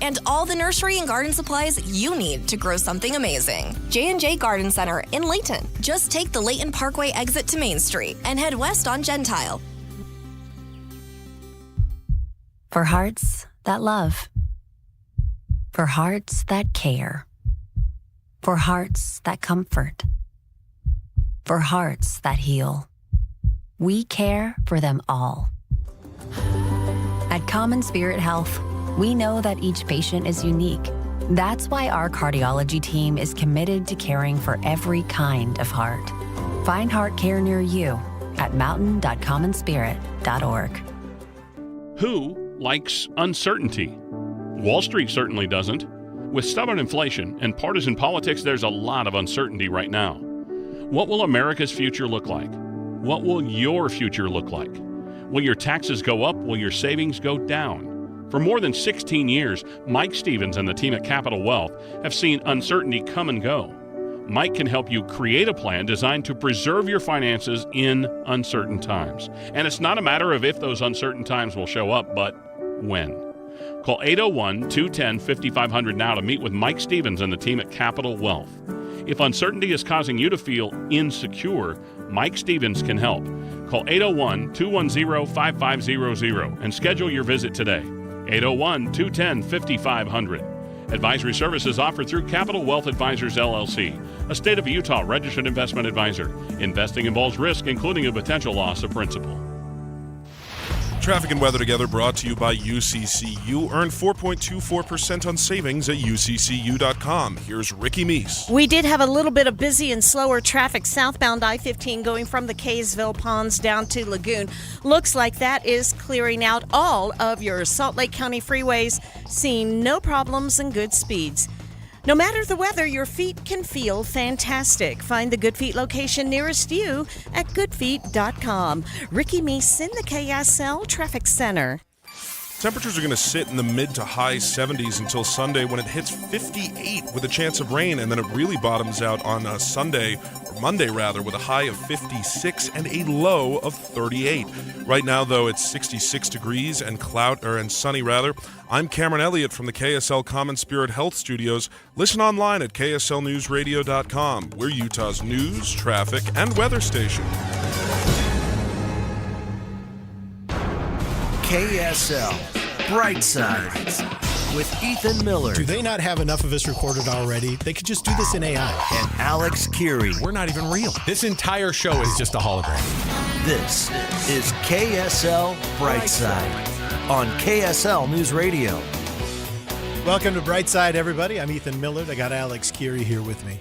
and all the nursery and garden supplies you need to grow something amazing. J&J Garden Center in Layton. Just take the Layton Parkway exit to Main Street and head west on Gentile. For hearts that love. For hearts that care. For hearts that comfort. For hearts that heal. We care for them all. At Common Spirit Health, we know that each patient is unique. That's why our cardiology team is committed to caring for every kind of heart. Find heart care near you at mountain.commonspirit.org. Who likes uncertainty? Wall Street certainly doesn't. With stubborn inflation and partisan politics, there's a lot of uncertainty right now. What will America's future look like? What will your future look like? Will your taxes go up? Will your savings go down? For more than 16 years, Mike Stevens and the team at Capital Wealth have seen uncertainty come and go. Mike can help you create a plan designed to preserve your finances in uncertain times. And it's not a matter of if those uncertain times will show up, but when. Call 801-210-5500 now to meet with Mike Stevens and the team at Capital Wealth. If uncertainty is causing you to feel insecure, Mike Stevens can help. Call 801-210-5500 and schedule your visit today. 801-210-5500. Advisory services offered through Capital Wealth Advisors, LLC, a state of Utah registered investment advisor. Investing involves risk, including a potential loss of principal. Traffic and weather together brought to you by UCCU. Earn 4.24% on savings at UCCU.com. Here's Ricky Meese. We did have a little bit of busy and slower traffic southbound I-15 going from the Kaysville Ponds down to Lagoon. Looks like that is clearing out all of your Salt Lake County freeways, seeing no problems and good speeds. No matter the weather, your feet can feel fantastic. Find the Good Feet location nearest you at goodfeet.com. Ricky Meese in the KSL Traffic Center. Temperatures are going to sit in the mid to high 70s until Sunday when it hits 58 with a chance of rain, and then it really bottoms out on Sunday, or Monday rather, with a high of 56 and a low of 38. Right now, though, it's 66 degrees and sunny rather. I'm Cameron Elliott from the KSL Common Spirit Health Studios. Listen online at kslnewsradio.com. We're Utah's news, traffic, and weather station. KSL Brightside with Ethan Miller. Do they not have enough of us recorded already? They could just do this in AI. And Alex Keary. We're not even real. This entire show is just a hologram. This is KSL Brightside on KSL News Radio. Welcome to Brightside, everybody. I'm Ethan Miller. I got Alex Keary here with me.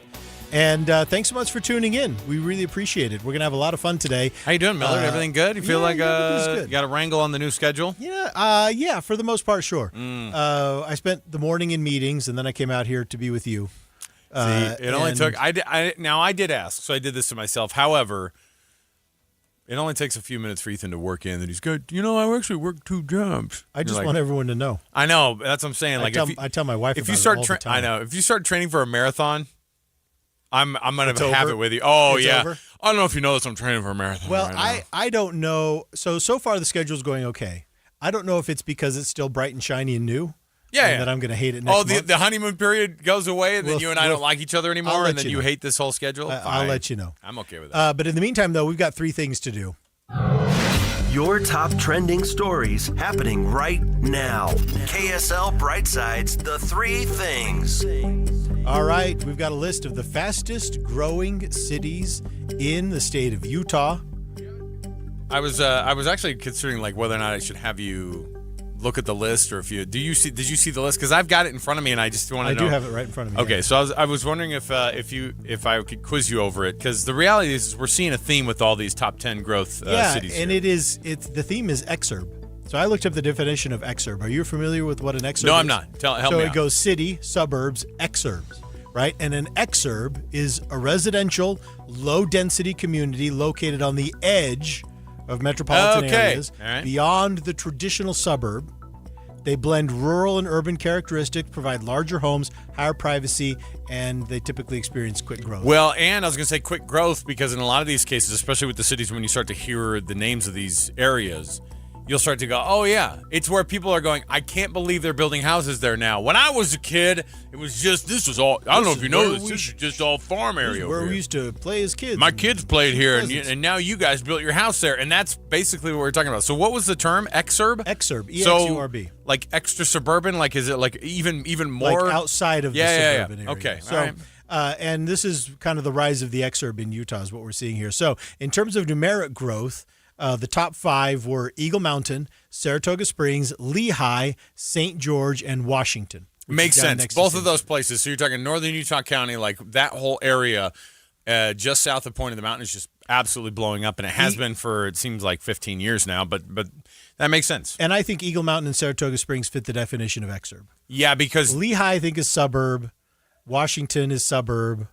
And thanks so much for tuning in. We really appreciate it. We're going to have a lot of fun today. How you doing, Miller? Everything good? You feel like you got a wrangle on the new schedule? Yeah, for the most part, sure. I spent the morning in meetings, and then I came out here to be with you. It only took. I did ask, so I did this to myself. However, it only takes a few minutes for Ethan to work in that he's good. I actually work 2 jobs. I just want everyone to know. I know. That's what I'm saying. I tell my wife if about you start it all the time. I know. If you start training for a marathon, I'm gonna have it with you. Oh, it's over? I don't know if you know this. I'm training for a marathon. Well, right I don't know. So far the schedule's going okay. I don't know if it's because it's still bright and shiny and new. Yeah. That I'm going to hate it next month. The honeymoon period goes away, and then you and I don't like each other anymore, and then you hate this whole schedule? I'll let you know. I'm okay with that. But in the meantime, though, we've got 3 things to do. Your top trending stories happening right now. KSL Brightside's The 3 Things. All right, we've got a list of the fastest growing cities in the state of Utah. I was actually considering whether or not I should have you look at the list, or did you see the list? Because I've got it in front of me, and I just want to know. I do have it right in front of me. Okay, so I was wondering if I could quiz you over it, because the reality is we're seeing a theme with all these top 10 growth cities. And the theme is exurb. So I looked up the definition of exurb. Are you familiar with what an exurb is? No, I'm not. Help me out. So it goes city, suburbs, exurbs, right? And an exurb is a residential, low-density community located on the edge of metropolitan areas, beyond the traditional suburb. They blend rural and urban characteristics, provide larger homes, higher privacy, and they typically experience quick growth. Well, and I was going to say quick growth because in a lot of these cases, especially with the cities, when you start to hear the names of these areas, you'll start to go, oh, yeah. It's where people are going, I can't believe they're building houses there now. When I was a kid, it was just, this was all, I don't know if you know this is just all farm area where over we here. used to play as kids. My kids played here, and now you guys built your house there. And that's basically what we're talking about. So what was the term? Exurb? Exurb, E-X-U-R-B. So, like extra suburban? Like, is it like even more? Like outside of the suburban area. Okay, so, all right. And this is kind of the rise of the exurb in Utah is what we're seeing here. So in terms of numeric growth, the top 5 were Eagle Mountain, Saratoga Springs, Lehigh, St. George, and Washington. Makes sense. Both of those places. So you're talking northern Utah County, like that whole area just south of Point of the Mountain is just absolutely blowing up, and it has been for, it seems like 15 years now, but that makes sense. And I think Eagle Mountain and Saratoga Springs fit the definition of exurb. Yeah, because Lehigh, I think, is suburb. Washington is suburb.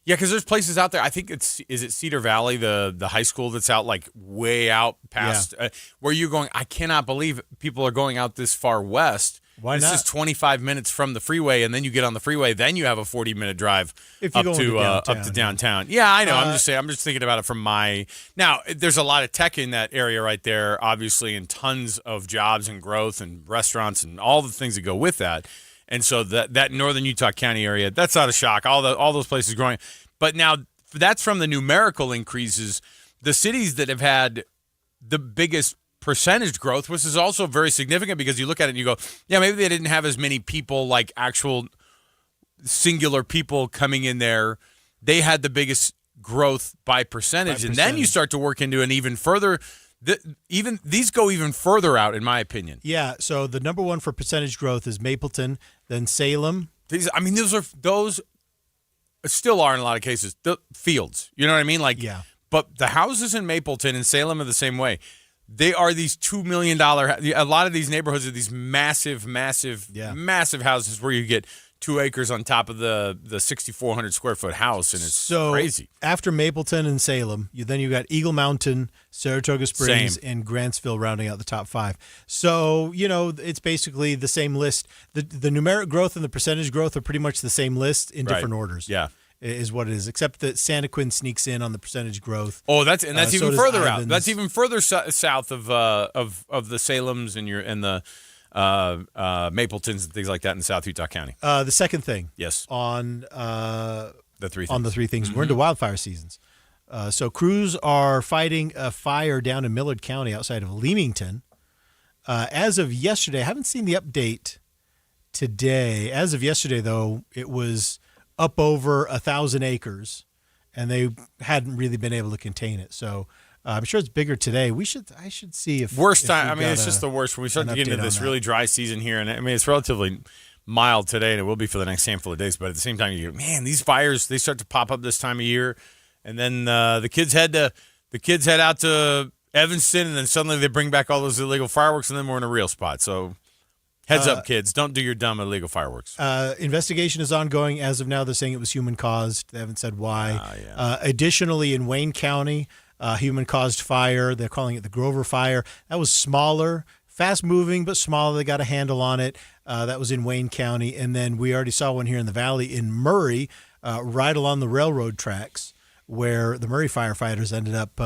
Yeah, because there's places out there. I think is it Cedar Valley, the high school that's out like way out past where you're going. I cannot believe people are going out this far west. Why not? This is 25 minutes from the freeway, and then you get on the freeway. Then you have a 40-minute drive up to downtown. Yeah, I know. I'm just saying. I'm just thinking about it from my. Now, there's a lot of tech in that area right there, obviously, and tons of jobs and growth and restaurants and all the things that go with that. And so that northern Utah County area, that's not a shock. All those places growing. But now that's from the numerical increases. The cities that have had the biggest percentage growth, which is also very significant because you look at it and you go, yeah, maybe they didn't have as many people, like actual singular people coming in there. They had the biggest growth by percentage. And then you start to work into an even further – these go even further out, in my opinion. Yeah, so the number 1 for percentage growth is Mapleton, then Salem. Those still are in a lot of cases the fields. You know what I mean? Like, yeah. But the houses in Mapleton and Salem are the same way. They are these $2 million. A lot of these neighborhoods are these massive houses where you get 2 acres on top of the 6,400 square foot house, and it's crazy. After Mapleton and Salem, you got Eagle Mountain, Saratoga Springs, and Grantsville rounding out the top 5. So, it's basically the same list. The numeric growth and the percentage growth are pretty much the same list in different orders. Yeah. Is what it is, except that Santaquin sneaks in on the percentage growth. Oh, that's even further out. That's even further south of the Salems and the Mapletons and things like that in South Utah County. The second thing, yes, on the 3 things. On the 3 things, we're into wildfire seasons. So crews are fighting a fire down in Millard County outside of Leamington. As of yesterday, I haven't seen the update today. As of yesterday, though, it was up over 1,000 acres, and they hadn't really been able to contain it. So I'm sure it's bigger today. I should see if worst time. I mean, it's just the worst when we start to get into this really dry season here, and I mean it's relatively mild today, and it will be for the next handful of days. But at the same time, you go, man, these fires they start to pop up this time of year, and then the kids head out to Evanston, and then suddenly they bring back all those illegal fireworks, and then we're in a real spot. So. Heads up, kids. Don't do your dumb illegal fireworks. Investigation is ongoing. As of now, they're saying it was human-caused. They haven't said why. Additionally, in Wayne County, human-caused fire. They're calling it the Grover Fire. That was smaller, fast-moving, but smaller. They got a handle on it. That was in Wayne County. And then we already saw one here in the valley in Murray, right along the railroad tracks, where the Murray firefighters ended up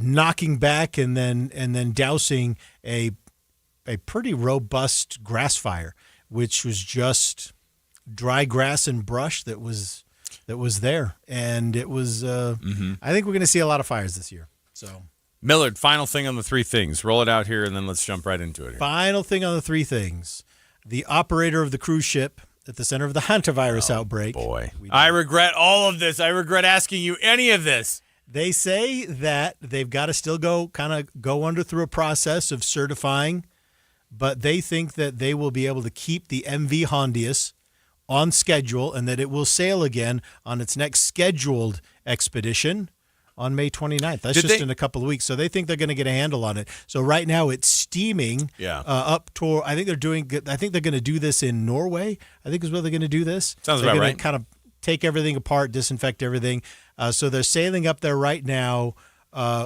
knocking back and then dousing a pretty robust grass fire, which was just dry grass and brush that was there. And it was, I think we're going to see a lot of fires this year. So, Millard, final thing on the 3 things. Roll it out here, and then let's jump right into it here. Final thing on the 3 things. The operator of the cruise ship at the center of the hantavirus outbreak. Boy, I regret all of this. I regret asking you any of this. They say that they've got to still go through a process of certifying, but they think that they will be able to keep the MV Hondius on schedule and that it will sail again on its next scheduled expedition on May 29th. That's in a couple of weeks. So they think they're going to get a handle on it. So right now it's steaming up toward, I think they're going to do this in Norway, I think is where they're going to do this. Sounds about right. Kind of take everything apart, disinfect everything. So they're sailing up there right now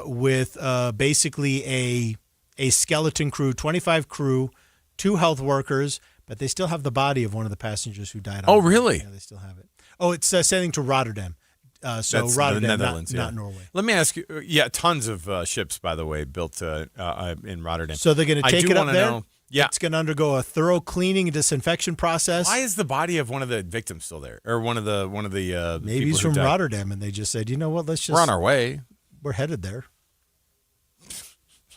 with basically a skeleton crew, 25 crew, 2 health workers, but they still have the body of one of the passengers who died. Oh, really? Yeah, they still have it. Oh, it's sailing to Rotterdam. So That's Rotterdam, the Netherlands, not Norway. Let me ask you. Yeah, tons of ships, by the way, built in Rotterdam. So they're going to take it up there? Yeah. It's going to undergo a thorough cleaning and disinfection process. Why is the body of one of the victims still there? Or one of the Maybe he's from Rotterdam, and they just said, you know what, let's just... We're on our way. We're headed there.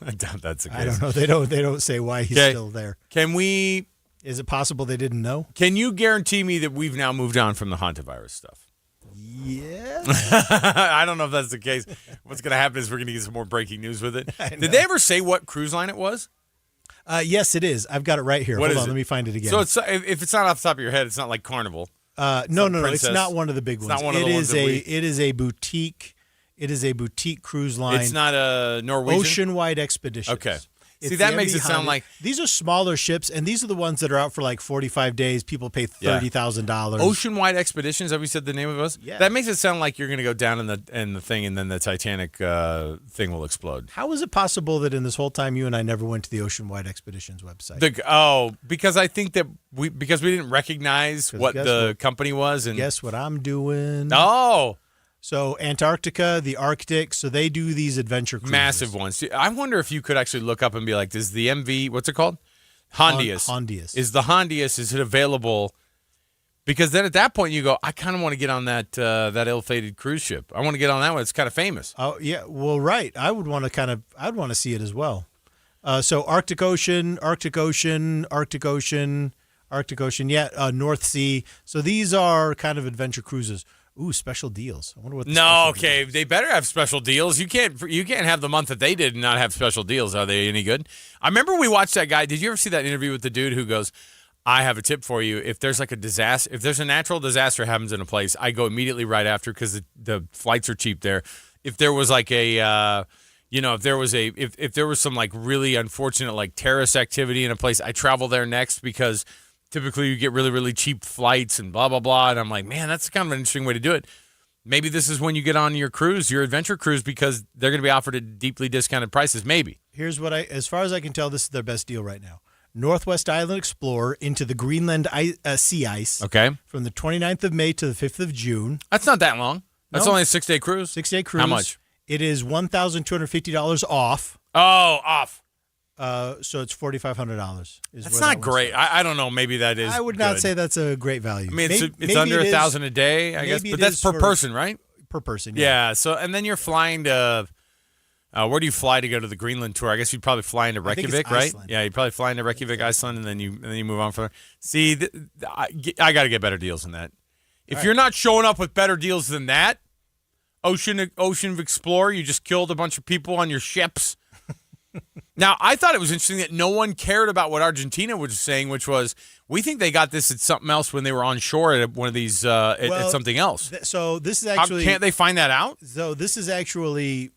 I doubt that's the case. I don't know. They don't say why he's still there. Can we... Is it possible they didn't know? Can you guarantee me that we've now moved on from the hantavirus stuff? Yeah. I don't know if that's the case. What's going to happen is we're going to get some more breaking news with it. Did they ever say what cruise line it was? Yes, it is. I've got it right here. Hold on, let me find it again. So it's, if it's not off the top of your head, it's not like Carnival. No. It's not one of the big ones. It's not one of the ones It is a boutique. It is a boutique cruise line. It's not a Norwegian? Oceanwide Expeditions. Okay. See, that makes it sound like... These are smaller ships, and these are the ones that are out for like 45 days. People pay $30,000. Oceanwide Expeditions, have we said the name of us? Yeah. That makes it sound like you're going to go down in the thing, and then the Titanic thing will explode. How is it possible that in this whole time you and I never went to the Oceanwide Expeditions website? Because I think that we didn't recognize what the company was. And guess what I'm doing? Oh. So Antarctica, the Arctic, so they do these adventure cruises. Massive ones. I wonder if you could actually look up and be like, is the MV, what's it called? Hondius. Hondius. Is the Hondius, is it available? Because then at that point you go, I kind of want to get on that ill-fated cruise ship. I want to get on that one. It's kind of famous. Oh, yeah. Well, right. I would want to see it as well. So Arctic Ocean, yeah, North Sea. So these are kind of adventure cruises. Ooh, special deals. I wonder what. They better have special deals. You can't have the month that they did and not have special deals. Are they any good? I remember we watched that guy. Did you ever see that interview with the dude who goes, I have a tip for you. If there's like a disaster, if there's a natural disaster happens in a place, I go immediately right after because the flights are cheap there. If there was like if there was some like really unfortunate like terrorist activity in a place, I travel there next because typically you get really, really cheap flights and blah, blah, blah. And I'm like, man, that's kind of an interesting way to do it. Maybe this is when you get on your cruise, your adventure cruise, because they're going to be offered at deeply discounted prices. Maybe. Here's as far as I can tell, this is their best deal right now. Northwest Island Explorer into the Greenland sea ice. Okay. From the 29th of May to the 5th of June. That's not that long. That's only a 6-day cruise. 6-day cruise. How much? It is $1,250 off. Oh, off. So it's $4,500. That's not great. I don't know. Maybe that is. I would not say that's a great value. I mean, it's under $1,000 a day, I guess, but that's per person, right? Per person. Yeah. So, and then you're flying to. Where do you fly to go to the Greenland tour? I guess you'd probably fly into Reykjavik, right? Yeah, you'd probably fly into Reykjavik, Iceland, and then you move on from there. See, I got to get better deals than that. If you're not showing up with better deals than that, Ocean Explorer, you just killed a bunch of people on your ships. Now, I thought it was interesting that no one cared about what Argentina was saying, which was, we think they got this at something else when they were on shore at one of these, at something else. So this is actually... Can't they find that out? So this is actually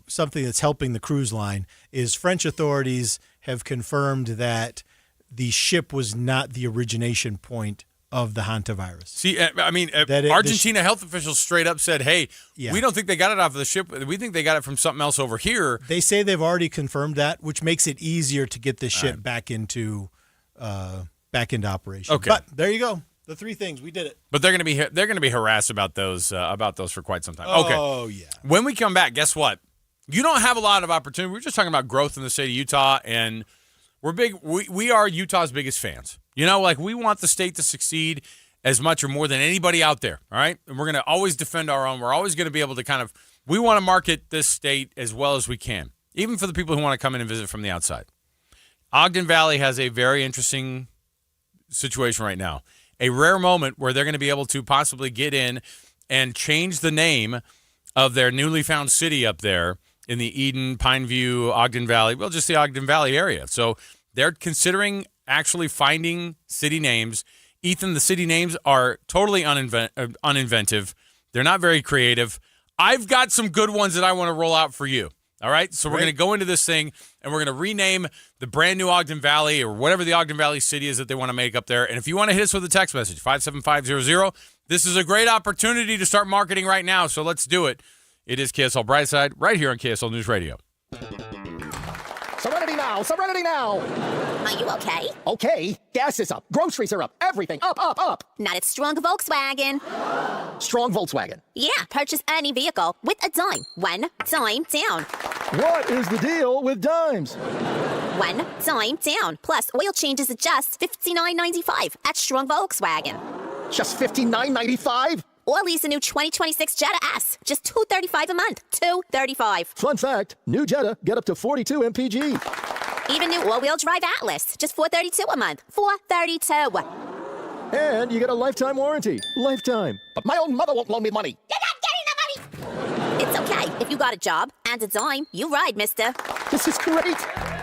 something that's helping the cruise line, is French authorities have confirmed that the ship was not the origination point of the hantavirus. See, I mean, Argentina health officials straight up said, hey, we don't think they got it off of the ship. We think they got it from something else over here. They say they've already confirmed that, which makes it easier to get this ship back into operation. Okay. But there you go. The three things. We did it. But they're going to be harassed about those for quite some time. Okay. Oh, yeah. When we come back, guess what? You don't have a lot of opportunity. We're just talking about growth in the state of Utah, and we're big. We are Utah's biggest fans. You know, like, we want the state to succeed as much or more than anybody out there, all right? And we're going to always defend our own. We're always going to be able to we want to market this state as well as we can, even for the people who want to come in and visit from the outside. Ogden Valley has a very interesting situation right now, a rare moment where they're going to be able to possibly get in and change the name of their newly found city up there in the Eden, Pineview, Ogden Valley, well, just the Ogden Valley area. So they're considering actually finding city names. Ethan, the city names are totally uninventive. They're not very creative. I've got some good ones that I want to roll out for you. All right? So we're going to go into this thing, and we're going to rename the brand new Ogden Valley, or whatever the Ogden Valley city is that they want to make up there. And if you want to hit us with a text message, 57500, this is a great opportunity to start marketing right now, so let's do it. It is KSL Brightside, right here on KSL News Radio. Serenity now! Serenity now! Are you okay? Okay, gas is up, groceries are up, everything up, up, up. Not at Strong Volkswagen. Strong Volkswagen. Yeah, purchase any vehicle with a dime. One dime down. What is the deal with dimes? One dime down. Plus, oil changes at just $59.95 at Strong Volkswagen. Just $59.95? Or lease a new 2026 Jetta S. Just $235 a month. $235. Fun fact, new Jetta get up to 42 mpg. Even new all-wheel drive Atlas. Just $432 a month. $432. And you get a lifetime warranty. Lifetime. But my own mother won't loan me money. You're not getting the money! It's okay. If you got a job and a dime, you ride, mister. This is great.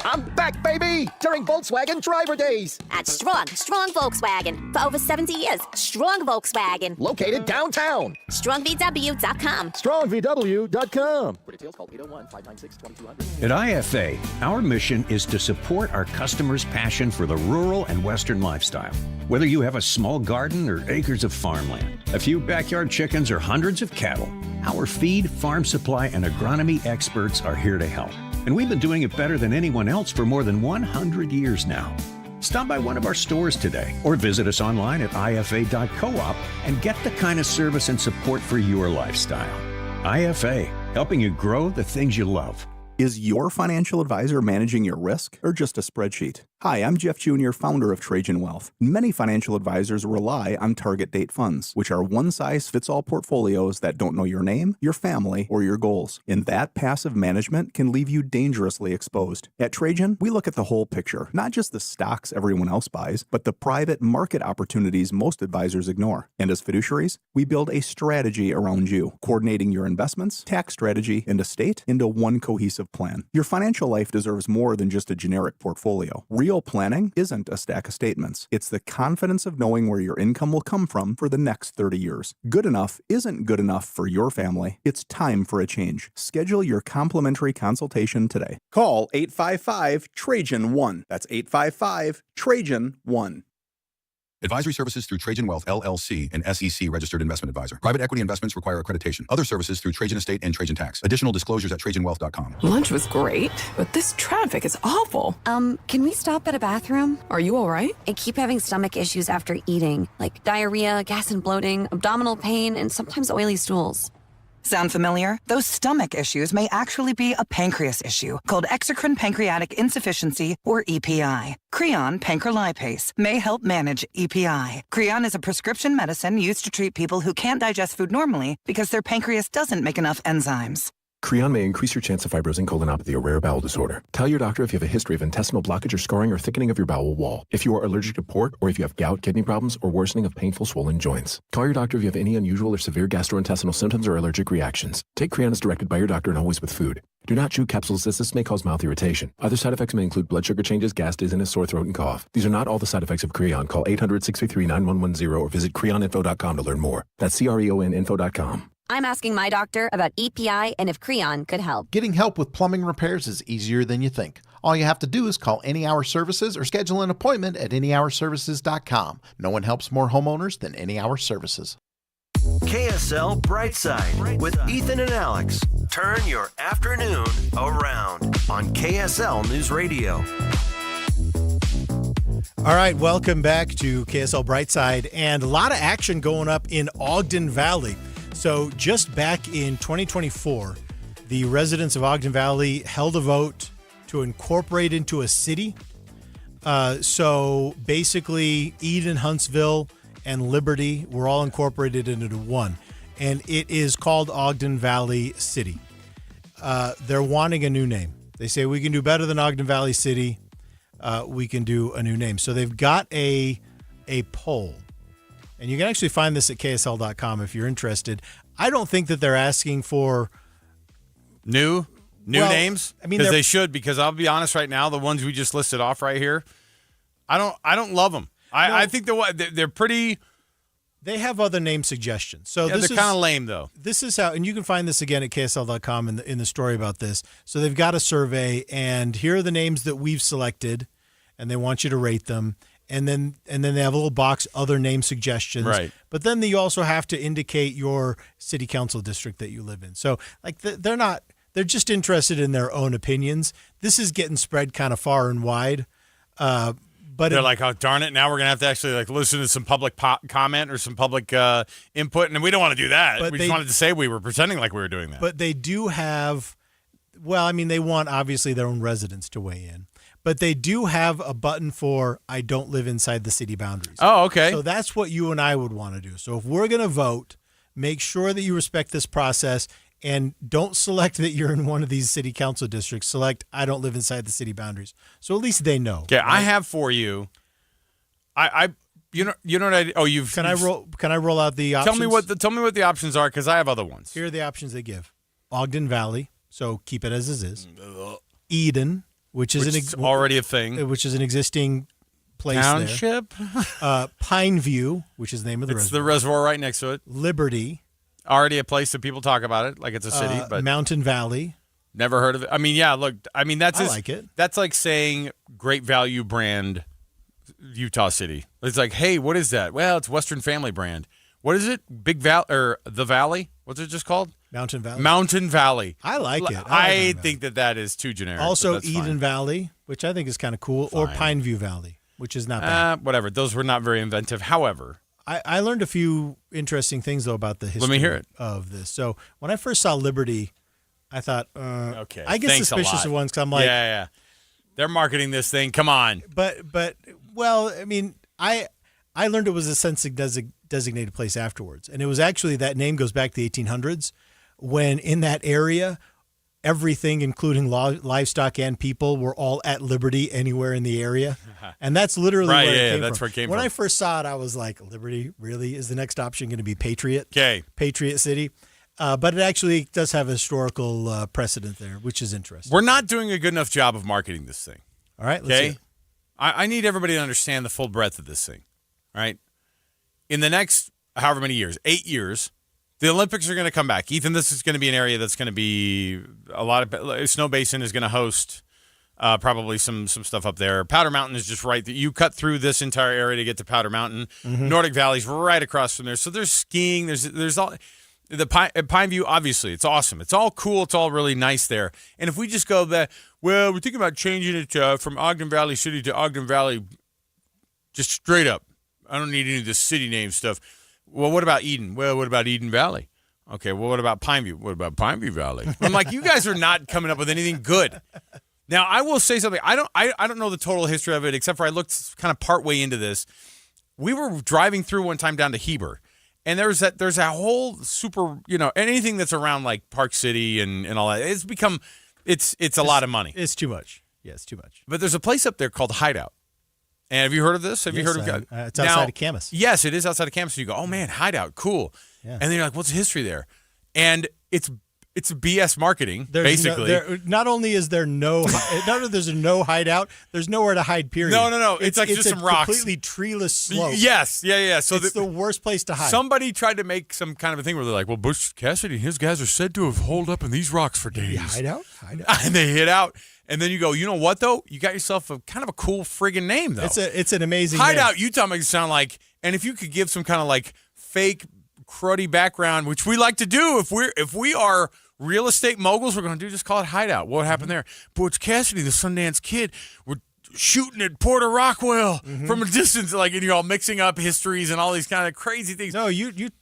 I'm back, baby, during Volkswagen Driver Days. At Strong Volkswagen. For over 70 years, Strong Volkswagen. Located downtown. StrongVW.com. StrongVW.com. For details, call 801-596-2200. At IFA, our mission is to support our customers' passion for the rural and Western lifestyle. Whether you have a small garden or acres of farmland, a few backyard chickens or hundreds of cattle, our feed, farm supply, and agronomy experts are here to help. And we've been doing it better than anyone else for more than 100 years now. Stop by one of our stores today or visit us online at ifa.coop and get the kind of service and support for your lifestyle. IFA, helping you grow the things you love. Is your financial advisor managing your risk or just a spreadsheet? Hi, I'm Jeff Jr., founder of Trajan Wealth. Many financial advisors rely on target date funds, which are one-size-fits-all portfolios that don't know your name, your family, or your goals. And that passive management can leave you dangerously exposed. At Trajan, we look at the whole picture, not just the stocks everyone else buys, but the private market opportunities most advisors ignore. And as fiduciaries, we build a strategy around you, coordinating your investments, tax strategy, and estate into one cohesive plan. Your financial life deserves more than just a generic portfolio. Real planning isn't a stack of statements. It's the confidence of knowing where your income will come from for the next 30 years. Good enough isn't good enough for your family. It's time for a change. Schedule your complimentary consultation today. Call 855-TRAJAN-1. That's 855-TRAJAN-1. Advisory services through Trajan Wealth, LLC, an SEC registered investment advisor. Private equity investments require accreditation. Other services through Trajan Estate and Trajan Tax. Additional disclosures at TrajanWealth.com. Lunch was great, but this traffic is awful. Can we stop at a bathroom? Are you all right? I keep having stomach issues after eating, like diarrhea, gas and bloating, abdominal pain, and sometimes oily stools. Sound familiar? Those stomach issues may actually be a pancreas issue called exocrine pancreatic insufficiency, or EPI. Creon pancrelipase may help manage EPI. Creon is a prescription medicine used to treat people who can't digest food normally because their pancreas doesn't make enough enzymes. Creon may increase your chance of fibrosing colonopathy, a rare bowel disorder. Tell your doctor if you have a history of intestinal blockage or scarring or thickening of your bowel wall. If you are allergic to pork, or if you have gout, kidney problems, or worsening of painful swollen joints. Call your doctor if you have any unusual or severe gastrointestinal symptoms or allergic reactions. Take Creon as directed by your doctor and always with food. Do not chew capsules as this may cause mouth irritation. Other side effects may include blood sugar changes, gas, dizziness, sore throat, and cough. These are not all the side effects of Creon. Call 800-633-9110 or visit creoninfo.com to learn more. That's CREONinfo.com. I'm asking my doctor about EPI and if Creon could help. Getting help with plumbing repairs is easier than you think. All you have to do is call Any Hour Services or schedule an appointment at anyhourservices.com. No one helps more homeowners than Any Hour Services. KSL Brightside with Ethan and Alex. Turn your afternoon around on KSL News Radio. All right, welcome back to KSL Brightside, and a lot of action going up in Ogden Valley. So just back in 2024, the residents of Ogden Valley held a vote to incorporate into a city. So basically, Eden, Huntsville, and Liberty were all incorporated into one. And it is called Ogden Valley City. They're wanting a new name. They say we can do better than Ogden Valley City. We can do a new name. So they've got a poll. And you can actually find this at KSL.com if you're interested. I don't think that they're asking for new names. I mean, because they should. Because I'll be honest, right now, the ones we just listed off right here, I don't love them. I think they're pretty. They have other name suggestions. So they're kind of lame, though. This is how, and you can find this again at KSL.com in the story about this. So they've got a survey, and here are the names that we've selected, and they want you to rate them. And then they have a little box, other name suggestions. Right. But then you also have to indicate your city council district that you live in. So like they're just interested in their own opinions. This is getting spread kind of far and wide. But they're like, oh, darn it. Now we're going to have to actually listen to some public comment or some public input. And we don't want to do that. We just wanted to say we were pretending like we were doing that. But they do have, they want obviously their own residents to weigh in. But they do have a button for I don't live inside the city boundaries. Oh, okay. So that's what you and I would want to do. So if we're going to vote, make sure that you respect this process and don't select that you're in one of these city council districts. Select I don't live inside the city boundaries. So at least they know. Okay, right? I have for you. You know what I? Oh, you've. Can I roll out the options? Tell me what the options are because I have other ones. Here are the options they give: Ogden Valley, so keep it as is. Eden, which is already a thing, which is an existing place township. There. Pineview, which is the name of the reservoir. It's the reservoir right next to it. Liberty. Already a place that people talk about it like it's a city, but Mountain Valley. Never heard of it. I mean, yeah, look, I like it. That's like saying Great Value Brand Utah City. It's like, hey, what is that? Well, it's Western Family Brand. What is it? Big Valley or the Valley? What's it just called? Mountain Valley. Mountain Valley. I like it. I think that is too generic. Also, Eden Valley, which I think is kind of cool, or Pineview Valley, which is not bad. Whatever. Those were not very inventive. However, I learned a few interesting things, though, about the history Let me hear it. of this. So when I first saw Liberty, I thought, okay, I get suspicious of ones because I'm like, yeah. They're marketing this thing. Come on. But well, I mean, I learned it was a census designated place afterwards. And it was actually, that name goes back to the 1800s when in that area, everything, including livestock and people, were all at liberty anywhere in the area. And that's literally where it came that's from. Where it came when from. I first saw it, I was like, Liberty, really? Is the next option going to be Patriot? Okay. Patriot City? But it actually does have a historical precedent there, which is interesting. We're not doing a good enough job of marketing this thing. All right, let's see it. I need everybody to understand the full breadth of this thing. All right? In the next however many years, 8 years, the Olympics are going to come back. Ethan, this is going to be an area that's going to be a lot of – Snow Basin is going to host probably some stuff up there. Powder Mountain is just right. You cut through this entire area to get to Powder Mountain. Mm-hmm. Nordic Valley's right across from there. So there's skiing. There's all – Pineview, obviously, it's awesome. It's all cool. It's all really nice there. And if we just go there, well, we're thinking about changing it from Ogden Valley City to Ogden Valley just straight up. I don't need any of this city name stuff. Well, what about Eden? Well, what about Eden Valley? Okay, well, what about Pineview? What about Pineview Valley? I'm like, you guys are not coming up with anything good. Now, I will say something. I don't know the total history of it, except for I looked kind of partway into this. We were driving through one time down to Heber. And there's that whole super, anything that's around like Park City and all that. It's become, it's a lot of money. It's too much. Yeah, it's too much. But there's a place up there called Hideout. And have you heard of this? Have you heard of it? It's outside of Camas. Yes, it is outside of Camas. So you go, oh man, Hideout, cool. Yeah. And then you're like, what's the history there? And it's BS marketing, basically. Not only is there no hideout, there's nowhere to hide, period. No. It's like just some rocks. It's a completely treeless slope. Yes, yeah. So it's the worst place to hide. Somebody tried to make some kind of a thing where they're like, well, Butch Cassidy and his guys are said to have holed up in these rocks for days. Hideout? And they hit out. And then you go, you know what, though? You got yourself a kind of a cool friggin' name, though. It's an amazing Hideout, name. Utah makes it sound like, and if you could give some kind of like fake cruddy background, which we like to do if we are real estate moguls, we're going to just call it Hideout. What happened there? Butch Cassidy, the Sundance Kid, we're shooting at Porter Rockwell from a distance, and you're all mixing up histories and all these kind of crazy things. No,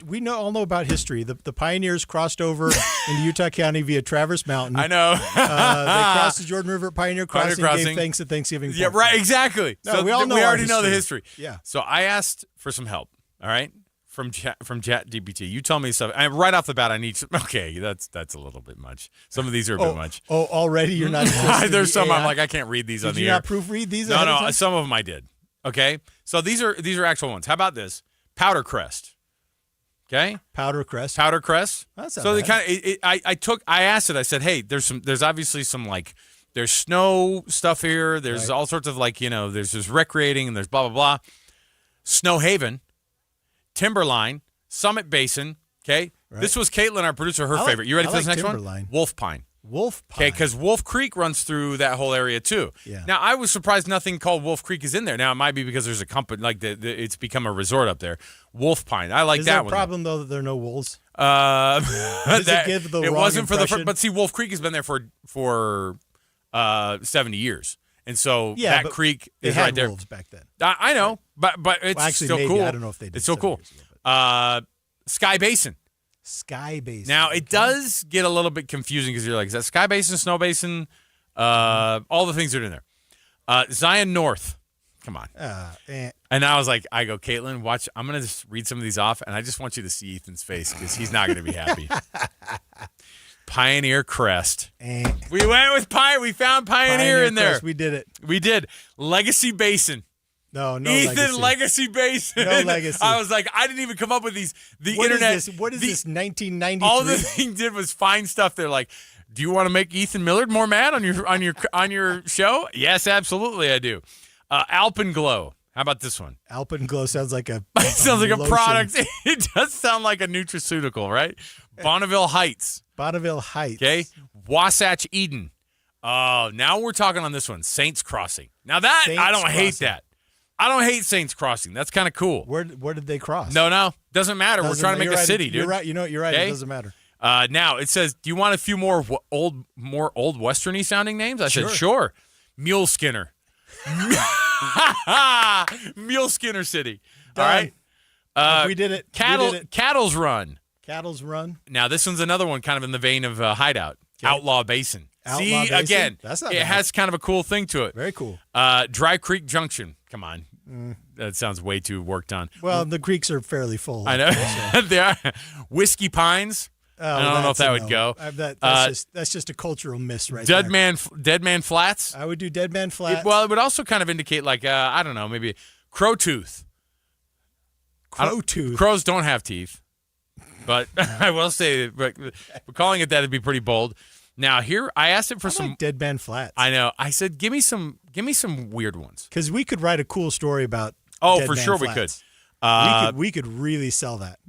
we all know about history. The pioneers crossed over into Utah County via Traverse Mountain. I know. They crossed the Jordan River at Pioneer Crossing, gave thanks at Thanksgiving. Yeah, right, exactly. No, so we already know the history. Yeah. So I asked for some help, all right? From ChatGPT. You tell me stuff. Right off the bat, I need some. Okay, that's a little bit much. Some of these are a bit much. Oh, already you're not interested There's some AI? I'm like, I can't read these on the Did air. you not proofread these? No, some of them I did. Okay? So these are actual ones. How about this? Powder Crest. Okay? Powder Crest. That's not so bad. I asked it, I said, hey, there's obviously some there's snow stuff here. There's all sorts of there's this recreating and there's blah, blah, blah. Snow Haven. Timberline, Summit Basin, okay? Right. This was Caitlin, our producer, her favorite. You ready for this next one? Wolf Pine. Okay, because Wolf Creek runs through that whole area too. Yeah. Now, I was surprised nothing called Wolf Creek is in there. Now, it might be because there's a company, it's become a resort up there. Wolf Pine. I like that one. Is there a problem, though, that there are no wolves? Does it give the wrong wasn't impression? for the first, but see, Wolf Creek has been there for 70 years. And so that creek is right there. Wolves back then. I know, but it's actually, still maybe. cool. I don't know if they did. It's still cool. Sky Basin. Sky Basin. Now, it does get a little bit confusing because you're like, is that Sky Basin, Snow Basin? All the things that are in there. Zion North. Come on. And I was like, Caitlin, watch. I'm going to just read some of these off, and I just want you to see Ethan's face because he's not going to be happy. Pioneer Crest. We went with We found Pioneer in there. Crest. We did it. We did. Legacy Basin. No Ethan, Legacy Basin. No Legacy. I was like, I didn't even come up with these. What internet. Is this? What is this? 1993. All the thing did was find stuff. They're like, do you want to make Ethan Millard more mad on your show? Yes, absolutely, I do. Alpenglow. How about this one? Alpenglow sounds like a. It sounds like lotion. a product. It does sound like a nutraceutical, right? Bonneville Heights. Bonneville Heights. Okay. Wasatch Eden. Oh, now we're talking on this one. Saints Crossing. Now that I don't hate that. I don't hate Saints Crossing. That's kind of cool. Where did they cross? No. Doesn't matter. We're trying to make a city, dude. You're right. You're right. Okay? It doesn't matter. Now it says, do you want a few more old Westerny sounding names? I said, sure. Mule Skinner. Mule Skinner City. Done. All right. We did it. Cattle's Run. Cattle's Run. Now this one's another one kind of in the vein of Hideout. Okay. Outlaw Basin. Again, that's not it bad. has kind of a cool thing to it. Very cool. Dry Creek Junction. Come on. That sounds way too worked on. Well, the creeks are fairly full. I know. So. They are. Whiskey Pines. I don't know if that would go. That's just a cultural miss right there. Dead Man Flats. I would do Dead Man Flats. It would also kind of indicate like, I don't know, maybe Crow Tooth. Crows don't have teeth. But I will say, calling it that would be pretty bold. Now here, I asked it for some Dead Man Flats. I know. I said, give me some weird ones. Because we could write a cool story about. Oh, for sure Flats. We could. We could really sell that.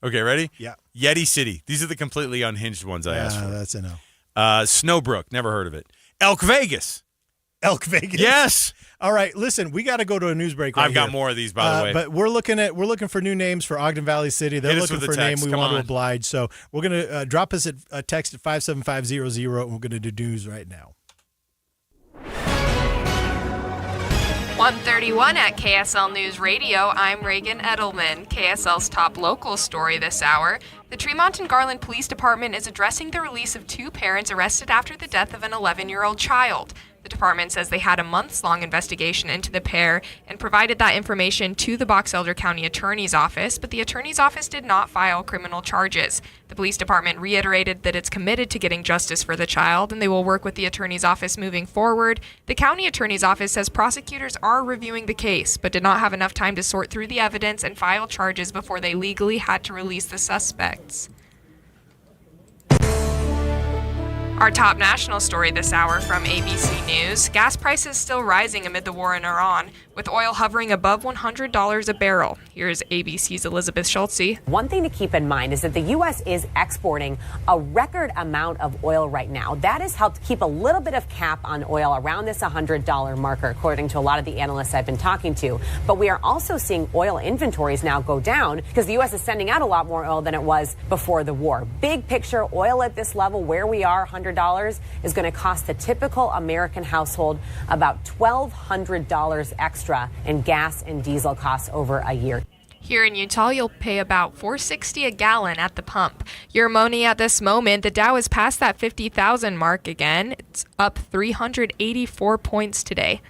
Okay, ready? Yeah. Yeti City. These are the completely unhinged ones I asked for. That's a no. Snowbrook. Never heard of it. Elk Vegas. Elk Vegas. Yes. All right. Listen, we got to go to a news break. I've got more of these, by the way. But we're looking for new names for Ogden Valley City. They're looking for a name. We want to oblige. So we're gonna drop us a text at 57500, and we're gonna do news right now. 1:31 at KSL News Radio. I'm Reagan Edelman. KSL's top local story this hour. The Tremont and Garland Police Department is addressing the release of two parents arrested after the death of an 11-year-old child. The department says they had a months-long investigation into the pair and provided that information to the Box Elder County Attorney's Office, but the Attorney's Office did not file criminal charges. The police department reiterated that it's committed to getting justice for the child, and they will work with the Attorney's Office moving forward. The County Attorney's Office says prosecutors are reviewing the case, but did not have enough time to sort through the evidence and file charges before they legally had to release the suspects. Our top national story this hour from ABC News. Gas prices still rising amid the war in Iran, with oil hovering above $100 a barrel. Here's ABC's Elizabeth Schultze. One thing to keep in mind is that the U.S. is exporting a record amount of oil right now. That has helped keep a little bit of cap on oil around this $100 marker, according to a lot of the analysts I've been talking to. But we are also seeing oil inventories now go down because the U.S. is sending out a lot more oil than it was before the war. Big picture, oil at this level, where we are, $100 is going to cost the typical American household about $1,200 extra in gas and diesel costs over a year. Here in Utah, you'll pay about $4.60 a gallon at the pump. Your ammonia at this moment, the Dow is past that 50,000 mark again. It's up 384 points today.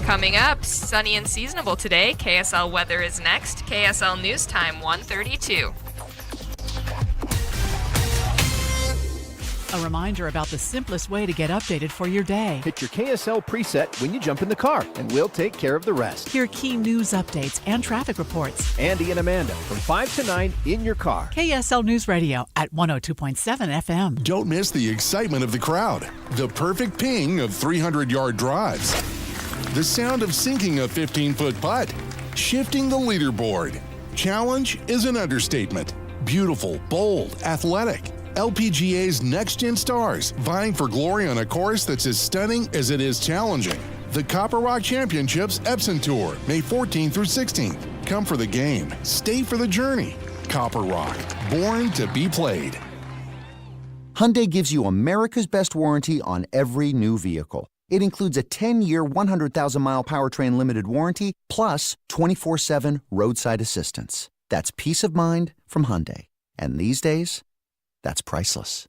Coming up, sunny and seasonable today. KSL weather is next. KSL News Time 1:32. A reminder about the simplest way to get updated for your day. Hit your KSL preset when you jump in the car, and we'll take care of the rest. Hear key news updates and traffic reports. Andy and Amanda from 5 to 9 in your car. KSL News Radio at 102.7 FM. Don't miss the excitement of the crowd, the perfect ping of 300-yard drives, the sound of sinking a 15-foot putt, shifting the leaderboard. Challenge is an understatement. Beautiful, bold, athletic. LPGA's next-gen stars vying for glory on a course that's as stunning as it is challenging. The Copper Rock Championships Epson Tour, May 14th through 16th. Come for the game. Stay for the journey. Copper Rock, born to be played. Hyundai gives you America's best warranty on every new vehicle. It includes a 10-year, 100,000-mile powertrain limited warranty, plus 24/7 roadside assistance. That's peace of mind from Hyundai. And these days, that's priceless.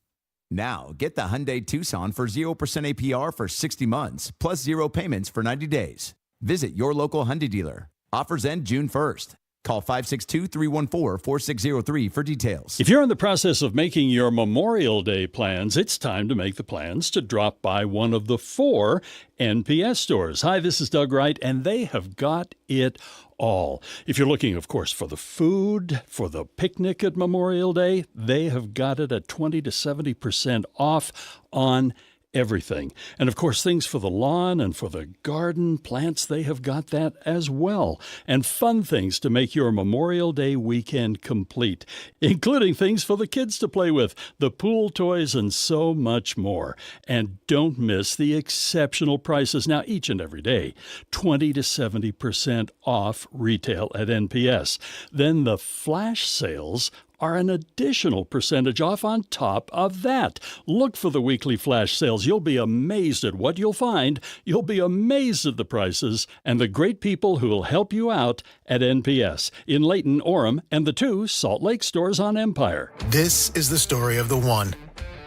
Now, get the Hyundai Tucson for 0% APR for 60 months, plus 0 payments for 90 days. Visit your local Hyundai dealer. Offers end June 1st. Call 562-314-4603 for details. If you're in the process of making your Memorial Day plans, it's time to make the plans to drop by one of the 4 NPS stores. Hi, this is Doug Wright, and they have got it all. If you're looking, of course, for the food, for the picnic at Memorial Day, they have got it at 20 to 70% off on everything. And of course, things for the lawn and for the garden, plants, they have got that as well. And fun things to make your Memorial Day weekend complete, including things for the kids to play with, the pool toys, and so much more. And don't miss the exceptional prices now each and every day, 20 to 70% off retail at NPS. Then the flash sales are an additional percentage off on top of that. Look for the weekly flash sales. You'll be amazed at what you'll find. You'll be amazed at the prices and the great people who will help you out at NPS in Layton, Orem, and the 2 Salt Lake stores on Empire. This is the story of the one.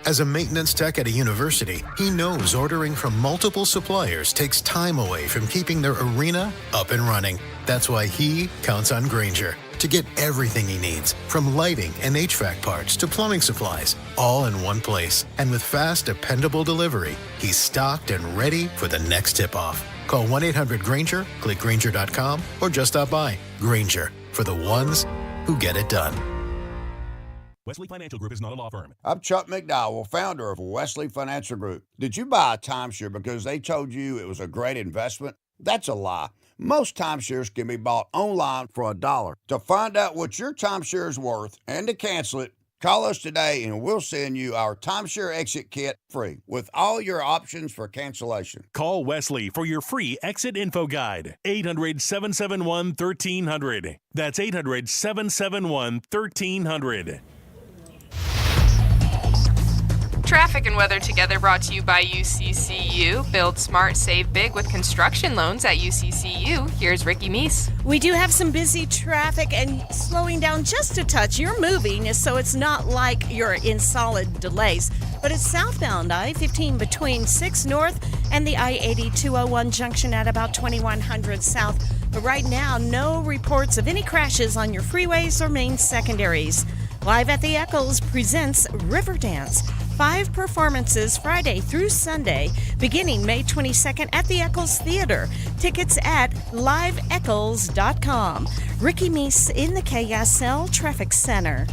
As a maintenance tech at a university, he knows ordering from multiple suppliers takes time away from keeping their arena up and running. That's why he counts on Grainger to get everything he needs, from lighting and HVAC parts to plumbing supplies, all in one place. And with fast, dependable delivery, he's stocked and ready for the next tip-off. Call 1-800-GRAINGER, click Grainger.com, or just stop by. Grainger, for the ones who get it done. Wesley Financial Group is not a law firm. I'm Chuck McDowell, founder of Wesley Financial Group. Did you buy a timeshare because they told you it was a great investment? That's a lie. Most timeshares can be bought online for $1. To find out what your timeshare is worth and to cancel it, call us today and we'll send you our timeshare exit kit free with all your options for cancellation. Call Wesley for your free exit info guide. 800-771-1300. That's 800-771-1300. Traffic and weather together brought to you by UCCU. Build smart, save big with construction loans at UCCU. Here's Ricky Meese. We do have some busy traffic and slowing down just a touch. You're moving, so it's not like you're in solid delays. But it's southbound I-15 between 6 North and the I-80-201 junction at about 2100 South. But right now, no reports of any crashes on your freeways or main secondaries. Live at the Eccles presents Riverdance. 5 performances Friday through Sunday, beginning May 22nd at the Eccles Theater. Tickets at liveeccles.com. Ricky Meese in the KSL Traffic Center.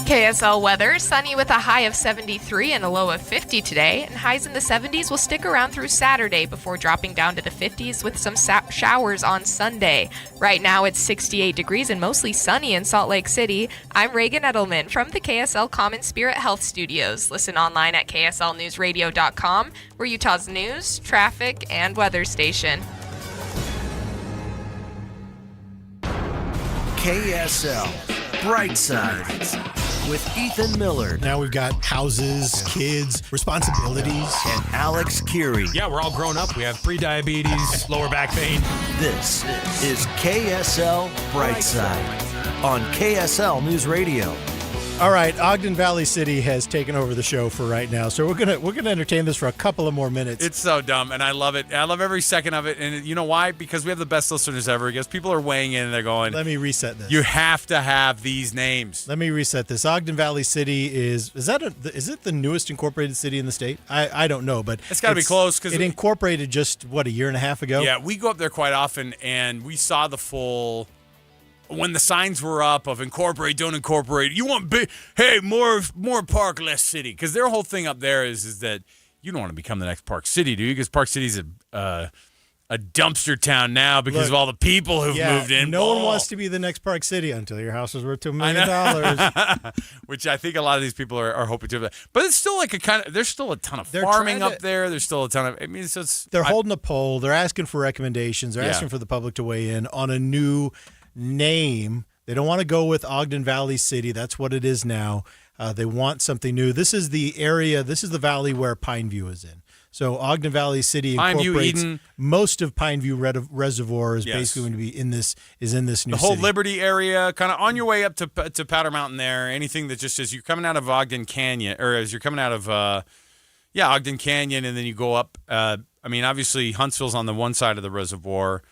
KSL weather, sunny with a high of 73 and a low of 50 today, and highs in the 70s will stick around through Saturday before dropping down to the 50s with some showers on Sunday. Right now it's 68 degrees and mostly sunny in Salt Lake City. I'm Reagan Edelman from the KSL Common Spirit Health Studios. Listen online at kslnewsradio.com. We're Utah's news, traffic, and weather station. KSL Brightside with Ethan Miller. Now we've got houses, kids, responsibilities. And Alex Curie. Yeah, we're all grown up. We have pre-diabetes, lower back pain. This is KSL Brightside on KSL News Radio. All right, Ogden Valley City has taken over the show for right now, so we're gonna entertain this for a couple of more minutes. It's so dumb, and I love it. I love every second of it, and you know why? Because we have the best listeners ever. Because people are weighing in, and they're going, "Let me reset this. You have to have these names." Let me reset this. Ogden Valley City is it the newest incorporated city in the state? I don't know, but it's got to be close because it incorporated just a year and a half ago. Yeah, we go up there quite often, and we saw the full. When the signs were up of incorporate, don't incorporate, you want big, hey, more park, less city. Because their whole thing up there is that you don't want to become the next Park City, do you? Because Park City's a dumpster town now because of all the people who've moved in. No one wants to be the next Park City until your house is worth $2 million. Which I think a lot of these people are hoping to. But it's still like there's still a ton of farming up there. There's still a ton of, they're holding a poll. They're asking for recommendations. They're asking for the public to weigh in on a new name. They don't want to go with Ogden Valley City. That's what it is now. They want something new. This is the area. This is the valley where Pineview is in. So Ogden Valley City incorporates most of Pineview Reservoir is basically going to be in this new city. The whole Liberty area, kind of on your way up to Powder Mountain there. Anything that just as you're coming out of Ogden Canyon, or as you're coming out of Ogden Canyon, and then you go up. Obviously Huntsville's on the one side of the reservoir,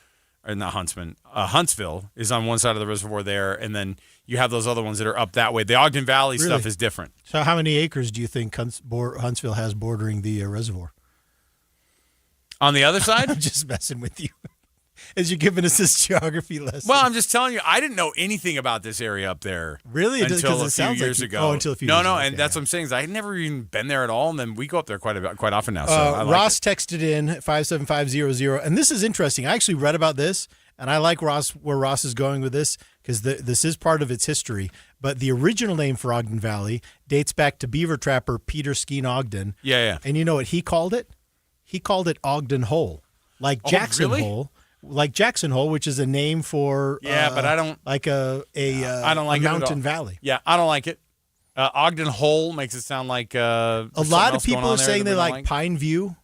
or not Huntsman. Huntsville is on one side of the reservoir there, and then you have those other ones that are up that way. The Ogden Valley stuff is different. So how many acres do you think Huntsville has bordering the reservoir? On the other side? I'm just messing with you as you're giving us this geography lesson. Well, I'm just telling you, I didn't know anything about this area up there. Really? Until a few years ago. Until a few years ago. And that's what I'm saying is I had never even been there at all, and then we go up there quite often now. So Ross texted in 57500, and this is interesting. I actually read about this, and I like where Ross is going with this because this is part of its history. But the original name for Ogden Valley dates back to beaver trapper Peter Skeen Ogden. Yeah. And you know what he called it? He called it Ogden Hole, like Jackson Hole, which is a name for but I don't like I don't like a mountain valley. Yeah, I don't like it. Ogden Hole makes it sound like a lot of people are saying they like Pine View.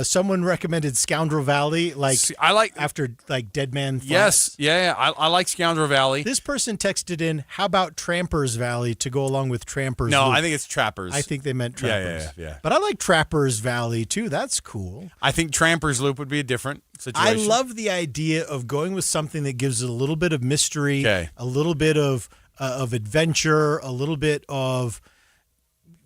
Someone recommended Scoundrel Valley, after Dead Man Flats. Yes, I like Scoundrel Valley. This person texted in, how about Trampers Valley to go along with Trampers No, Loop? I think it's Trappers. I think they meant Trappers. Yeah. But I like Trappers Valley, too. That's cool. I think Trampers Loop would be a different situation. I love the idea of going with something that gives it a little bit of mystery, a little bit of adventure, a little bit of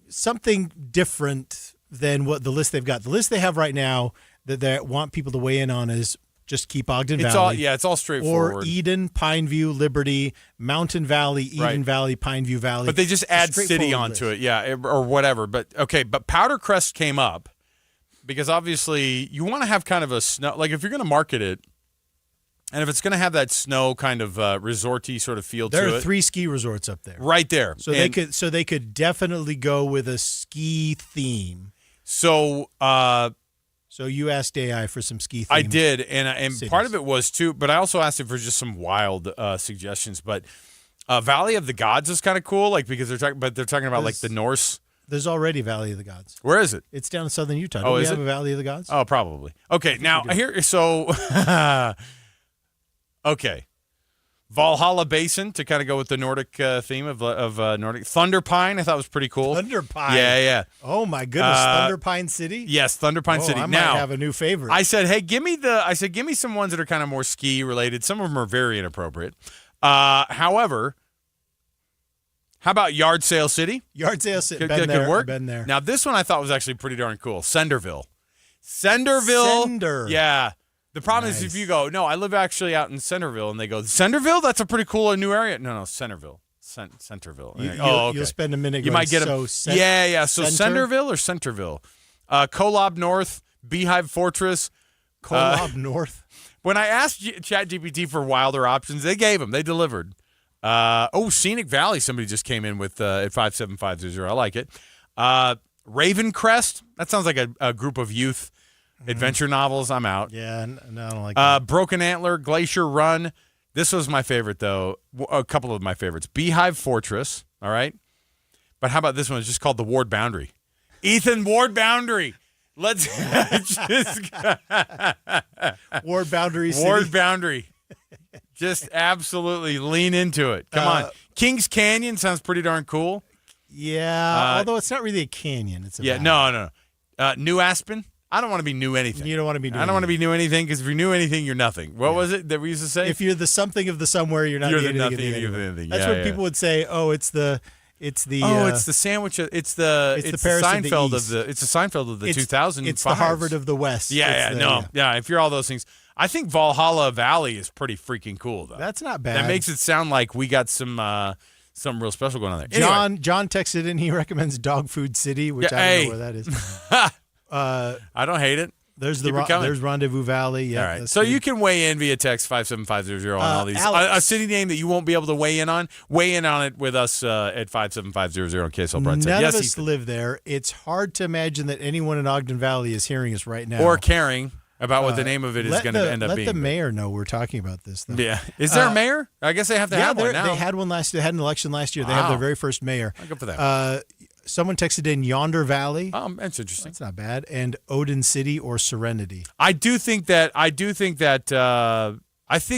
something different than what the list they've got. The list they have right now that they want people to weigh in on is just keep Ogden Valley. It's all straightforward. Or Eden, Pineview, Liberty, Mountain Valley, Eden Valley, Pineview Valley. But they just add city onto it, or whatever. But but Powder Crest came up because obviously you want to have kind of a snow, like if you're going to market it, and if it's going to have that snow kind of resorty sort of feel to it. There are 3 ski resorts up there. Right there. So they could definitely go with a ski theme. So you asked AI for some ski themes. I did, and part of it was too, but I also asked it for just some wild suggestions. But Valley of the Gods is kind of cool, because they're talking about like the Norse. There's already Valley of the Gods. Where is it? It's down in southern Utah. Do we have a Valley of the Gods? Oh, probably. Okay, now here, so okay. Valhalla Basin to kind of go with the Nordic theme of Nordic. Thunder Pine, I thought was pretty cool. Thunder Pine. Yeah. Oh my goodness, Thunder Pine City. Yes, Thunder Pine City. I might have a new favorite. I said, hey, give me some ones that are kind of more ski related. Some of them are very inappropriate. However, how about Yard Sale City? Yard Sale City. Could work. Been there. Now this one I thought was actually pretty darn cool. Senderville. Yeah. The problem is if you go, no, I live actually out in Centerville, and they go, Centerville? That's a pretty cool new area. No, Centerville. Centerville. Okay. You'll spend a minute You going, might get them. So Centerville or Centerville? Kolob North, Beehive Fortress. Kolob North. When I asked ChatGPT for wilder options, they gave them. They delivered. Scenic Valley, somebody just came in with at 57500. I like it. Raven Crest. That sounds like a group of youth adventure novels. I'm out. Yeah, no, I don't like that. Broken Antler, Glacier Run. This was my favorite, though. A couple of my favorites. Beehive Fortress, all right? But how about this one? It's just called the Ward Boundary. Ethan, Ward Boundary. Let's just... Ward Boundary City. Ward Boundary. Just absolutely lean into it. Come on. Kings Canyon sounds pretty darn cool. Yeah, although it's not really a canyon. It's a valley. No. New Aspen. I don't want to be new anything. You don't want to be new I don't want to be new anything because if you're new anything, you're nothing. What was it that we used to say? If you're the something of the somewhere, you're not the anything of the anything. That's what people would say. Oh, it's the it's the sandwich. It's the Seinfeld of the. It's the Seinfeld of the 2000s. It's the Harvard of the West. Yeah. If you're all those things, I think Valhalla Valley is pretty freaking cool though. That's not bad. That makes it sound like we got something real special going on there. Anyway. John texted in. He recommends Dog Food City, which I don't know where that is. I don't hate it. There's Rendezvous Valley. Yeah, all right. So you can weigh in via text 57500 on all these. A city name that you won't be able to weigh in on it with us at 57500 on KSL Brightside. None of us live there. It's hard to imagine that anyone in Ogden Valley is hearing us right now. Or caring. about what the name of it is going to end up being. Let the mayor know we're talking about this, though. Yeah. Is there a mayor? I guess they have to have one now. They had one last. They had an election last year. They have their very first mayor. I'll go for that. Someone texted in Yonder Valley. That's interesting. That's not bad. And Odin City or Serenity. I think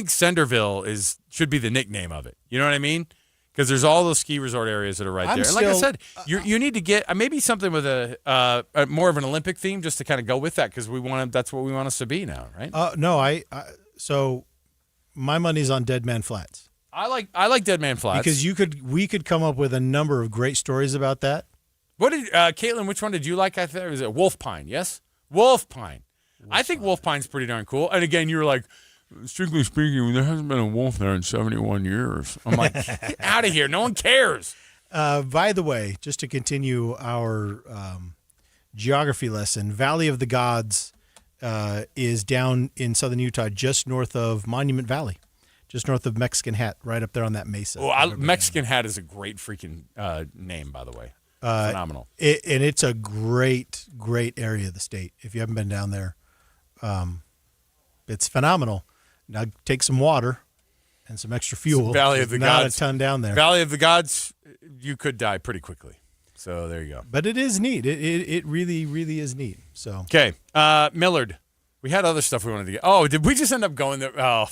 Centerville should be the nickname of it. You know what I mean? Because there's all those ski resort areas that are right there. And like I said, you need to get maybe something with a more of an Olympic theme just to kind of go with that because that's what we want us to be now, right? No, so my money's on Dead Man Flats. I like Dead Man Flats because we could come up with a number of great stories about that. What did Caitlin? Which one did you like? I thought was it Wolf Pine? Yes, Wolf Pine. I think Wolf Pine's pretty darn cool. And again, you were like, strictly speaking, there hasn't been a wolf there in 71 years. I'm like, get out of here. No one cares. By the way, just to continue our geography lesson, Valley of the Gods is down in southern Utah, just north of Monument Valley, just north of Mexican Hat, right up there on that mesa. Mexican Hat is a great freaking name, by the way. Phenomenal. And it's a great, great area of the state. If you haven't been down there, it's phenomenal. Now take some water and some extra fuel. Valley of the Gods. Not a ton down there. Valley of the Gods, you could die pretty quickly. So there you go. But it is neat. It really, really is neat. So okay, Millard. We had other stuff we wanted to get. Oh, did we just end up going there? Oh,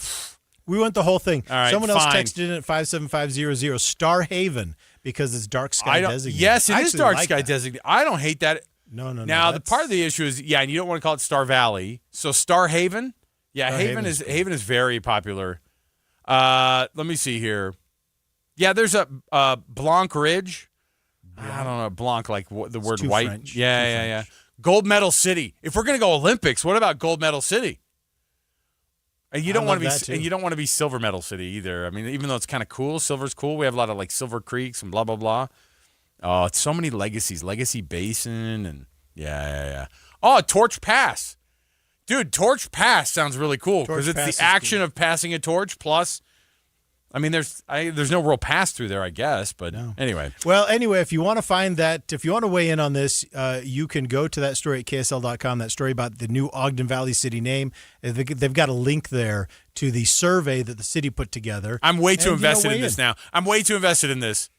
we went the whole thing. All right, someone else texted in at 57500 Star Haven because it's dark sky designated. Yes, it is dark sky designated. I don't hate that. No. Now the part of the issue is and you don't want to call it Star Valley. So Star Haven. Yeah, Star Haven is very popular. Let me see here. Yeah, there's a Blanc Ridge. I don't know, Blanc like the word white. French. Yeah. Gold Medal City. If we're gonna go Olympics, what about Gold Medal City? And you don't want to be Silver Medal City either. I mean, even though it's kind of cool, silver's cool. We have a lot of like Silver Creeks and blah blah blah. Oh, it's so many legacies. Legacy Basin and yeah. Oh, Torch Pass. Dude, Torch Pass sounds really cool because it's the action of passing a torch plus. I mean, there's no real pass through there, I guess, but anyway. Well, anyway, if you want to find that, if you want to weigh in on this, you can go to that story at KSL.com, that story about the new Ogden Valley city name. They've got a link there to the survey that the city put together. I'm way too invested in this now. I'm way too invested in this.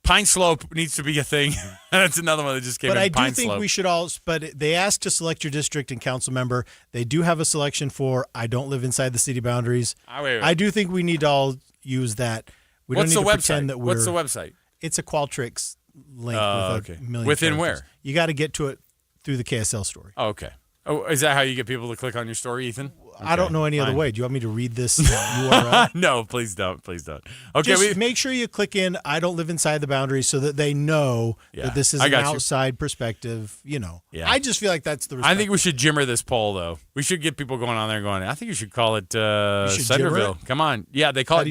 Pine Slope needs to be a thing. That's another one that just came in. But I Pine do think Slope. we should all. But they asked to select your district and council member. They do have a selection for I don't live inside the city boundaries. Wait. I do think we need to all use that. We don't need to pretend that we're. What's the website? It's a Qualtrics link with a million. Within characters. where? You got to get to it through the KSL story. Oh, okay. Oh, is that how you get people to click on your story, Ethan? I don't know any other way. Do you want me to read this URL? No, please don't. Please don't. Okay, just make sure you click in I don't live inside the boundaries so that they know that this is an outside perspective. You know. Yeah. I just feel like that's the I think we should jimmer this poll, though. We should get people going on there going, I think you should call it Centerville. Come on. Yeah, they call it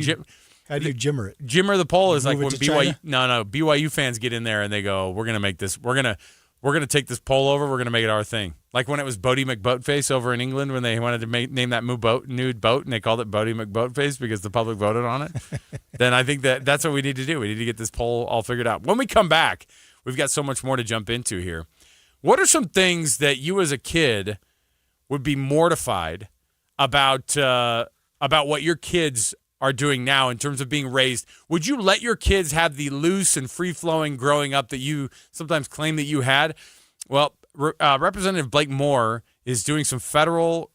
How do you jimmer it? Jimmer the poll is like when BYU BYU fans get in there and they go, we're going to make this, we're going to take this poll over, we're going to make it our thing. Like when it was Bodie McBoatface over in England when they wanted to name that nude boat and they called it Bodie McBoatface because the public voted on it. Then I think that's what we need to do. We need to get this poll all figured out. When we come back, we've got so much more to jump into here. What are some things that you as a kid would be mortified about what your kids are doing now in terms of being raised? Would you let your kids have the loose and free-flowing growing up that you sometimes claim that you had? Well, Representative Blake Moore is doing some federal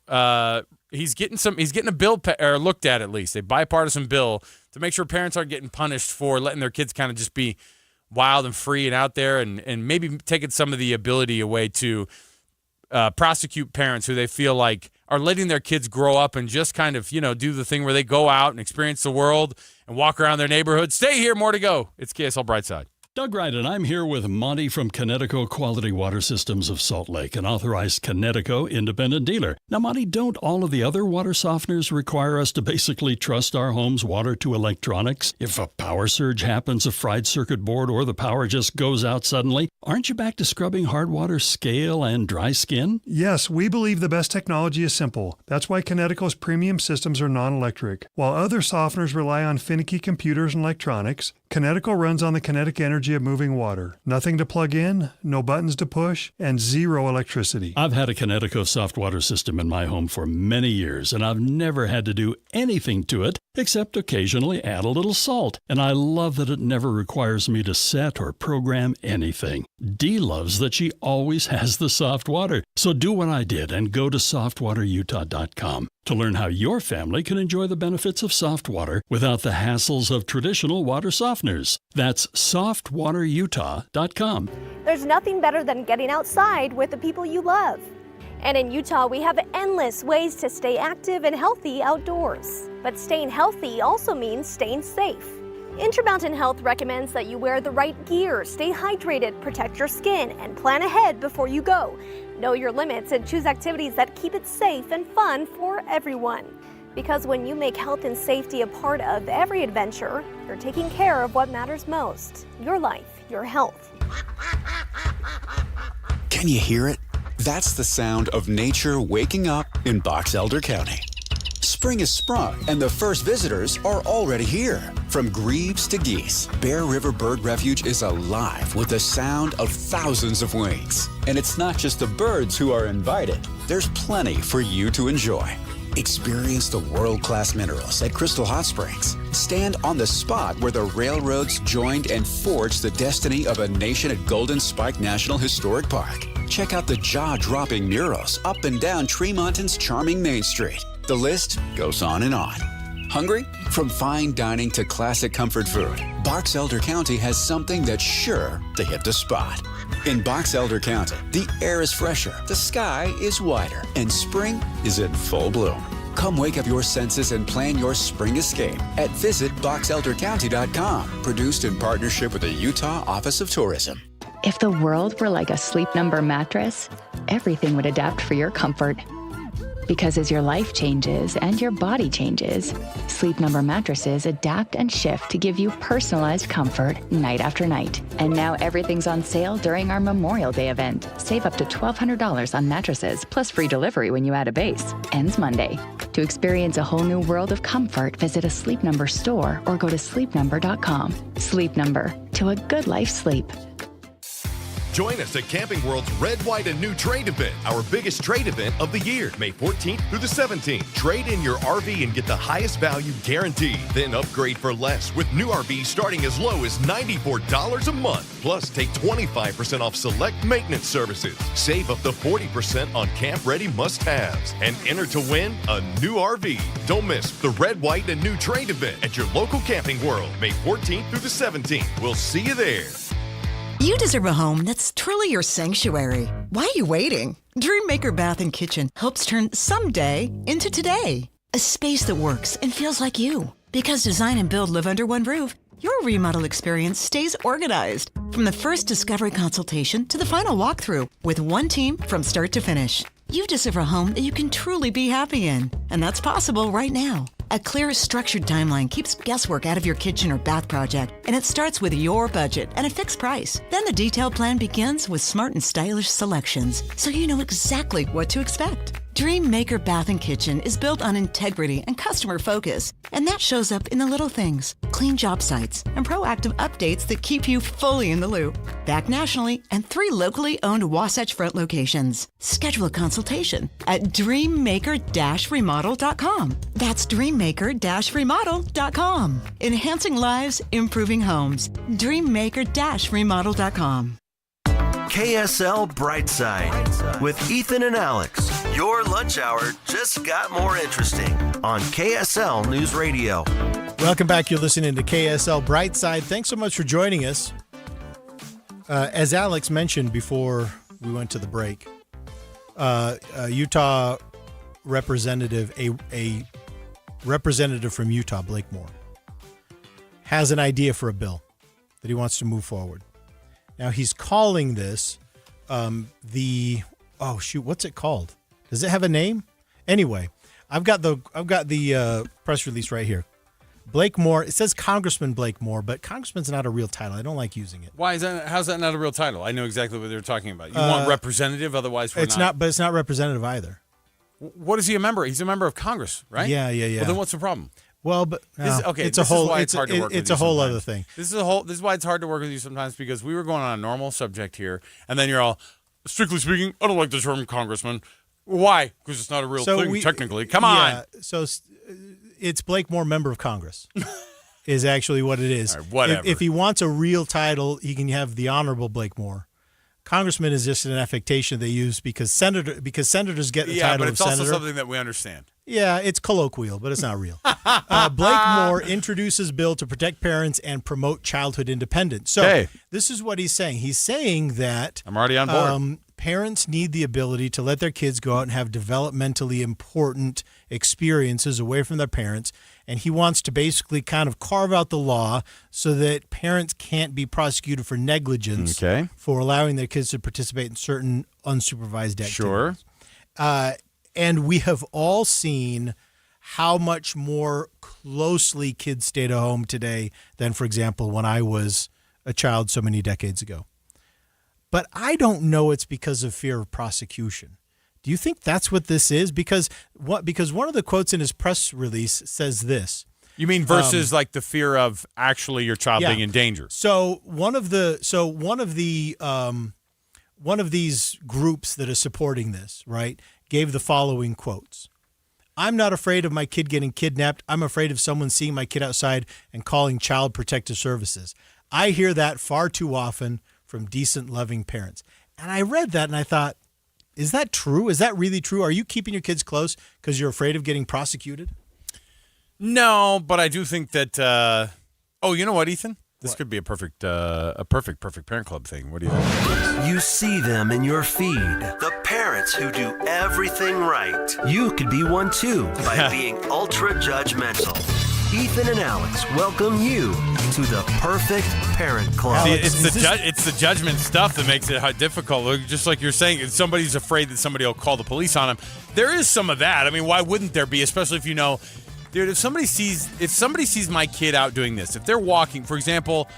he's getting a bill looked at least, a bipartisan bill to make sure parents aren't getting punished for letting their kids kind of just be wild and free and out there and maybe taking some of the ability away to prosecute parents who they feel like are letting their kids grow up and just kind of, do the thing where they go out and experience the world and walk around their neighborhood. Stay here, more to go. It's KSL Brightside. Doug Wright, and I'm here with Monty from Connecticut Quality Water Systems of Salt Lake, an authorized Connecticut independent dealer. Now, Monty, don't all of the other water softeners require us to basically trust our home's water to electronics? If a power surge happens, a fried circuit board, or the power just goes out suddenly, aren't you back to scrubbing hard water scale and dry skin? Yes, we believe the best technology is simple. That's why Connecticut's premium systems are non-electric. While other softeners rely on finicky computers and electronics, Connecticut runs on the Connecticut Energy energy of moving water. Nothing to plug in, no buttons to push, and zero electricity. I've had a Connecticut soft water system in my home for many years, and I've never had to do anything to it except occasionally add a little salt. And I love that it never requires me to set or program anything. Dee loves that she always has the soft water. So do what I did and go to softwaterutah.com to learn how your family can enjoy the benefits of soft water without the hassles of traditional water softeners. That's softwaterutah.com. There's nothing better than getting outside with the people you love. And in Utah, we have endless ways to stay active and healthy outdoors. But staying healthy also means staying safe. Intermountain Health recommends that you wear the right gear, stay hydrated, protect your skin, and plan ahead before you go. Know your limits and choose activities that keep it safe and fun for everyone. Because when you make health and safety a part of every adventure, you're taking care of what matters most: your life, your health. Can you hear it? That's the sound of nature waking up in Box Elder County. Spring has sprung, and the first visitors are already here. From grebes to geese, Bear River Bird Refuge is alive with the sound of thousands of wings. And it's not just the birds who are invited. There's plenty for you to enjoy. Experience the world-class minerals at Crystal Hot Springs. Stand on the spot where the railroads joined and forged the destiny of a nation at Golden Spike National Historic Park. Check out the jaw-dropping murals up and down Tremonton's charming Main Street. The list goes on and on. Hungry? From fine dining to classic comfort food, Box Elder County has something that's sure to hit the spot. In Box Elder County, the air is fresher, the sky is wider, and spring is in full bloom. Come wake up your senses and plan your spring escape at visitboxeldercounty.com. Produced in partnership with the Utah Office of Tourism. If the world were like a Sleep Number mattress, everything would adapt for your comfort. Because as your life changes and your body changes, Sleep Number mattresses adapt and shift to give you personalized comfort night after night. And now everything's on sale during our Memorial Day event. Save up to $1,200 on mattresses, plus free delivery when you add a base. Ends Monday. To experience a whole new world of comfort, visit a Sleep Number store or go to sleepnumber.com. Sleep Number. To a good life sleep. Join us at Camping World's Red, White, and New Trade event, our biggest trade event of the year, May 14th through the 17th. Trade in your RV and get the highest value guaranteed. Then upgrade for less with new RVs starting as low as $94 a month. Plus, take 25% off select maintenance services. Save up to 40% on camp-ready must-haves. And enter to win a new RV. Don't miss the Red, White, and New Trade event at your local Camping World, May 14th through the 17th. We'll see you there. You deserve a home that's truly your sanctuary. Why are you waiting? Dreammaker Bath and Kitchen helps turn someday into today. A space that works and feels like you. Because design and build live under one roof, your remodel experience stays organized. From the first discovery consultation to the final walkthrough, with one team from start to finish. You deserve a home that you can truly be happy in. And that's possible right now. A clear, structured timeline keeps guesswork out of your kitchen or bath project, and it starts with your budget and a fixed price. Then the detailed plan begins with smart and stylish selections, so you know exactly what to expect. Dreammaker Bath and Kitchen is built on integrity and customer focus, and that shows up in the little things: clean job sites and proactive updates that keep you fully in the loop. Back nationally and 3 locally owned Wasatch Front locations. Schedule a consultation at dreammaker-remodel.com. That's dreammaker-remodel.com. Enhancing lives, improving homes. dreammaker-remodel.com. KSL Brightside with Ethan and Alex. Your lunch hour just got more interesting on KSL News Radio. Welcome back. You're listening to KSL Brightside. Thanks so much for joining us. As Alex mentioned before we went to the break, Utah representative, a representative from Utah, Blake Moore, has an idea for a bill that he wants to move forward. Now he's calling this what's it called? Does it have a name? Anyway, I've got the press release right here. Blake Moore. It says Congressman Blake Moore, but Congressman's not a real title. I don't like using it. Why is that? How's that not a real title? I know exactly what they're talking about. You want representative, otherwise we're it's not. But it's not representative either. What is he a member? He's a member of Congress, right? Yeah. Well, then what's the problem? Well, but it's a whole other thing. This is why it's hard to work with you sometimes, because we were going on a normal subject here, and then you're all, strictly speaking, I don't like the term congressman. Why? Because it's not a real thing technically. Come on. So it's Blake Moore, member of Congress, is actually what it is. All right, whatever. If he wants a real title, he can have the Honorable Blake Moore. Congressman is just an affectation they use because senators get the title of senator. Yeah, but it's also something that we understand. Yeah, it's colloquial, but it's not real. Blake Moore introduces bill to protect parents and promote childhood independence. So This is what he's saying. He's saying that I'm already on board. Parents need the ability to let their kids go out and have developmentally important experiences away from their parents. And he wants to basically kind of carve out the law so that parents can't be prosecuted for negligence for allowing their kids to participate in certain unsupervised activities. Sure. And we have all seen how much more closely kids stayed at home today than, for example, when I was a child so many decades ago. But I don't know it's because of fear of prosecution. Do you think that's what this is? Because one of the quotes in his press release says this. You mean versus like the fear of actually your child being in danger? So one of these groups that is supporting this, right, gave the following quotes. I'm not afraid of my kid getting kidnapped. I'm afraid of someone seeing my kid outside and calling Child Protective Services. I hear that far too often from decent, loving parents. And I read that and I thought, is that true? Is that really true? Are you keeping your kids close because you're afraid of getting prosecuted? No, but I do think that. You know what, Ethan? This could be a perfect parent club thing. What do you think? You see them in your feed. The parents who do everything right. You could be one too by being ultra judgmental. Ethan and Alex welcome you to the Perfect Parent Club. See, it's the judgment stuff that makes it difficult. Just like you're saying, if somebody's afraid that somebody will call the police on them, there is some of that. I mean, why wouldn't there be? Especially if you know, dude, if somebody sees my kid out doing this, if they're walking, for example,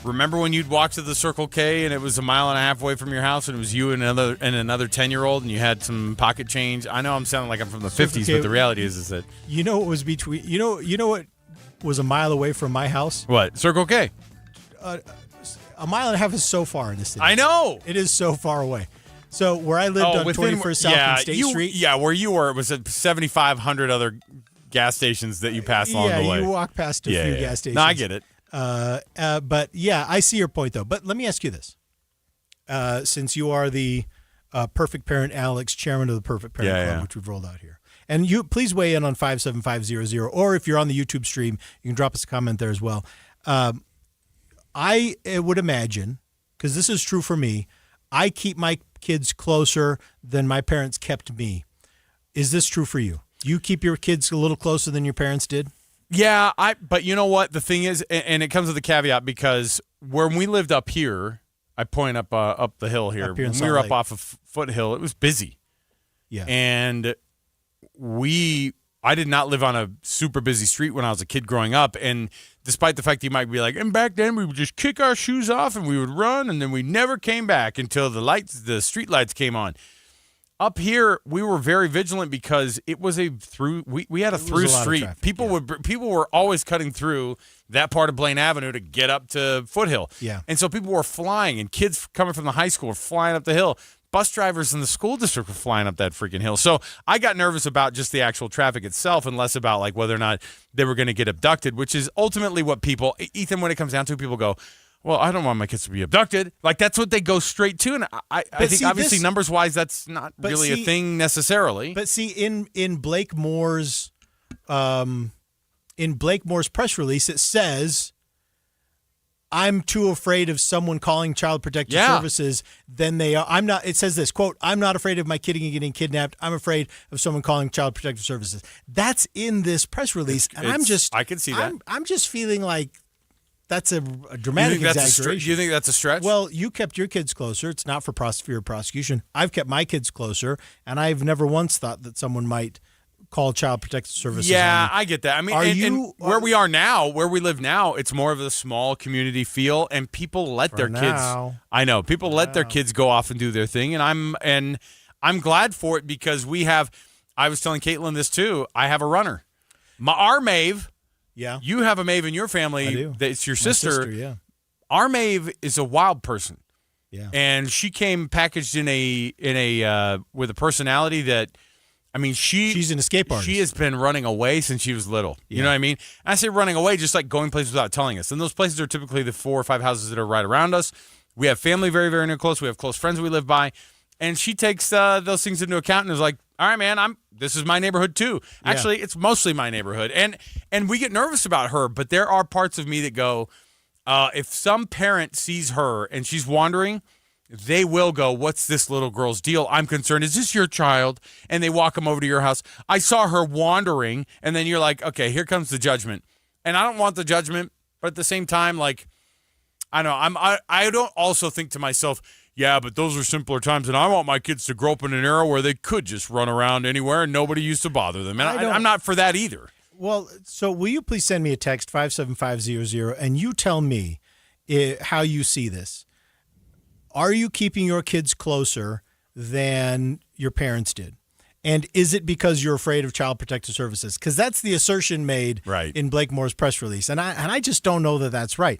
remember when you'd walk to the Circle K and it was a mile and a half away from your house and it was you and another 10-year-old and you had some pocket change? I know I'm sounding like I'm from the 50s, but the reality is that you know what was between you know what was a mile away from my house? What? Circle K. A mile and a half is so far in this city. I know. It is so far away. So where I lived on 21st South and State Street. Yeah, where you were, it was at 7,500 other gas stations that you passed along the way. Yeah, you walk past a few gas stations. No, I get it. But yeah, I see your point though. But let me ask you this. Since you are the Perfect Parent Alex, chairman of the Perfect Parent Club, which we've rolled out here. And you please weigh in on 57500, or if you're on the YouTube stream, you can drop us a comment there as well. I would imagine, because this is true for me, I keep my kids closer than my parents kept me. Is this true for you? Do you keep your kids a little closer than your parents did? Yeah, but you know what? The thing is, and it comes with a caveat, because when we lived up here, I point up the hill here. When we were up off of Foothill, it was busy. Yeah. And I did not live on a super busy street when I was a kid growing up. And despite the fact that you might be like, and back then we would just kick our shoes off and we would run, and then we never came back until the street lights came on. Up here, we were very vigilant because it was a through. We had a through street. People were always cutting through that part of Blaine Avenue to get up to Foothill. Yeah, and so people were flying, and kids coming from the high school were flying up the hill. Bus drivers in the school district were flying up that freaking hill. So I got nervous about just the actual traffic itself and less about like whether or not they were going to get abducted, which is ultimately what people, Ethan, when it comes down to it, people go, well, I don't want my kids to be abducted. Like, that's what they go straight to. And I think, obviously, numbers-wise, that's not really a thing necessarily. But see, in Blake Moore's press release, it says, I'm too afraid of someone calling Child Protective Services than they are. It says this, quote, I'm not afraid of my kid getting kidnapped. I'm afraid of someone calling Child Protective Services. That's in this press release. I can see that. I'm just feeling like that's a dramatic exaggeration. Do you think that's a stretch? Well, you kept your kids closer. It's not for fear of prosecution. I've kept my kids closer, and I've never once thought that someone might call Child Protective Services. Yeah, I get that. I mean, where we are now, where we live now, it's more of a small community feel, and people let their kids. I know people let their kids go off and do their thing, and I'm glad for it because we have. I was telling Caitlin this too. I have a runner. Our Maeve Yeah. You have a Maeve in your family. I do. That's your My sister. yeah. Our Maeve is a wild person. Yeah. And she came packaged in a with a personality that, I mean, she's an escape artist. She has been running away since she was little. You know what I mean? And I say running away, just like going places without telling us. And those places are typically the 4 or 5 houses that are right around us. We have family very, very near close. We have close friends we live by. And she takes those things into account and is like, all right, man, this is my neighborhood too. Yeah. Actually, it's mostly my neighborhood. And we get nervous about her, but there are parts of me that go, if some parent sees her and she's wandering, they will go, what's this little girl's deal? I'm concerned. Is this your child? And they walk them over to your house. I saw her wandering, and then you're like, okay, here comes the judgment. And I don't want the judgment, but at the same time, like, I don't know. I don't also think to myself, yeah, but those are simpler times, and I want my kids to grow up in an era where they could just run around anywhere and nobody used to bother them. And I'm not for that either. Well, so will you please send me a text, 57500, and you tell me how you see this. Are you keeping your kids closer than your parents did? And is it because you're afraid of Child Protective Services? Because that's the assertion made in Blake Moore's press release. And I just don't know that that's right.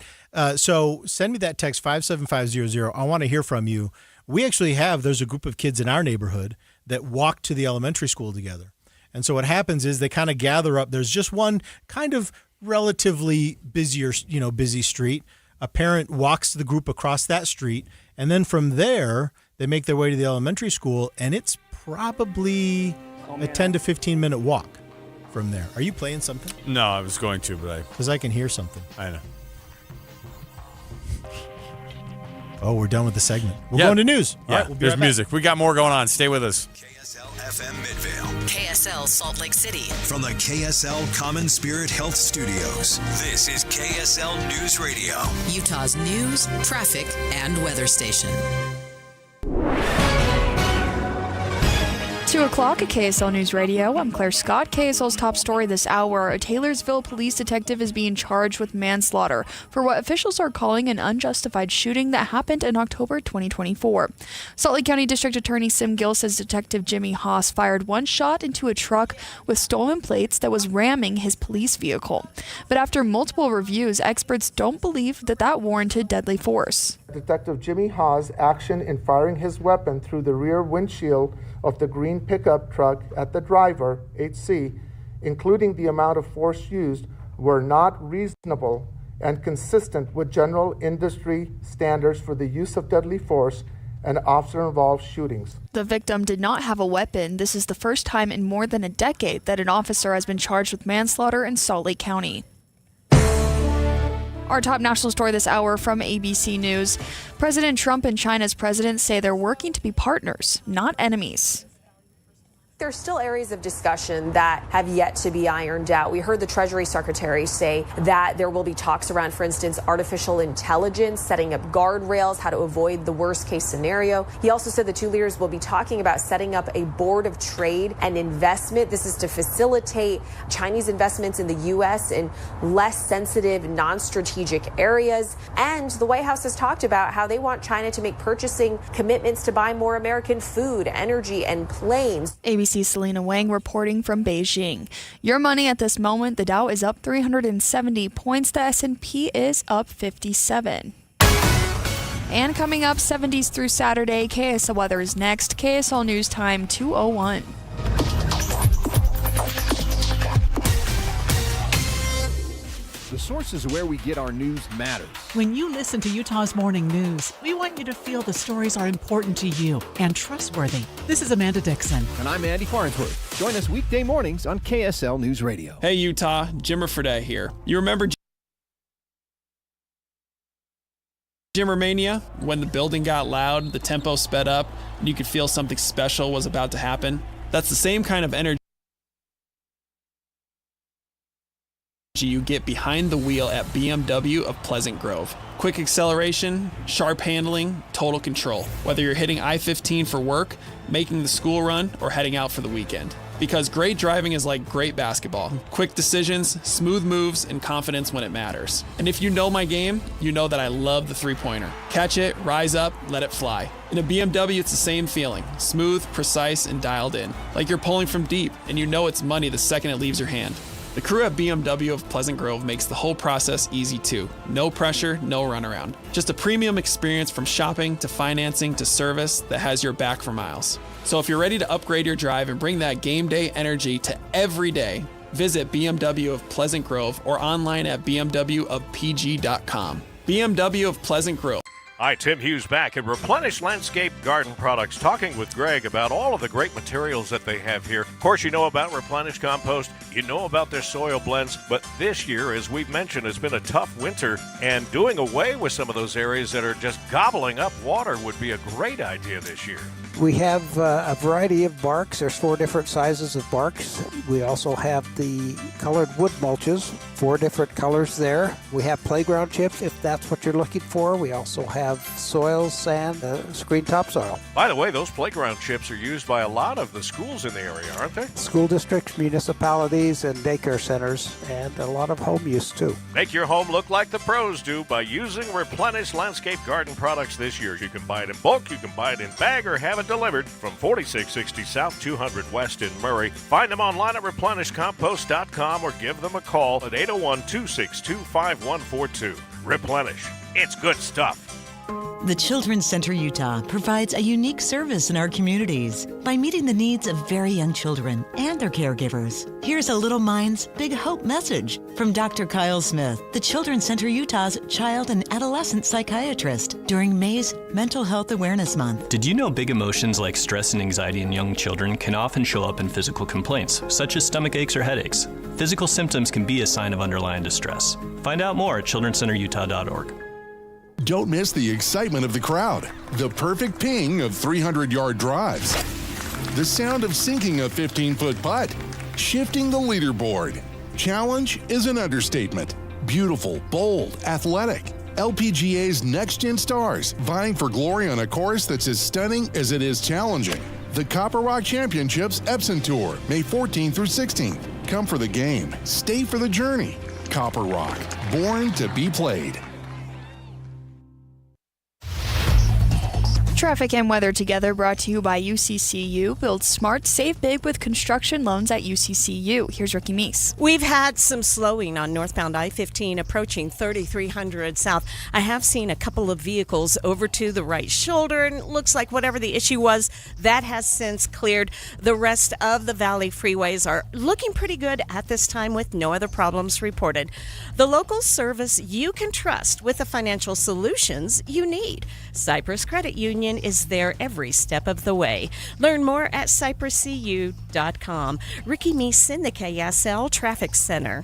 So send me that text, 57500. I want to hear from you. We actually there's a group of kids in our neighborhood that walk to the elementary school together. And so what happens is they kind of gather up. There's just one kind of relatively busy street. A parent walks the group across that street. And then from there, they make their way to the elementary school, and it's probably a 10 to 15 minute walk from there. Are you playing something? No, I was going to, but because I can hear something. I know. Oh, we're done with the segment. We're going to news. Yeah, All right, we'll be there's right back. music. We got more going on. Stay with us. KSL FM Midvale. KSL Salt Lake City. From the KSL Common Spirit Health Studios, this is KSL News Radio. Utah's news, traffic, and weather station. 2 o'clock at KSL News Radio. I'm Claire Scott. KSL's top story this hour. A Taylorsville police detective is being charged with manslaughter for what officials are calling an unjustified shooting that happened in October 2024. Salt Lake County District Attorney Sim Gill says Detective Jimmy Haas fired one shot into a truck with stolen plates that was ramming his police vehicle. But after multiple reviews, experts don't believe that warranted deadly force. Detective Jimmy Haas' action in firing his weapon through the rear windshield of the green pickup truck at the driver, HC, including the amount of force used, were not reasonable and consistent with general industry standards for the use of deadly force and officer-involved shootings. The victim did not have a weapon. This is the first time in more than a decade that an officer has been charged with manslaughter in Salt Lake County. Our top national story this hour from ABC News. President Trump and China's president say they're working to be partners, not enemies. There's still areas of discussion that have yet to be ironed out. We heard the Treasury Secretary say that there will be talks around, for instance, artificial intelligence, setting up guardrails, how to avoid the worst case scenario. He also said the two leaders will be talking about setting up a board of trade and investment. This is to facilitate Chinese investments in the U.S. in less sensitive, non-strategic areas. And the White House has talked about how they want China to make purchasing commitments to buy more American food, energy, and planes. ABC's Selena Wang reporting from Beijing. Your money at this moment, the Dow is up 370 points. The S&P is up 57. And coming up 70s through Saturday, KSL weather is next. KSL News Time 2:01. The sources where we get our news matters. When you listen to Utah's Morning News, we want you to feel the stories are important to you and trustworthy. This is Amanda Dixon. And I'm Andy Farnsworth. Join us weekday mornings on KSL News Radio. Hey Utah, Jimmer Fredette here. You remember Jimmermania? When the building got loud, the tempo sped up, and you could feel something special was about to happen? That's the same kind of energy you get behind the wheel at BMW of Pleasant Grove. Quick acceleration, sharp handling, total control. Whether you're hitting I-15 for work, making the school run, or heading out for the weekend. Because great driving is like great basketball. Quick decisions, smooth moves, and confidence when it matters. And if you know my game, you know that I love the three-pointer. Catch it, rise up, let it fly. In a BMW, it's the same feeling. Smooth, precise, and dialed in. Like you're pulling from deep, and you know it's money the second it leaves your hand. The crew at BMW of Pleasant Grove makes the whole process easy too. No pressure, no runaround. Just a premium experience from shopping to financing to service that has your back for miles. So if you're ready to upgrade your drive and bring that game day energy to every day, visit BMW of Pleasant Grove or online at bmwofpg.com. BMW of Pleasant Grove. Hi, Tim Hughes back at Replenish Landscape Garden Products, talking with Greg about all of the great materials that they have here. Of course, you know about Replenish Compost, you know about their soil blends, but this year, as we've mentioned, has been a tough winter, and doing away with some of those areas that are just gobbling up water would be a great idea this year. We have a variety of barks. There's 4 different sizes of barks. We also have the colored wood mulches, 4 different colors there. We have playground chips if that's what you're looking for. We also have soil, sand, screen topsoil. By the way, those playground chips are used by a lot of the schools in the area, aren't they? School districts, municipalities, and daycare centers, and a lot of home use too. Make your home look like the pros do by using Replenish Landscape Garden Products this year. You can buy it in bulk, you can buy it in bag, or have it delivered from 4660 South 200 West in Murray. Find them online at replenishcompost.com or give them a call at 801-262-5142. Replenish. It's good stuff. The Children's Center Utah provides a unique service in our communities by meeting the needs of very young children and their caregivers. Here's a Little Minds, Big Hope message from Dr. Kyle Smith, the Children's Center Utah's child and adolescent psychiatrist, during May's Mental Health Awareness Month. Did you know big emotions like stress and anxiety in young children can often show up in physical complaints, such as stomach aches or headaches? Physical symptoms can be a sign of underlying distress. Find out more at childrencenterutah.org. Don't miss the excitement of the crowd, the perfect ping of 300-yard drives, the sound of sinking a 15-foot putt, shifting the leaderboard. Challenge is an understatement. Beautiful, bold, athletic. LPGA's next-gen stars vying for glory on a course that's as stunning as it is challenging. The Copper Rock Championships Epson Tour, May 14th through 16th. Come for the game. Stay for the journey. Copper Rock, born to be played. Traffic and weather together brought to you by UCCU. Build smart, save big with construction loans at UCCU. Here's Ricky Meese. We've had some slowing on northbound I-15 approaching 3300 South. I have seen a couple of vehicles over to the right shoulder, and it looks like whatever the issue was, that has since cleared. The rest of the Valley freeways are looking pretty good at this time with no other problems reported. The local service you can trust with the financial solutions you need. Cypress Credit Union is there every step of the way. Learn more at cypresscu.com. Ricky Meese in the KSL Traffic Center.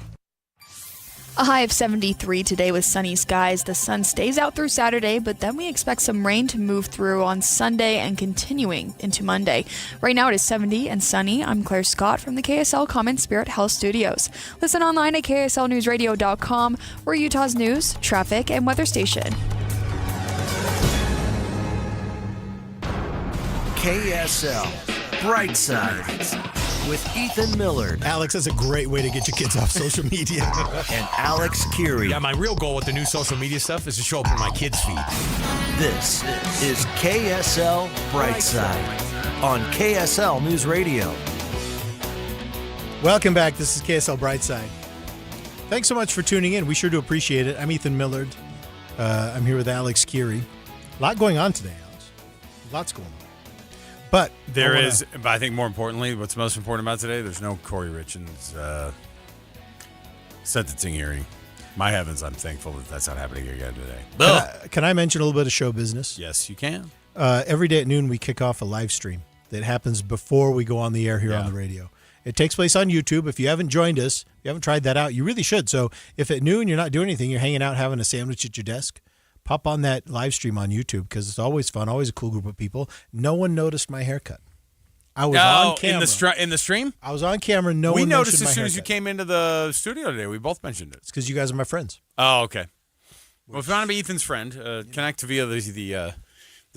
A high of 73 today with sunny skies. The sun stays out through Saturday, but then we expect some rain to move through on Sunday and continuing into Monday. Right now it is 70 and sunny. I'm Claire Scott from the KSL Common Spirit Health Studios. Listen online at kslnewsradio.com. We're Utah's news, traffic, and weather station. KSL Brightside with Ethan Millard. Alex, that's a great way to get your kids off social media. And Alex Curie. Yeah, my real goal with the new social media stuff is to show up in my kids' feed. This is KSL Brightside on KSL News Radio. Welcome back. This is KSL Brightside. Thanks so much for tuning in. We sure do appreciate it. I'm Ethan Millard. I'm here with Alex Curie. A lot going on today, Alex. Lots going on. But there is, but I think more importantly, what's most important about today, there's no Corey Richins sentencing hearing. My heavens, I'm thankful that that's not happening again today. Can I mention a little bit of show business? Yes, you can. Every day at noon, we kick off a live stream that happens before we go on the air here on the radio. It takes place on YouTube. If you haven't joined us, if you haven't tried that out, you really should. So if at noon you're not doing anything, you're hanging out having a sandwich at your desk, pop on that live stream on YouTube because it's always fun, always a cool group of people. No one noticed my haircut. I was on camera. In the stream? I was on camera. No one We noticed mentioned as soon my as you haircut. came into the studio today. We both mentioned it. It's because you guys are my friends. Oh, okay. Well, if you want to be Ethan's friend, connect via the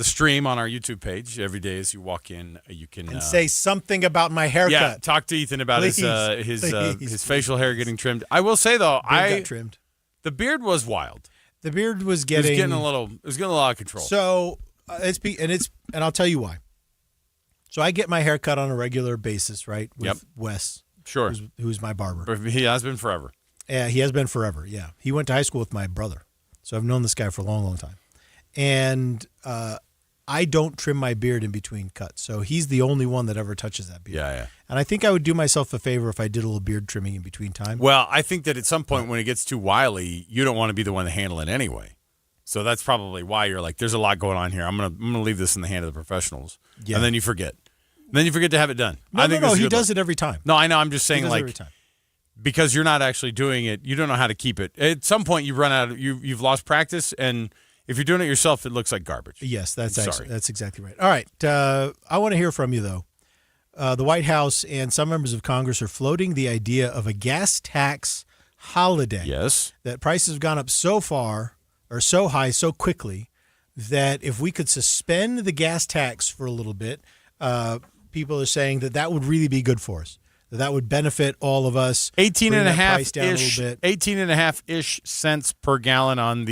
stream on our YouTube page. Every day as you walk in, you can... And say something about my haircut. Yeah, talk to Ethan about his facial hair getting trimmed. I will say, though, got trimmed. The beard was wild. The beard was getting... It was getting a lot of control. So, and I'll tell you why. So I get my hair cut on a regular basis, right? With Wes. Sure. Who's my barber. He has been forever. Yeah, he has been forever, yeah. He went to high school with my brother, so I've known this guy for a long, long time. And I don't trim my beard in between cuts, so he's the only one that ever touches that beard. Yeah. And I think I would do myself a favor if I did a little beard trimming in between time. Well, I think that at some point when it gets too wily, you don't want to be the one to handle it anyway. So that's probably why you're like, there's a lot going on here. I'm gonna leave this in the hand of the professionals. Yeah. And then you forget. Then you forget to have it done. No, he does it every time. No, I know. I'm just saying, every time. Because you're not actually doing it, you don't know how to keep it. At some point, you run out of you've lost practice, and if you're doing it yourself, it looks like garbage. Yes, that's exactly right. All right, I want to hear from you though. The White House and some members of Congress are floating the idea of a gas tax holiday. Yes, that prices have gone up so far or so high so quickly that if we could suspend the gas tax for a little bit, people are saying that would really be good for us. That would benefit all of us. 18.5-ish cents per gallon on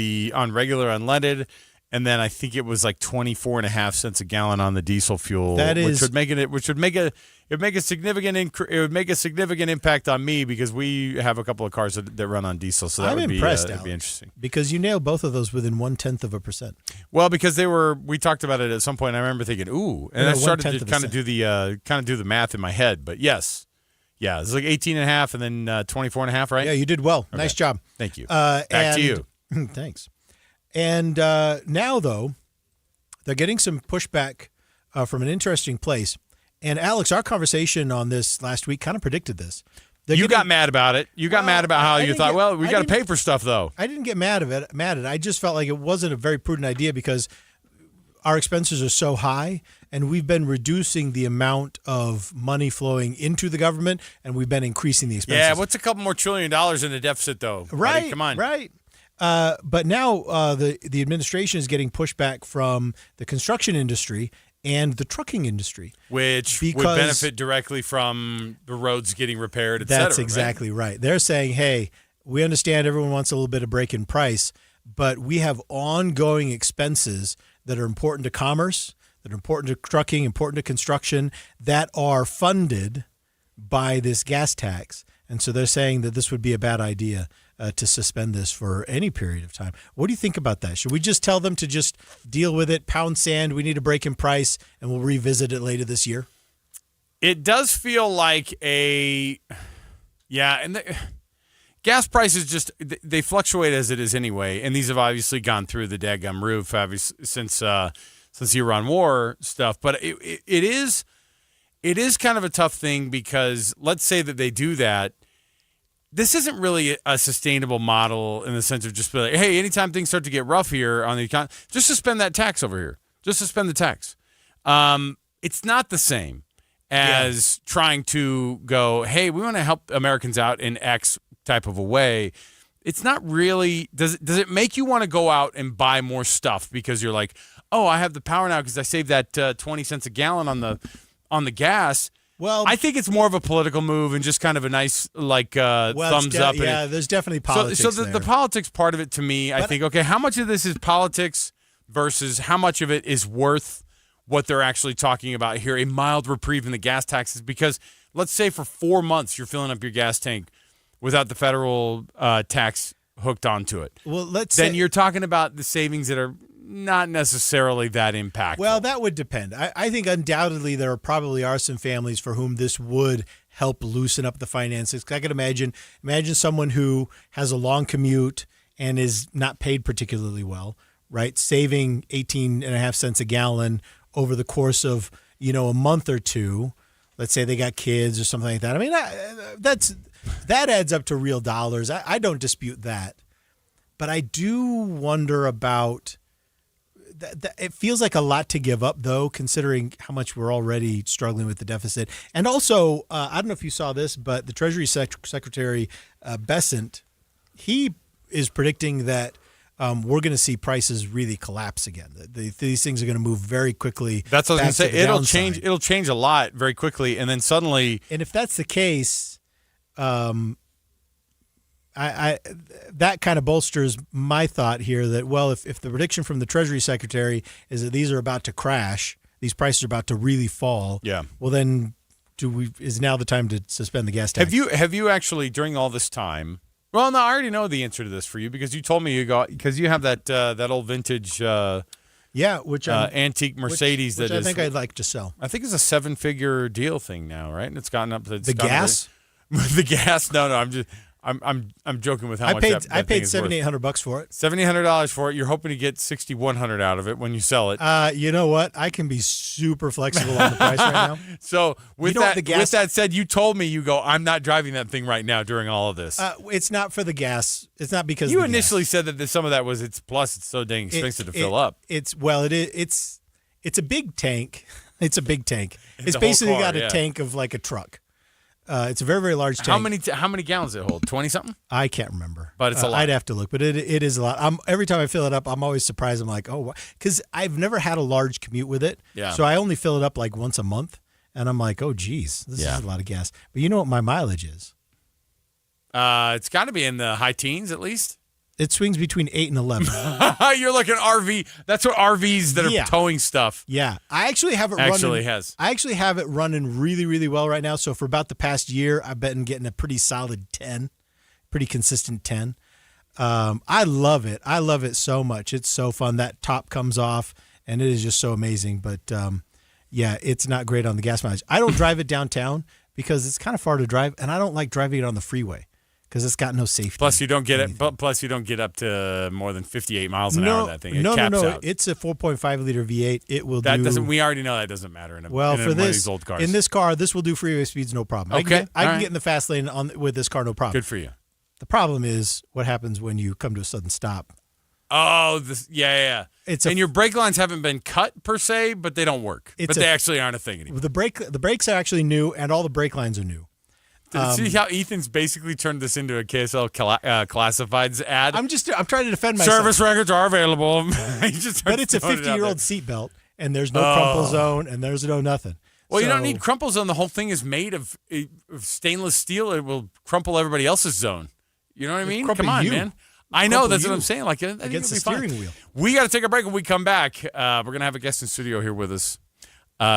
regular unleaded, and then I think it was like 24.5 cents a gallon on the diesel fuel, which would make a significant impact on me because we have a couple of cars that run on diesel. So that would be interesting because you nailed both of those within 0.1%. Well, because we talked about it at some point. I remember thinking, ooh, and I started to kind of do the math in my head. But yes. Yeah, it's like 18.5 and then 24.5, right? Yeah, you did well. Okay. Nice job. Thank you. Back to you. Thanks. And now, though, they're getting some pushback from an interesting place. And, Alex, our conversation on this last week kind of predicted this. You got mad about it. You got mad about how you thought, we got to pay for stuff, though. I didn't get mad at it. I just felt like it wasn't a very prudent idea because our expenses are so high, and we've been reducing the amount of money flowing into the government, and we've been increasing the expenses. Yeah, what's a couple more $1 trillion in the deficit, though? Right, buddy? Come on. Right. But now the administration is getting pushback from the construction industry and the trucking industry. Which would benefit directly from the roads getting repaired, et cetera. That's exactly right. They're saying, hey, we understand everyone wants a little bit of break in price, but we have ongoing expenses that are important to commerce, that are important to trucking, important to construction, that are funded by this gas tax. And so they're saying that this would be a bad idea to suspend this for any period of time. What do you think about that? Should we just tell them to just deal with it, pound sand, we need a break in price, and we'll revisit it later this year? It does feel like gas prices they fluctuate as it is anyway, and these have obviously gone through the daggum roof since the Iran war stuff. But it is kind of a tough thing because let's say that they do that. This isn't really a sustainable model in the sense of just be like, hey, anytime things start to get rough here on the economy, just suspend that tax over here. Just suspend the tax. It's not the same as trying to go, hey, we want to help Americans out in X type of a way. It's not really. Does it make you want to go out and buy more stuff because you're like, oh, I have the power now because I saved that 20 cents a gallon on the gas? Well, I think it's more of a political move and just kind of a nice thumbs up. Yeah, there's definitely politics. So the politics part of it to me, I think, okay, how much of this is politics versus how much of it is worth what they're actually talking about here, a mild reprieve in the gas taxes? Because let's say for 4 months you're filling up your gas tank without the federal tax hooked onto it. Well, then you're talking about the savings that are not necessarily that impactful. Well, that would depend. I think undoubtedly there probably are some families for whom this would help loosen up the finances. I could imagine someone who has a long commute and is not paid particularly well, right? Saving 18.5 cents a gallon over the course of, a month or two. Let's say they got kids or something like that. I mean, that adds up to real dollars. I don't dispute that. But I do wonder about it feels like a lot to give up, though, considering how much we're already struggling with the deficit. And also, I don't know if you saw this, but the Treasury Secretary Bessent, he is predicting that we're going to see prices really collapse again. These things are going to move very quickly. That's what I was going to say. It'll change. It'll change a lot very quickly, and then suddenly. And if that's the case, that kind of bolsters my thought here that, well, if the prediction from the Treasury Secretary is that these are about to crash, these prices are about to really fall, yeah. Well, then is now the time to suspend the gas tax. Have you actually during all this time? Well, no, I already know the answer to this for you because you told me because you have that old vintage which antique Mercedes which I think I'd like to sell. I think it's a 7-figure deal thing now, right? And it's gotten up to the gas. The gas? No, I'm joking with how much I paid $7,800 for it. $7,800 for it. You're hoping to get $6,100 out of it when you sell it. You know what? I can be super flexible on the price right now. So with that said, you told me I'm not driving that thing right now during all of this. It's not for the gas. It's not because you of the initially gas. said that some of that was it's so dang expensive to fill up. It's a big tank. It's a big tank. It's basically got a tank of like a truck. It's a very, very large tank. How many gallons does it hold? 20-something? I can't remember. But it's a lot. I'd have to look, but it is a lot. Every time I fill it up, I'm always surprised. I'm like, oh, because I've never had a large commute with it. Yeah. So I only fill it up like once a month, and I'm like, oh, geez, this is a lot of gas. But you know what my mileage is? It's got to be in the high teens at least. It swings between 8 and 11. You're like an RV. That's what RVs that are towing stuff. Yeah. I actually have it running. I actually have it running really, really well right now. So for about the past year, I've been getting a pretty solid 10, pretty consistent 10. I love it. I love it so much. It's so fun. That top comes off, and it is just so amazing. But, it's not great on the gas mileage. I don't drive it downtown because it's kind of far to drive, and I don't like driving it on the freeway. Because it's got no safety. Plus, you don't get it. Plus, you don't get up to more than 58 miles an hour. That thing. It caps out. It's a 4.5 liter V8. It will that do. doesn't. We already know that doesn't matter in one of these old cars. In this car, this will do freeway speeds no problem. Okay, I can get in the fast lane with this car no problem. Good for you. The problem is what happens when you come to a sudden stop. Oh, yeah. And your brake lines haven't been cut per se, but they don't work. But they actually aren't a thing anymore. The brakes are actually new, and all the brake lines are new. See how Ethan's basically turned this into a KSL Classifieds ad? I'm trying to defend myself. Service records are available. But it's a 50-year-old seatbelt, and there's no crumple zone, and there's no nothing. Well, you don't need crumple zone. The whole thing is made of stainless steel. It will crumple everybody else's zone. You know what I mean? Come on, man. I know. That's what I'm saying. Like against the steering wheel. We got to take a break. When we come back, we're going to have a guest in studio here with us.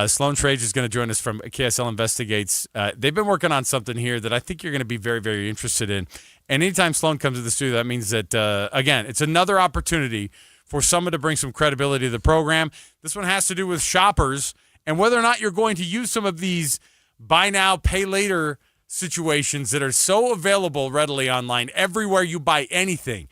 Sloan Trage is going to join us from KSL Investigates. They've been working on something here that I think you're going to be very, very interested in. And anytime Sloan comes to the studio, that means that, again, it's another opportunity for someone to bring some credibility to the program. This one has to do with shoppers and whether or not you're going to use some of these buy now, pay later situations that are so available readily online everywhere you buy anything.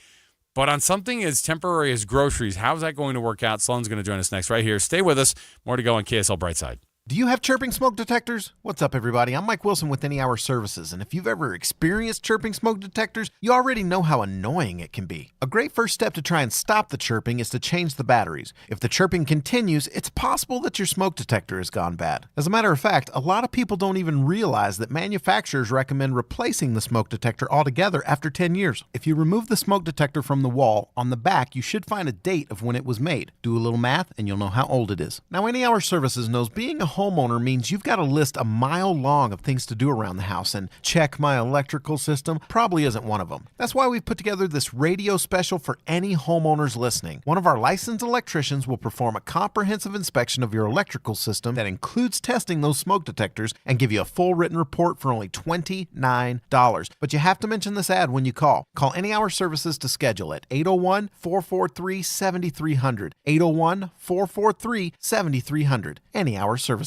But on something as temporary as groceries, how's that going to work out? Sloan's going to join us next right here. Stay with us. More to go on KSL Brightside. Do you have chirping smoke detectors? What's up, everybody? I'm Mike Wilson with Any Hour Services, and if you've ever experienced chirping smoke detectors, you already know how annoying it can be. A great first step to try and stop the chirping is to change the batteries. If the chirping continues, it's possible that your smoke detector has gone bad. As a matter of fact, a lot of people don't even realize that manufacturers recommend replacing the smoke detector altogether after 10 years. If you remove the smoke detector from the wall, on the back you should find a date of when it was made. Do a little math and you'll know how old it is. Now, Any Hour Services knows being a homeowner means you've got a list a mile long of things to do around the house, and check my electrical system probably isn't one of them. That's why we've put together this radio special for any homeowners listening. One of our licensed electricians will perform a comprehensive inspection of your electrical system that includes testing those smoke detectors and give you a full written report for only $29. But you have to mention this ad when you call. Call Any Hour Services to schedule it. 801-443-7300. 801-443-7300. Any Hour Services.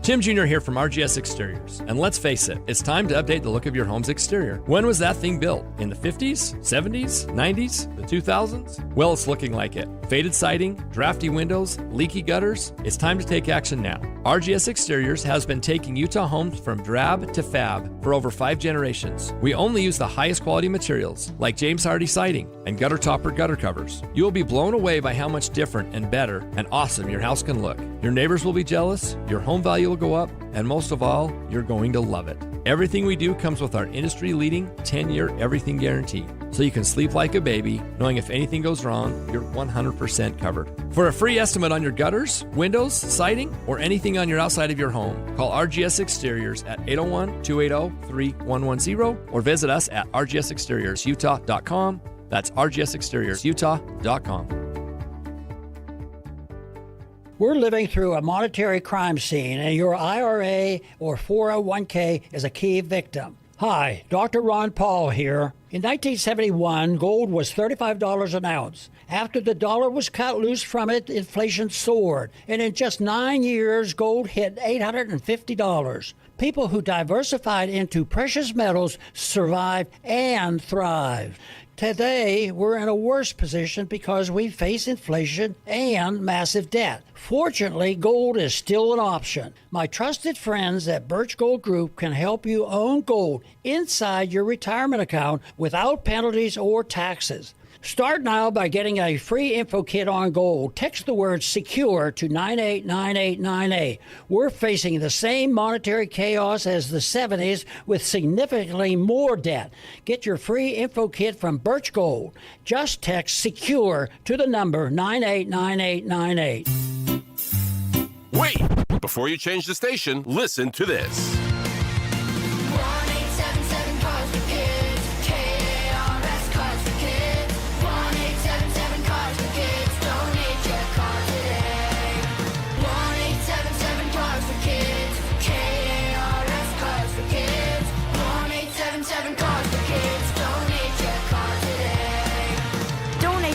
Tim Jr. here from RGS Exteriors. And let's face it, it's time to update the look of your home's exterior. When was that thing built? In the 50s, 70s, 90s, the 2000s? Well, it's looking like it. Faded siding, drafty windows, leaky gutters. It's time to take action now. RGS Exteriors has been taking Utah homes from drab to fab for over 5 generations. We only use the highest quality materials like James Hardy siding and gutter topper gutter covers. You will be blown away by how much different and better and awesome your house can look. Your neighbors will be jealous, your home value will go up, and most of all, you're going to love it. Everything we do comes with our industry-leading 10-year everything guarantee, so you can sleep like a baby, knowing if anything goes wrong, you're 100% covered. For a free estimate on your gutters, windows, siding, or anything on your outside of your home, call RGS Exteriors at 801-280-3110 or visit us at rgsexteriorsutah.com. That's rgsexteriorsutah.com. We're living through a monetary crime scene, and your IRA or 401k is a key victim. Hi, Dr. Ron Paul here. In 1971, gold was $35 an ounce. After the dollar was cut loose from it, inflation soared. And in just 9 years, gold hit $850. People who diversified into precious metals survived and thrived. Today, we're in a worse position because we face inflation and massive debt. Fortunately, gold is still an option. My trusted friends at Birch Gold Group can help you own gold inside your retirement account without penalties or taxes. Start now by getting a free info kit on gold. Text the word SECURE to 989898. We're facing the same monetary chaos as the 70s with significantly more debt. Get your free info kit from Birch Gold. Just text SECURE to the number 989898. Wait! Before you change the station, listen to this.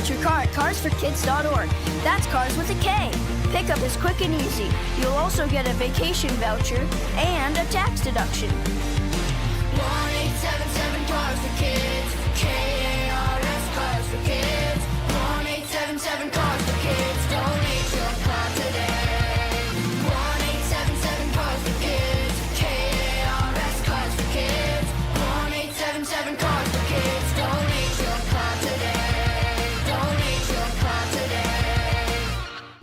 Your car at carsforkids.org. That's cars with a K. Pickup is quick and easy. You'll also get a vacation voucher and a tax deduction. 1-877-CARS-FOR-KIDS. KARS Cars for Kids. 1-877-CARS-FOR-KIDS. Donate your car today. 1-877-CARS-FOR-KIDS. KARS Cars for Kids. 1-877-CARS-FOR-KIDS. Donate your car today.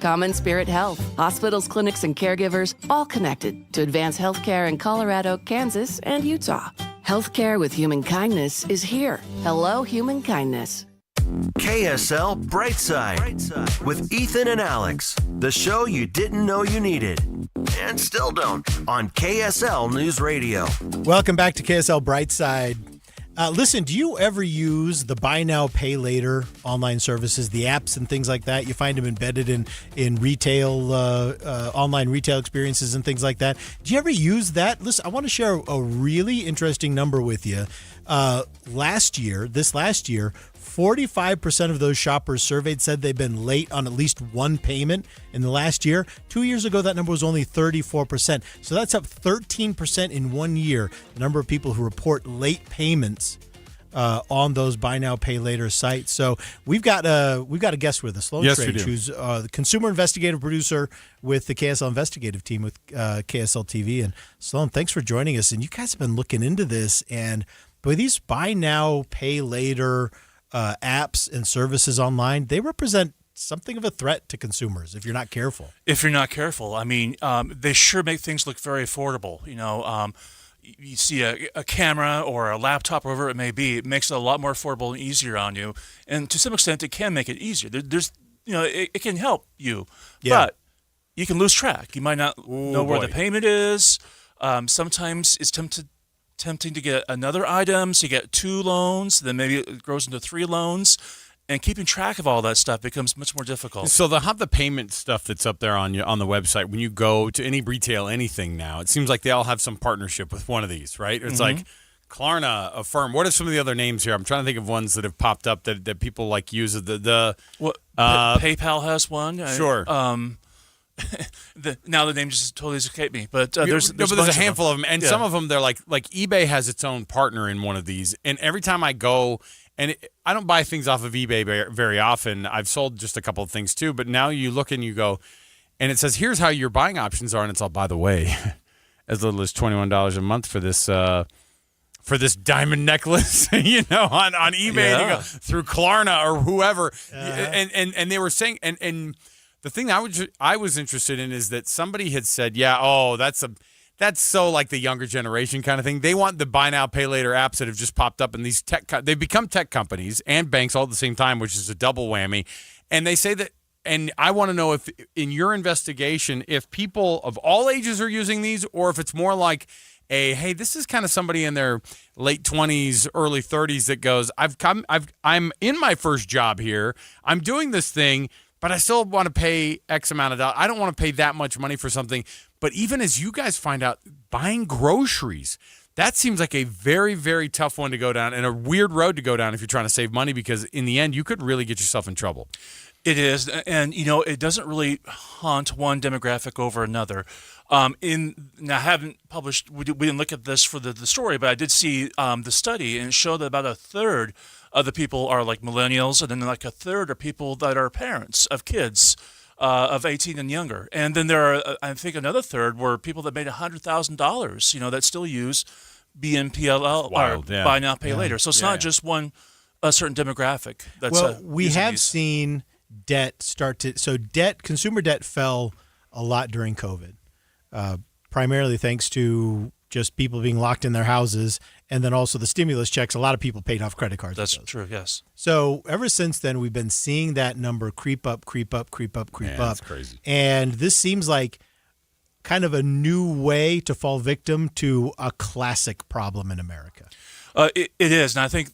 Common Spirit Health. Hospitals, clinics, and caregivers all connected to advance healthcare in Colorado, Kansas, and Utah. Healthcare with human kindness is here. Hello, human kindness. KSL Brightside with Ethan and Alex. The show you didn't know you needed. And still don't on KSL News Radio. Welcome back to KSL Brightside. Listen, do you ever use the buy now, pay later online services, the apps and things like that? You find them embedded in retail, online retail experiences and things like that. Do you ever use that? Listen, I want to share a really interesting number with you. Last year, 45% of those shoppers surveyed said they've been late on at least one payment in the last year. 2 years ago, that number was only 34%. So that's up 13% in 1 year, the number of people who report late payments on those buy now, pay later sites. So we've got a guest with us, Sloan Strange, who's the consumer investigative producer with the KSL investigative team with KSL TV. And Sloan, thanks for joining us. And you guys have been looking into this, and boy, these buy now, pay later apps and services online, they represent something of a threat to consumers if you're not careful. If you're not careful. I mean, they sure make things look very affordable. You know, you see a camera or a laptop, whatever it may be, it makes it a lot more affordable and easier on you. And to some extent, it can make it easier. There's, you know, it can help you. Yeah. But you can lose track. You might not know where the payment is. Sometimes it's tempting to get another item, so you get 2 loans, then maybe it grows into 3 loans, and keeping track of all that stuff becomes much more difficult. So they'll have the payment stuff that's up there on the website. When you go to any retail, anything now, it seems like they all have some partnership with one of these, right? It's like Klarna, Affirm. What are some of the other names here? I'm trying to think of ones that have popped up that people like use. PayPal has one. Sure. Now the name just totally escaped me, but there's a handful of them, and some of them they're like eBay has its own partner in one of these, and every time I go, and I don't buy things off of eBay very often. I've sold just a couple of things too, but now you look and you go, and it says here's how your buying options are, and it's all, by the way, as little as $21 a month for this diamond necklace, you know, on eBay, and you go through Klarna or whoever, and they were saying and. The thing I was interested in is that somebody had said, that's so like the younger generation kind of thing. They want the buy now, pay later apps that have just popped up, and these they've become tech companies and banks all at the same time, which is a double whammy. And they say that, and I want to know if in your investigation, if people of all ages are using these, or if it's more like hey, this is kind of somebody in their late 20s, early 30s that goes, I'm in my first job here. I'm doing this thing. but I still want to pay X amount of dollars. I don't want to pay that much money for something. But even as you guys find out, buying groceries, that seems like a very, very tough one to go down and a weird road to go down if you're trying to save money, because in the end, you could really get yourself in trouble. It is, and it doesn't really haunt one demographic over another. Now, I haven't published. We didn't look at this for the story, but I did see the study, and it showed that about a third of the people are like millennials, and then like a third are people that are parents of kids of 18 and younger, and then there are, I think, another third were people that made $100,000. That still use BNPL or buy now, pay later. So it's not just a certain demographic. We have seen debt consumer debt fell a lot during COVID, primarily thanks to just people being locked in their houses, and then also the stimulus checks. A lot of people paid off credit cards. That's true, yes. So ever since then, we've been seeing that number creep up. That's crazy. And this seems like kind of a new way to fall victim to a classic problem in America. It is, and I think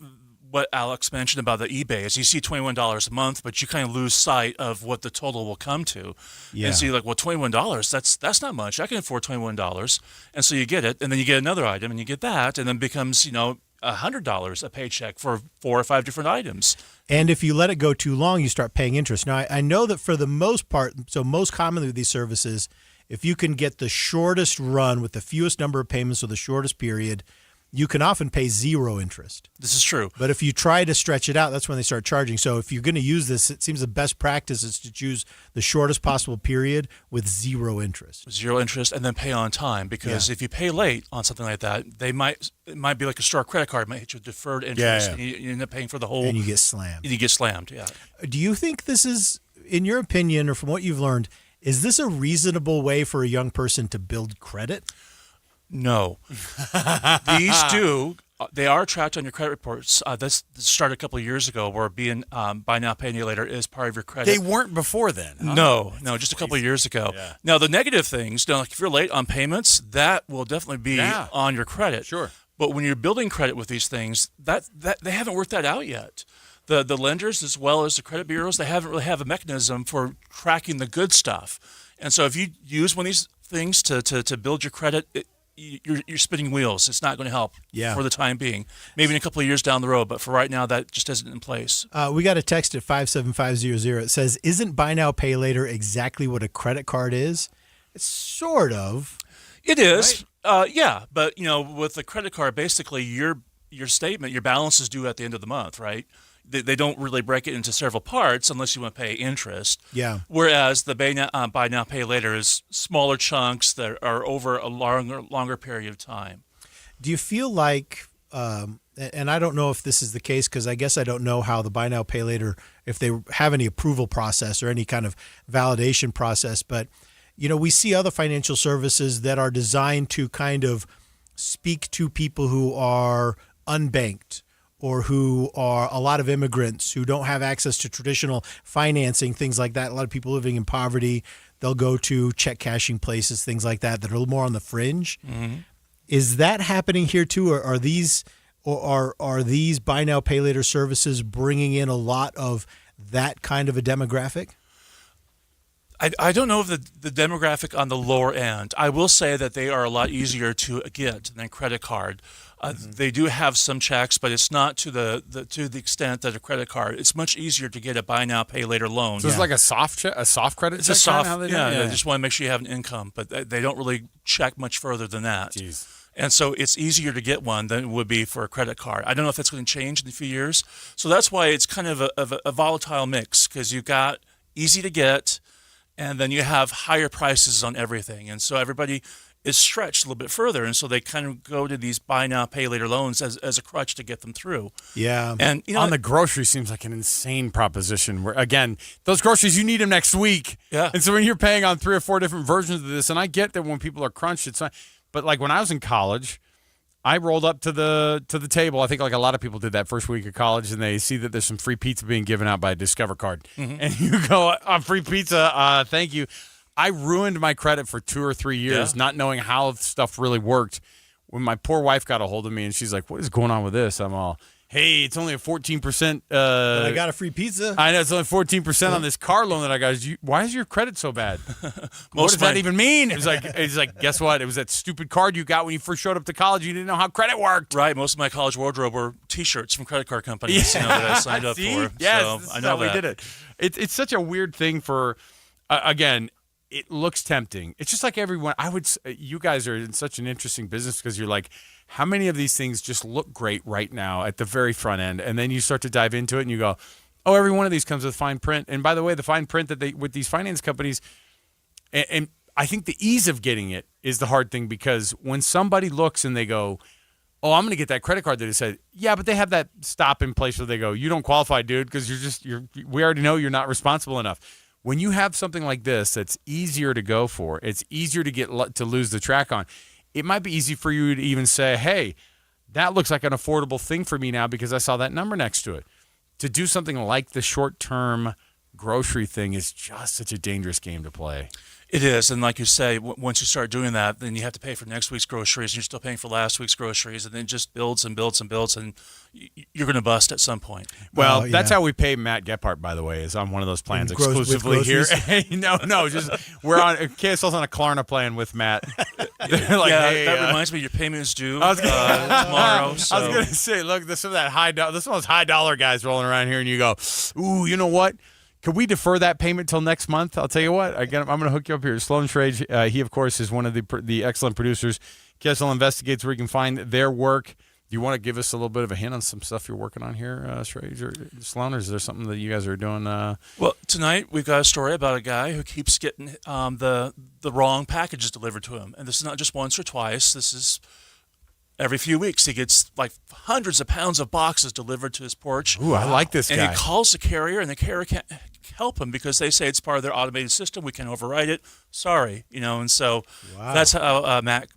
what Alex mentioned about the eBay is you see $21 a month, but you kind of lose sight of what the total will come to. Yeah. And so you're like, well, $21, that's not much. I can afford $21. And so you get it, and then you get another item, and you get that, and then it becomes, $100 a paycheck for 4 or 5 different items. And if you let it go too long, you start paying interest. Now, I know that for the most part, so most commonly with these services, if you can get the shortest run with the fewest number of payments or the shortest period, you can often pay 0 interest. This is true. But if you try to stretch it out, that's when they start charging. So if you're going to use this, it seems the best practice is to choose the shortest possible period with 0 interest. 0 interest, and then pay on time, because if you pay late on something like that, it might be like a store credit card. It might hit you deferred interest, and you end up paying for the whole. And you get slammed. Yeah. Do you think this is, in your opinion, or from what you've learned, is this a reasonable way for a young person to build credit? No. These they are tracked on your credit reports. This started a couple of years ago, where being buy now, pay later is part of your credit. They weren't before then. Huh? No, just a couple of years ago. Yeah. Now, the negative things, like if you're late on payments, that will definitely be on your credit. Sure. But when you're building credit with these things, that they haven't worked that out yet. The lenders, as well as the credit bureaus, they haven't really have a mechanism for tracking the good stuff. And so if you use one of these things to build your credit, you're spinning wheels. It's not going to help for the time being. Maybe in a couple of years down the road, but for right now, that just isn't in place. We got a text at 57500. It says, "Isn't buy now, pay later exactly what a credit card is?" It's sort of. It is, right? But with a credit card, basically your statement, your balance is due at the end of the month, right? They don't really break it into several parts unless you want to pay interest. Yeah. Whereas the buy now, pay later is smaller chunks that are over a longer period of time. Do you feel like, and I don't know if this is the case, because I guess I don't know how the buy now, pay later, if they have any approval process or any kind of validation process, but we see other financial services that are designed to kind of speak to people who are unbanked, or who are a lot of immigrants who don't have access to traditional financing, things like that. A lot of people living in poverty, they'll go to check cashing places, things like that are a little more on the fringe. Mm-hmm. Is that happening here too, or are these buy now, pay later services bringing in a lot of that kind of a demographic? I don't know if the demographic on the lower end. I will say that they are a lot easier to get than a credit card. They do have some checks, but it's not to the extent that a credit card. It's much easier to get a buy now, pay later loan. So it's like a soft credit check? It's a soft, they just want to make sure you have an income, but they don't really check much further than that. Jeez. And so it's easier to get one than it would be for a credit card. I don't know if that's going to change in a few years. So that's why it's kind of a volatile mix, because you've got easy to get, and then you have higher prices on everything. And so everybody is stretched a little bit further. And so they kind of go to these buy now, pay later loans as a crutch to get them through. Yeah. And on the grocery seems like an insane proposition where, again, those groceries, you need them next week. Yeah. And so when you're paying on 3 or 4 different versions of this, and I get that when people are crunched, it's fine. But like when I was in college, I rolled up to the table. I think like a lot of people did that first week of college, and they see that there's some free pizza being given out by a Discover card. Mm-hmm. And you go, free pizza, thank you. I ruined my credit for 2 or 3 years not knowing how stuff really worked. When my poor wife got a hold of me and she's like, "What is going on with this?" I'm all, hey, it's only a 14%. But I got a free pizza. I know it's only 14% on this car loan that I got. Why is your credit so bad? What does that even mean? It's like, guess what? It was that stupid card you got when you first showed up to college. You didn't know how credit worked. Right. Most of my college wardrobe were T-shirts from credit card companies that I signed up for. Yes, so I know how we did it. It's such a weird thing for, again, it looks tempting. It's just like everyone. You guys are in such an interesting business because you're like, how many of these things just look great right now at the very front end? And then you start to dive into it and you go, oh, every one of these comes with fine print. And by the way, the fine print that with these finance companies, and I think the ease of getting it is the hard thing, because when somebody looks and they go, oh, I'm going to get that credit card that it said, yeah, but they have that stop in place where they go, you don't qualify, dude, because we already know you're not responsible enough. When you have something like this that's easier to go for, it's easier to lose the track on. It might be easy for you to even say, hey, that looks like an affordable thing for me now because I saw that number next to it. To do something like the short-term grocery thing is just such a dangerous game to play. It is, and like you say, once you start doing that, then you have to pay for next week's groceries, and you're still paying for last week's groceries, and then it just builds and builds and builds, and you're going to bust at some point. Well, that's how we pay Matt Gephardt, by the way, is on one of those plans exclusively here. No, just we're on KSL's on a Klarna plan with Matt. That reminds me, your payment is due tomorrow. So. I was going to say, look, this is those high dollar guys rolling around here, and you go, ooh, you know what? Could we defer that payment till next month? I'll tell you what. I'm going to hook you up here. Sloan Schrage, he, of course, is one of the excellent producers. KSL investigates where you can find their work. Do you want to give us a little bit of a hint on some stuff you're working on here, Schrage or Sloan, or is there something that you guys are doing? Well, tonight we've got a story about a guy who keeps getting the wrong packages delivered to him. And this is not just once or twice. This is every few weeks. He gets like hundreds of pounds of boxes delivered to his porch. Ooh, I like this guy. And he calls the carrier, and the carrier can't help him because they say it's part of their automated system. We can override it. Sorry, and so that's how Matt.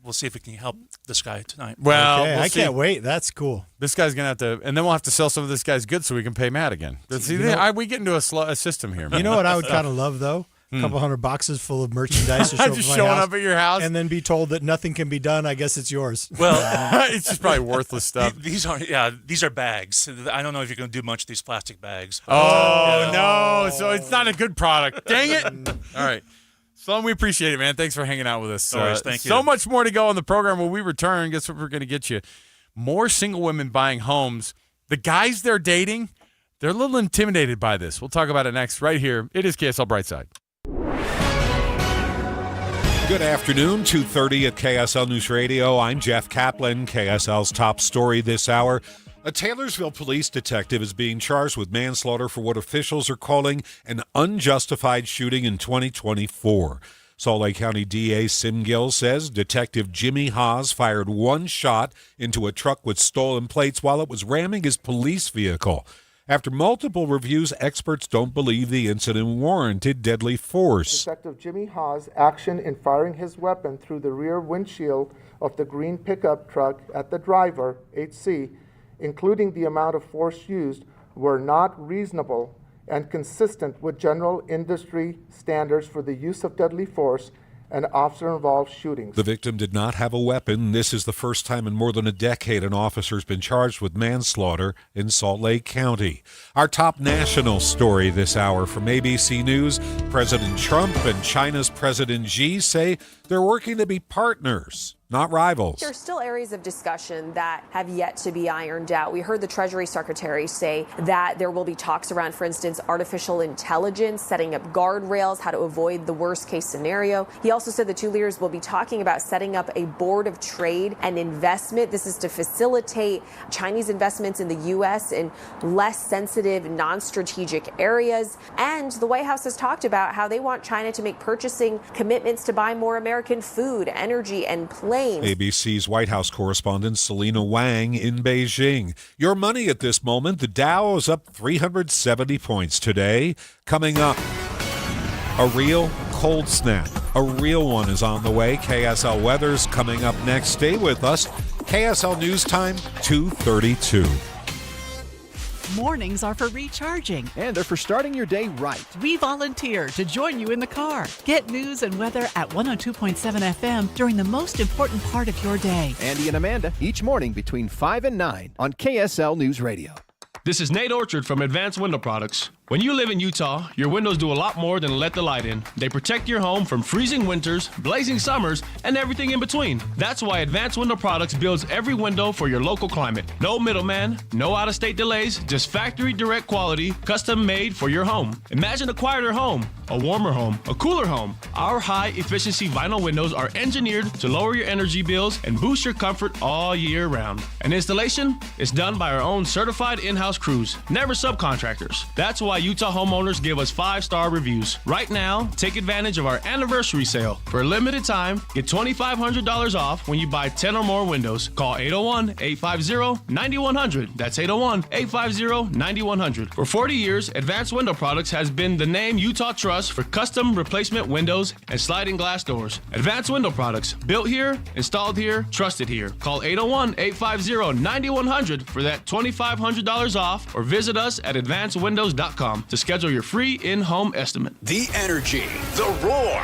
We'll see if we can help this guy tonight. Well, I can't wait. That's cool. This guy's gonna have to, and then we'll have to sell some of this guy's goods so we can pay Matt again. We get into a system here. Man. You know what I would kind of love though? A couple hundred boxes full of merchandise to show just showing up at your house, and then be told that nothing can be done. I guess it's yours. Well, it's just probably worthless stuff. These are bags. I don't know if you're going to do much of these plastic bags. No, so it's not a good product. Dang it! All right. Sloan, we appreciate it, man. Thanks for hanging out with us. Thank you. So much more to go on the program. When we return, guess what we're going to get you? More single women buying homes. The guys they're dating, they're a little intimidated by this. We'll talk about it next right here. It is KSL Brightside. Good afternoon, 2:30 at KSL News Radio. I'm Jeff Kaplan. KSL's top story this hour. A Taylorsville police detective is being charged with manslaughter for what officials are calling an unjustified shooting in 2024. Salt Lake County DA Sim Gill says Detective Jimmy Haas fired one shot into a truck with stolen plates while it was ramming his police vehicle. After multiple reviews, experts don't believe the incident warranted deadly force. Detective Jimmy Haas' action in firing his weapon through the rear windshield of the green pickup truck at the driver, HC, including the amount of force used, were not reasonable and consistent with general industry standards for the use of deadly force and officer-involved shootings. The victim did not have a weapon. This is the first time in more than a decade an officer's been charged with manslaughter in Salt Lake County. Our top national story this hour from ABC News, President Trump and China's President Xi say they're working to be partners, not rivals. There are still areas of discussion that have yet to be ironed out. We heard the Treasury Secretary say that there will be talks around, for instance, artificial intelligence, setting up guardrails, how to avoid the worst case scenario. He also said the two leaders will be talking about setting up a board of trade and investment. This is to facilitate Chinese investments in the U.S. in less sensitive, non-strategic areas. And the White House has talked about how they want China to make purchasing commitments to buy more American food, energy, and planes. ABC's White House correspondent Selena Wang in Beijing. Your money at this moment, the Dow is up 370 points today. Coming up, a real cold snap. A real one is on the way. KSL weather's coming up next. Stay with us. KSL News Time, 2:32. Mornings are for recharging. And they're for starting your day right. We volunteer to join you in the car. Get news and weather at 102.7 FM during the most important part of your day. Andy and Amanda, each morning between 5 and 9 on KSL News Radio. This is Nate Orchard from Advanced Window Products. When you live in Utah, your windows do a lot more than let the light in. They protect your home from freezing winters, blazing summers, and everything in between. That's why Advanced Window Products builds every window for your local climate. No middleman, no out-of-state delays, just factory direct quality, custom made for your home. Imagine a quieter home, a warmer home, a cooler home. Our high-efficiency vinyl windows are engineered to lower your energy bills and boost your comfort all year round. And installation is done by our own certified in-house crews, never subcontractors. That's why Utah homeowners give us 5-star reviews. Right now, take advantage of our anniversary sale. For a limited time, get $2,500 off when you buy 10 or more windows. Call 801-850-9100. That's 801-850-9100. For 40 years, Advanced Window Products has been the name Utah trusts for custom replacement windows and sliding glass doors. Advanced Window Products, built here, installed here, trusted here. Call 801-850-9100 for that $2,500 off, or visit us at advancedwindows.com to schedule your free in-home estimate. The energy, the roar,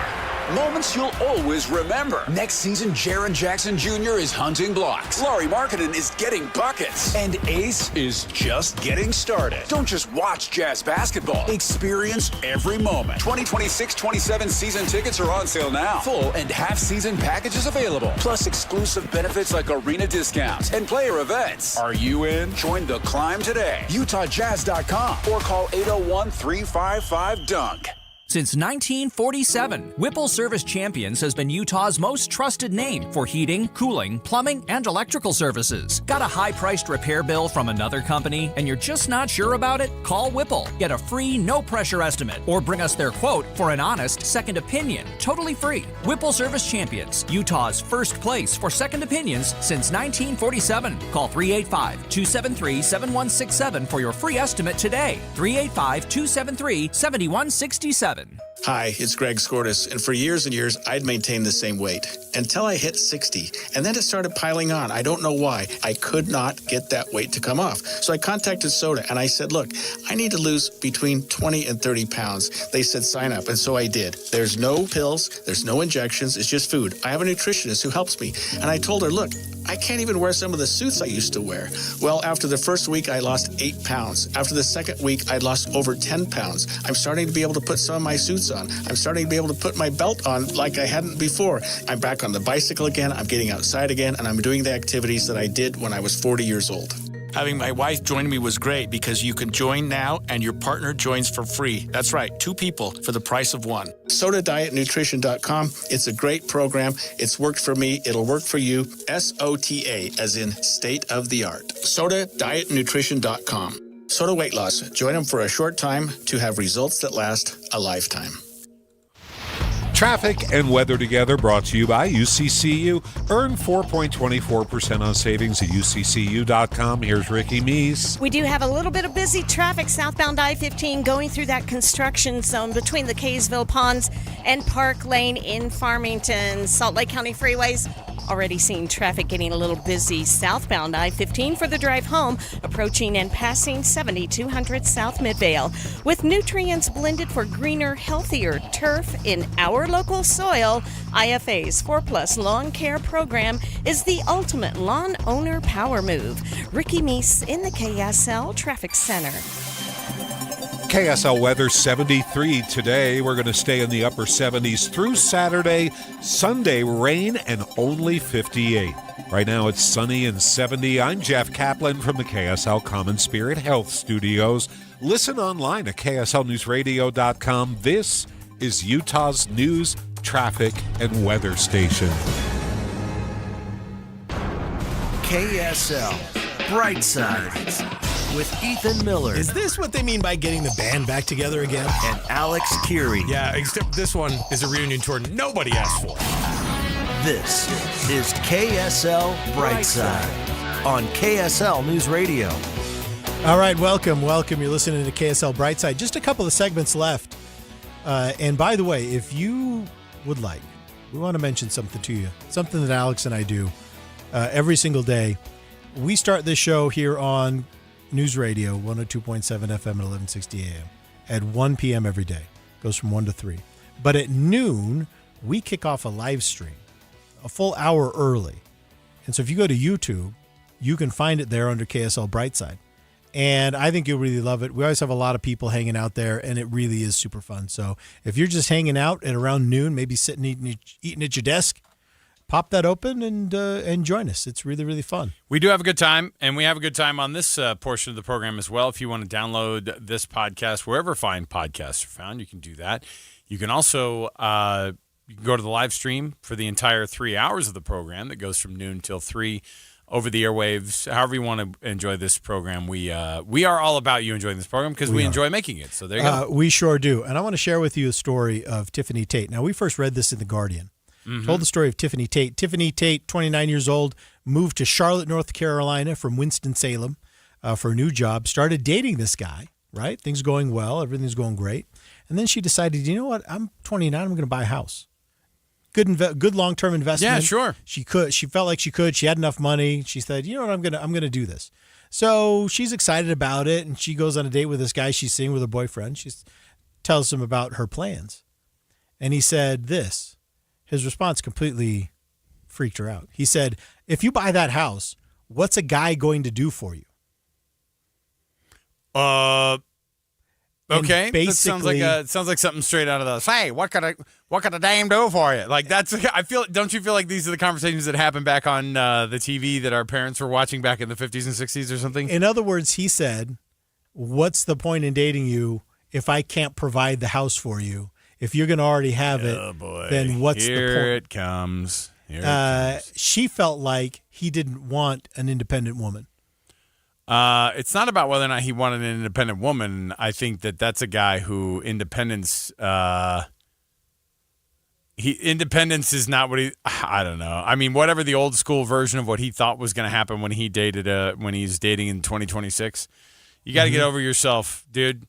moments you'll always remember. Next season, Jaren Jackson Jr. is hunting blocks. Laurie Markkinen is getting buckets. And Ace is just getting started. Don't just watch Jazz basketball. Experience every moment. 2026-27 season tickets are on sale now. Full and half-season packages available. Plus exclusive benefits like arena discounts and player events. Are you in? Join the climb today. UtahJazz.com or call 801-355-DUNK. Since 1947, Whipple Service Champions has been Utah's most trusted name for heating, cooling, plumbing, and electrical services. Got a high-priced repair bill from another company and you're just not sure about it? Call Whipple. Get a free, no-pressure estimate or bring us their quote for an honest second opinion. Totally free. Whipple Service Champions, Utah's first place for second opinions since 1947. Call 385-273-7167 for your free estimate today. 385-273-7167. Hi, it's Greg Skordas, and for years and years, I'd maintained the same weight until I hit 60, and then it started piling on. I don't know why. I could not get that weight to come off. So I contacted Soda, and I said, look, I need to lose between 20 and 30 pounds. They said, sign up, and so I did. There's no pills, there's no injections, it's just food. I have a nutritionist who helps me, and I told her, look, I can't even wear some of the suits I used to wear. Well, after the first week, I lost 8 pounds. After the second week, I'd lost over 10 pounds. I'm starting to be able to put some of my suits on. I'm starting to be able to put my belt on like I hadn't before. I'm back on the bicycle again. I'm getting outside again, and I'm doing the activities that I did when I was 40 years old. Having my wife join me was great because you can join now and your partner joins for free. That's right, 2 people for the price of 1. SodaDietNutrition.com. It's a great program. It's worked for me. It'll work for you. SOTA, as in state of the art. SodaDietNutrition.com. Soda Weight Loss. Join them for a short time to have results that last a lifetime. Traffic and weather together brought to you by UCCU. Earn 4.24% on savings at UCCU.com. Here's Ricky Meese. We do have a little bit of busy traffic southbound I-15 going through that construction zone between the Kaysville Ponds and Park Lane in Farmington. Salt Lake County freeways already seeing traffic getting a little busy southbound I-15 for the drive home, approaching and passing 7200 South Midvale. With nutrients blended for greener, healthier turf in our local soil, IFA's 4+ Lawn Care Program is the ultimate lawn owner power move. Ricky Meese in the KSL Traffic Center. KSL weather 73 today. We're going to stay in the upper 70s through Saturday. Sunday, rain and only 58. Right now it's sunny and 70. I'm Jeff Kaplan from the KSL Common Spirit Health Studios. Listen online at KSLNewsRadio.com. This is Utah's news, traffic, and weather station. KSL Brightside with Ethan Miller. Is this what they mean by getting the band back together again? And Alex Keary. Yeah, except this one is a reunion tour nobody asked for. This is KSL Brightside on KSL News Radio. All right, welcome. You're listening to KSL Brightside. Just a couple of segments left. And by the way, if you would like, we want to mention something to you, something that Alex and I do every single day. We start this show here on News Radio, 102.7 FM at 1160 AM at 1 p.m. every day. Goes from 1 to 3. But at noon, we kick off a live stream a full hour early. And so if you go to YouTube, you can find it there under KSL Brightside. And I think you'll really love it. We always have a lot of people hanging out there, and it really is super fun. So if you're just hanging out at around noon, maybe sitting eating at your desk, pop that open and join us. It's really, really fun. We do have a good time, and we have a good time on this portion of the program as well. If you want to download this podcast, wherever fine podcasts are found, you can do that. You can also you can go to the live stream for the entire 3 hours of the program that goes from noon till 3 over the airwaves. However you want to enjoy this program, we are all about you enjoying this program because we enjoy making it. So there you go. We sure do. And I want to share with you a story of Tiffany Tate. Now, we first read this in The Guardian. Mm-hmm. Told the story of Tiffany Tate. Tiffany Tate, 29 years old, moved to Charlotte, North Carolina from Winston-Salem for a new job, started dating this guy, right? Things going well. Everything's going great. And then she decided, you know what? I'm 29. I'm going to buy a house. Good long-term investment. Yeah, sure. She felt like she could. She had enough money. She said, you know what? I'm gonna do this. So she's excited about it, and she goes on a date with this guy she's seeing with her boyfriend. She tells him about her plans, and he said this. His response completely freaked her out. He said, "If you buy that house, what's a guy going to do for you?" Okay, that sounds like something straight out of those. Hey, what could a dame do for you? Like that's. Don't you feel like these are the conversations that happen back on the TV that our parents were watching back in the 50s and 60s or something? In other words, he said, "What's the point in dating you if I can't provide the house for you? If you're going to already have it, then what's the point?" Here it comes. She felt like he didn't want an independent woman. It's not about whether or not he wanted an independent woman. I think that's a guy who independence is not what I don't know. I mean, whatever the old school version of what he thought was going to happen when he when he's dating in 2026, you got to get over yourself, dude.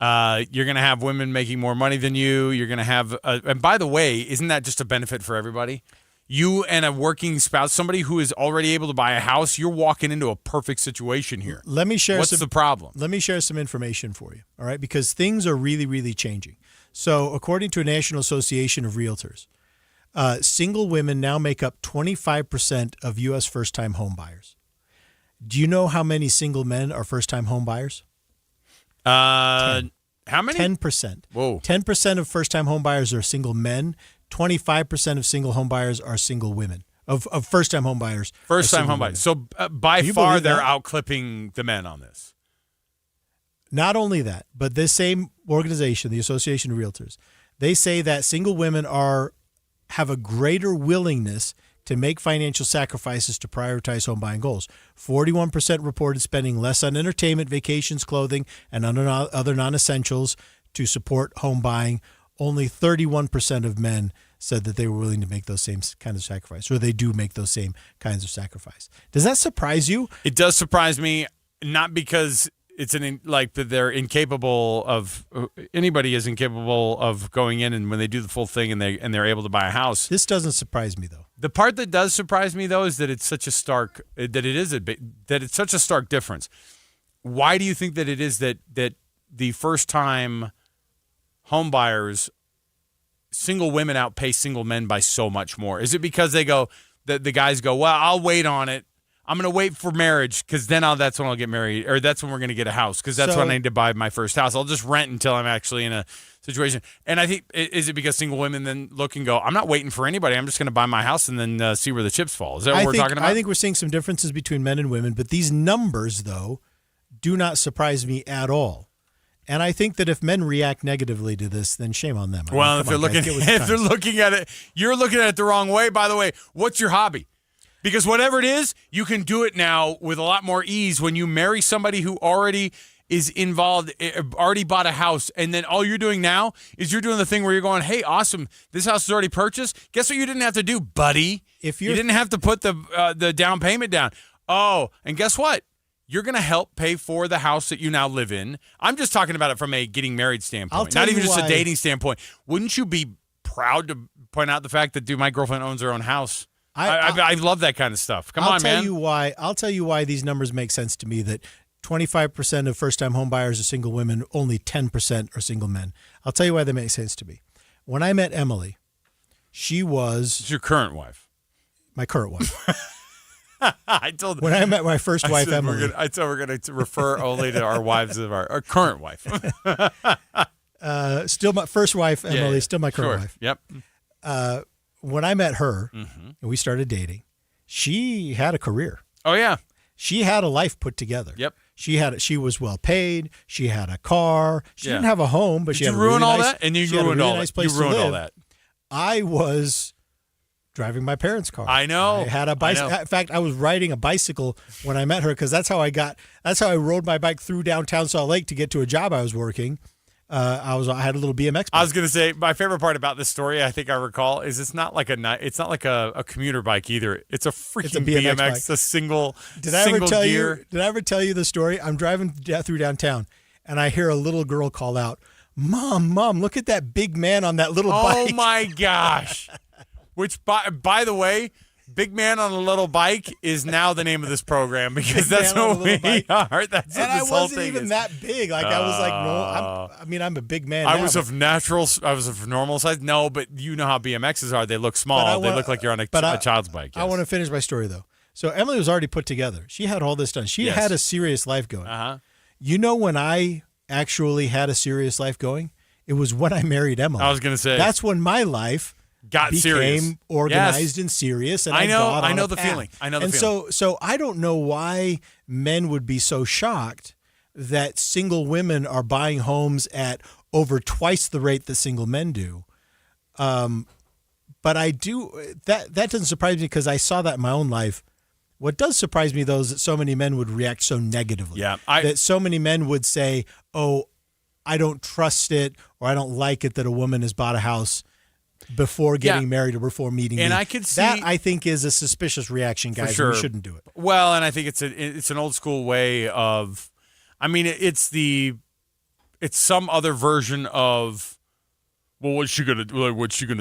You're going to have women making more money than you. You're going to have, and by the way, isn't that just a benefit for everybody? You and a working spouse, somebody who is already able to buy a house, you're walking into a perfect situation here. Let me share What's the problem? Let me share some information for you, all right? Because things are really, really changing. So according to a National Association of Realtors, single women now make up 25% of U.S. first-time home buyers. Do you know how many single men are first-time home buyers? 10. How many? 10%. Whoa. 10% of first-time home buyers are single men. 25% of single home buyers are single women. Of first-time home buyers. First-time home buyers. So by far, they're outclipping the men on this. Not only that, but this same organization, the Association of Realtors, they say that single women have a greater willingness to make financial sacrifices to prioritize home buying goals. 41% reported spending less on entertainment, vacations, clothing, and other non-essentials to support home buying. Only 31% of men said that they were willing to make those same kinds of sacrifice, or they do make those same kinds of sacrifice. Does that surprise you? It does surprise me, not because it's they're incapable of, anybody is incapable of going in and when they do the full thing and they're able to buy a house. This doesn't surprise me though. The part that does surprise me though is that it's such a stark it's such a stark difference. Why do you think that it is that the first time home buyers, single women outpace single men by so much more? Is it because the guys go, well, I'll wait on it. I'm going to wait for marriage because then that's when I'll get married, or that's when we're going to get a house because that's when I need to buy my first house. I'll just rent until I'm actually in a situation. And I think, is it because single women then look and go, I'm not waiting for anybody. I'm just going to buy my house and then see where the chips fall. Is that what we're talking about? I think we're seeing some differences between men and women, but these numbers, though, do not surprise me at all. And I think that if men react negatively to this, then shame on them. If they're looking at it, you're looking at it the wrong way. By the way, what's your hobby? Because whatever it is, you can do it now with a lot more ease when you marry somebody who already is involved, already bought a house, and then all you're doing now is you're doing the thing where you're going, hey, awesome, this house is already purchased. Guess what you didn't have to do, buddy? You didn't have to put the down payment down. Oh, and guess what? You're going to help pay for the house that you now live in. I'm just talking about it from a getting married standpoint, not even just a dating standpoint. Wouldn't you be proud to point out the fact that, dude, my girlfriend owns her own house? I love that kind of stuff. Come on, man. I'll tell you why these numbers make sense to me, that 25% of first-time home buyers are single women, only 10% are single men. I'll tell you why that makes sense to me. When I met Emily, she was... It's your current wife. My current wife. When I met my first wife, Emily. I thought we're going to refer only to our wives of our current wife. Still my first wife, Emily, Yeah. still my current wife. Yep. When I met her and we started dating, she had a career. Oh, yeah. She had a life put together. Yep. She was well paid. She had a car. She Yeah. didn't have a home, but Did she you had a ruin really all nice, that? And you she had a ruined really all nice that. place You to ruined all live. that. I was driving my parents' car. I know. I had a I bicycle. know. In fact, I was riding a bicycle when I met her because that's how I rode my bike through downtown Salt Lake to get to a job I was working. I had a little BMX bike. I was going to say my favorite part about this story, I think I recall, is it's not like a commuter bike either. It's a freaking BMX bike. It's a single. Did I ever tell gear. you? Did I ever tell you the story? I'm driving through downtown, and I hear a little girl call out, "Mom, look at that big man on that little bike." Oh my gosh! Which, by the way, Big Man on a Little Bike is now the name of this program because that's what we are. That's and what I this whole wasn't thing even is. that big. Like I was like, no, I'm a big man. I now, was but- of normal size. No, but you know how BMXs are. They look small. They look like you're on a child's bike. I want to finish my story though. So Emily was already put together. She had all this done. She Yes. had a serious life going. Uh-huh. You know when I actually had a serious life going? It was when I married Emily. I was going to say. That's when my life got became serious. organized Yes. and serious. And I know- got I on know a the path. feeling. I know the and feeling. So I don't know why men would be so shocked that single women are buying homes at over twice the rate that single men do. But I do that doesn't surprise me because I saw that in my own life. What does surprise me though is that so many men would react so negatively. Yeah, that so many men would say, "Oh, I don't trust it," or "I don't like it that a woman has bought a house before getting married or before meeting And me." I could see that. I think is a suspicious reaction, guys. For sure. We shouldn't do it. Well, and I think it's an old school way of. I mean, it's some other version of. Well, what's she gonna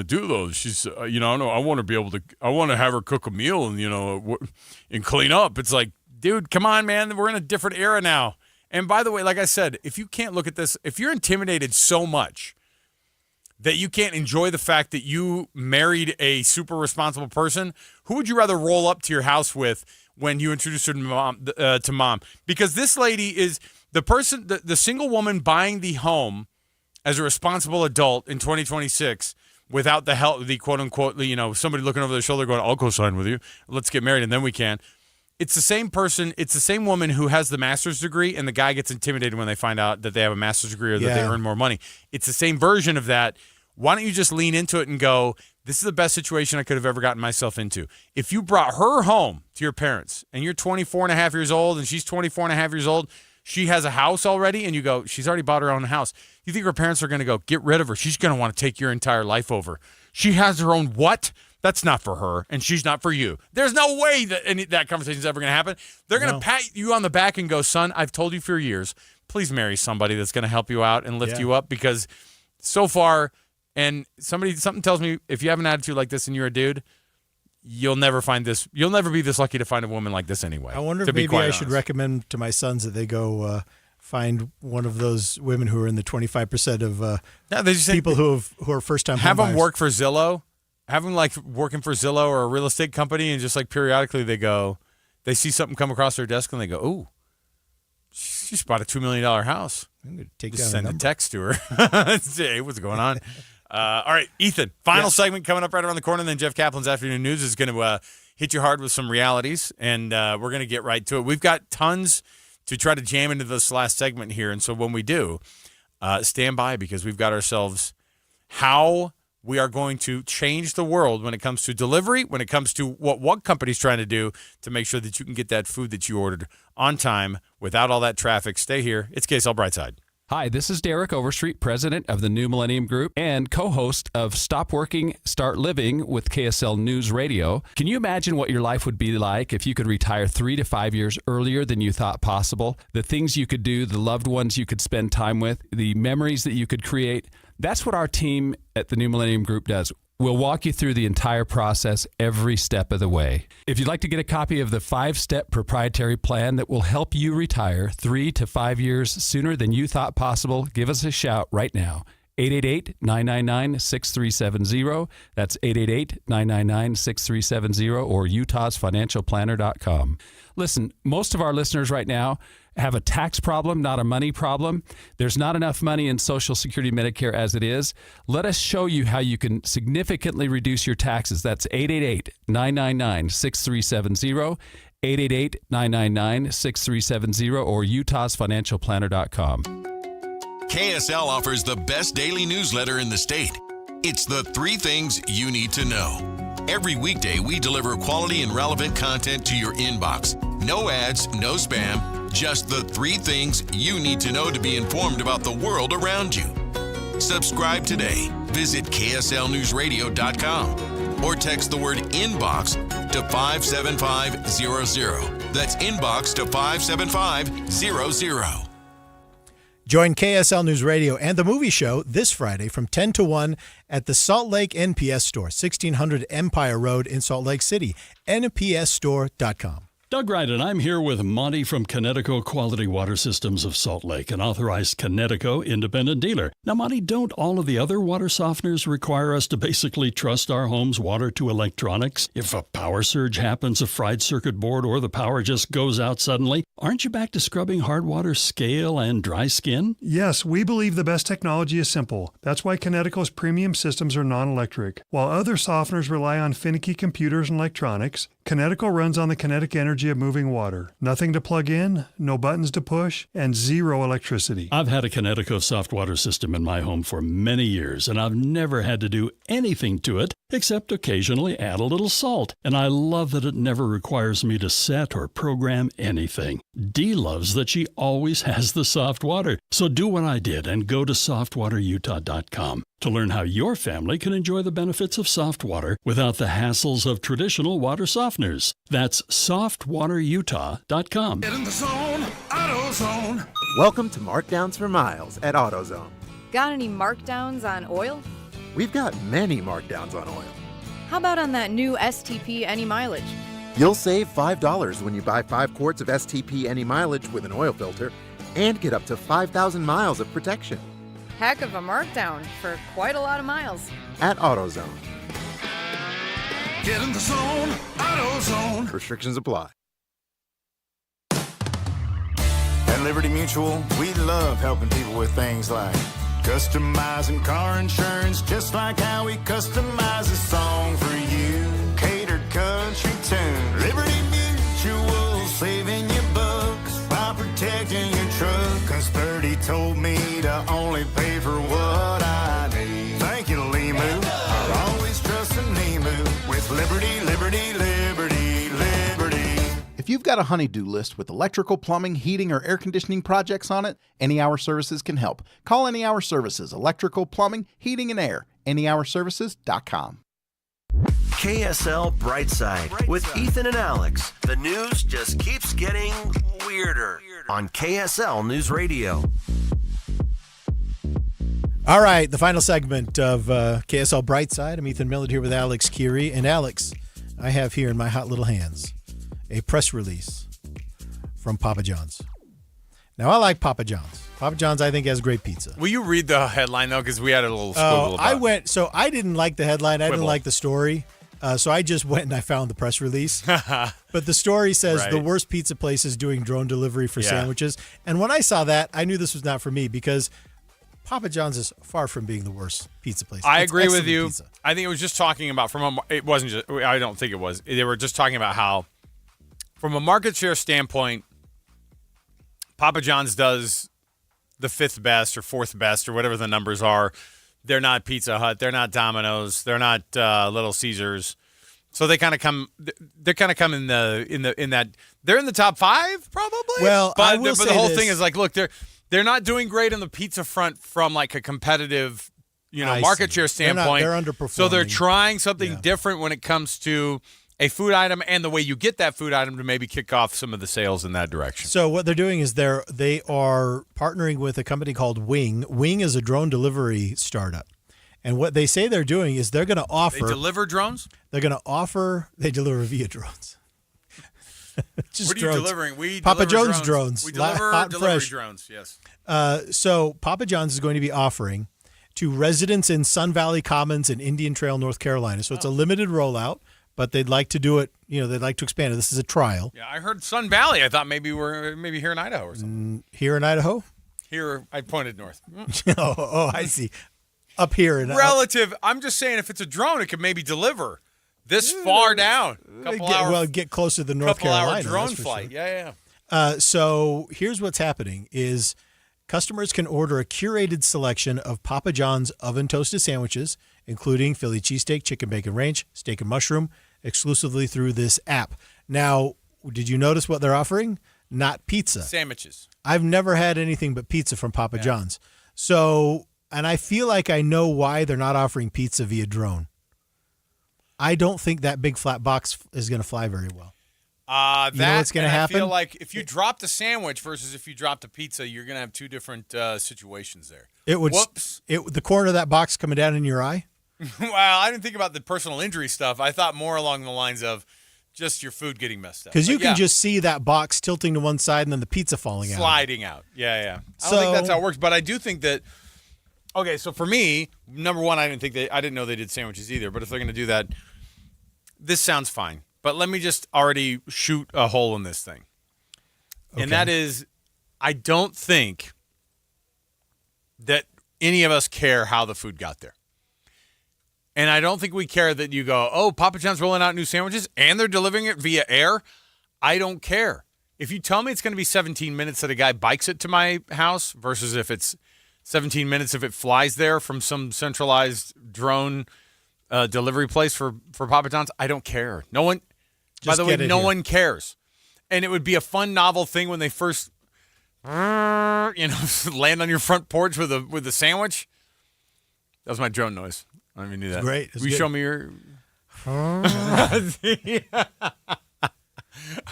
do though? She's, no, I want to have her cook a meal and and clean up. It's like, dude, come on, man, we're in a different era now. And by the way, like I said, if you can't look at this, if you're intimidated so much that you can't enjoy the fact that you married a super responsible person, who would you rather roll up to your house with when you introduce her to mom? Because this lady is the person, the single woman buying the home as a responsible adult in 2026 without the help, the quote unquote, somebody looking over their shoulder going, "I'll co-sign with you. Let's get married and then we can." It's the same person. It's the same woman who has the master's degree, and the guy gets intimidated when they find out that they have a master's degree or that they earn more money. It's the same version of that. Why don't you just lean into it and go, "This is the best situation I could have ever gotten myself into." If you brought her home to your parents and you're 24 and a half years old and she's 24 and a half years old, she has a house already, and you go, she's already bought her own house. You think her parents are going to go, "Get rid of her. She's going to want to take your entire life over. She has her own what? That's not for her, and she's not for you." There's no way that that conversation is ever going to happen. They're going to pat you on the back and go, "Son, I've told you for years, please marry somebody that's going to help you out and lift you up, because so far," and something tells me, if you have an attitude like this and you're a dude, you'll never be this lucky to find a woman like this anyway. I wonder if maybe I should recommend to my sons that they go find one of those women who are in the 25% of people who are first time. Have them work for Zillow. Have them working for Zillow or a real estate company, and just periodically they see something come across their desk and they go, "Ooh, she just bought a $2 million house." I'm going to just send a text to her. Say, "Hey, what's going on?" All right, Ethan, final segment coming up right around the corner. And then Jeff Kaplan's Afternoon News is going to hit you hard with some realities, and we're going to get right to it. We've got tons to try to jam into this last segment here, and so when we do, stand by, because we've got ourselves how we are going to change the world when it comes to delivery, when it comes to what company's trying to do to make sure that you can get that food that you ordered on time without all that traffic. Stay here. It's KSL Brightside. Hi, this is Derek Overstreet, president of the New Millennium Group and co-host of Stop Working, Start Living with KSL News Radio. Can you imagine what your life would be like if you could retire 3 to 5 years earlier than you thought possible? The things you could do, the loved ones you could spend time with, the memories that you could create. That's what our team at the New Millennium Group does. We'll walk you through the entire process every step of the way. If you'd like to get a copy of the 5-step proprietary plan that will help you retire 3 to 5 years sooner than you thought possible, give us a shout right now. 888-999-6370. That's 888-999-6370 or utahsfinancialplanner.com. Listen, most of our listeners right now have a tax problem, not a money problem. There's not enough money in Social Security Medicare as it is. Let us show you how you can significantly reduce your taxes. That's 888-999-6370, 888-999-6370 or utahsfinancialplanner.com. KSL offers the best daily newsletter in the state. It's the 3 things you need to know. Every weekday, we deliver quality and relevant content to your inbox. No ads, no spam, just the 3 things you need to know to be informed about the world around you. Subscribe today. Visit KSLNewsRadio.com or text the word inbox to 57500. That's inbox to 57500. Join KSL News Radio and the movie show this Friday from 10 to 1 at the Salt Lake NPS store, 1600 Empire Road in Salt Lake City, npsstore.com. Doug Wright, and I'm here with Monty from Connecticut Quality Water Systems of Salt Lake, an authorized Connecticut independent dealer. Now, Monty, don't all of the other water softeners require us to basically trust our home's water to electronics? If a power surge happens, a fried circuit board, or the power just goes out suddenly, aren't you back to scrubbing hard water scale and dry skin? Yes, we believe the best technology is simple. That's why Connecticut's premium systems are non-electric. While other softeners rely on finicky computers and electronics, Connecticut runs on the kinetic energy of moving water. Nothing to plug in, no buttons to push, and zero electricity. I've had a Connecticut soft water system in my home for many years, and I've never had to do anything to it except occasionally add a little salt. And I love that it never requires me to set or program anything. Dee loves that she always has the soft water. So do what I did and go to softwaterutah.com to learn how your family can enjoy the benefits of soft water without the hassles of traditional water softeners. That's softwaterutah.com. Get in the zone, AutoZone. Welcome to Markdowns for Miles at AutoZone. Got any markdowns on oil? We've got many markdowns on oil. How about on that new STP Any Mileage? You'll save $5 when you buy 5 quarts of STP Any Mileage with an oil filter and get up to 5,000 miles of protection. Heck of a markdown for quite a lot of miles. At AutoZone. Get in the zone, AutoZone. Restrictions apply. At Liberty Mutual, we love helping people with things like customizing car insurance, just like how we customize a song for you. Catered country tune. Liberty Mutual, saving you bucks by protecting your truck. 'Cause 30 told me to only pay for what I need. Thank you, Limu. I'll always trust in Limu with Liberty, Liberty, Liberty, Liberty. If you've got a honey-do list with electrical, plumbing, heating, or air conditioning projects on it, Any Hour Services can help. Call Any Hour Services, electrical, plumbing, heating, and air. anyhourservices.com. KSL Brightside with Ethan and Alex. The news just keeps getting weirder on KSL News Radio. All right, the final segment of KSL Brightside. I'm Ethan Millett here with Alex Keary. And Alex, I have here in my hot little hands a press release from Papa John's. Now, I like Papa John's. Papa John's, I think, has great pizza. Will you read the headline, though? Because we had a little squibble about So I didn't like the headline. I didn't like the story. So I just went and I found the press release. But the story says the worst pizza place is doing drone delivery for sandwiches. And when I saw that, I knew this was not for me because Papa John's is far from being the worst pizza place. I agree with you. Pizza. I think it was just talking about it wasn't just, I don't think it was. They were just talking about how, from a market share standpoint, Papa John's does the 5th best or 4th best or whatever the numbers are. They're not Pizza Hut. They're not Domino's. They're not Little Caesars. So they kind of come. They're kind of come in that. They're in the top 5 probably. Well, but the whole thing is like, look, they're not doing great on the pizza front from like a competitive, market share standpoint. They're underperforming. So they're trying something different when it comes to a food item and the way you get that food item to maybe kick off some of the sales in that direction. So what they're doing is they are partnering with a company called Wing. Wing is a drone delivery startup. And what they say they're doing is they're going to offer. They deliver drones? They're going to offer. They deliver via drones. Just what are drones. you delivering? We Papa deliver John's drones. We deliver Hot and delivery fresh. drones, yes. So Papa John's is going to be offering to residents in Sun Valley Commons and Indian Trail, North Carolina. So it's a limited rollout, but they'd like to do it. They'd like to expand it. This is a trial. Yeah, I heard Sun Valley. I thought maybe we're here in Idaho or something. Here in Idaho? Here, I pointed north. oh, I see. Up here. Relative. I'm just saying if it's a drone, it could maybe deliver this far down. Get closer to North Carolina. Couple-hour drone flight. Sure. Yeah. So here's what's happening is customers can order a curated selection of Papa John's oven-toasted sandwiches, including Philly cheesesteak, chicken bacon ranch, steak and mushroom, exclusively through this app. Now, did you notice what they're offering? Not pizza. Sandwiches. I've never had anything but pizza from Papa John's. So, and I feel like I know why they're not offering pizza via drone. I don't think that big flat box is going to fly very well. You know what's going to happen? I feel like if you drop the sandwich versus if you drop the pizza, you're going to have two different situations there. It would. Whoops. The corner of that box coming down in your eye? Well, I didn't think about the personal injury stuff. I thought more along the lines of just your food getting messed up. Because you can just see that box tilting to one side and then the pizza falling sliding out. Yeah. I don't think that's how it works, but I do think that. Okay, so for me, number one, I didn't know they did sandwiches either. But if they're going to do that, this sounds fine. But let me just already shoot a hole in this thing. Okay. And that is, I don't think that any of us care how the food got there. And I don't think we care that you go, oh, Papa John's rolling out new sandwiches and they're delivering it via air. I don't care. If you tell me it's going to be 17 minutes that a guy bikes it to my house versus if it's 17 minutes if it flies there from some centralized drone delivery place for Papa John's, I don't care. No one, by the way, no one cares. And it would be a fun, novel thing when they first, land on your front porch with a sandwich. That was my drone noise. I don't even knew that. Great. Will you show me your?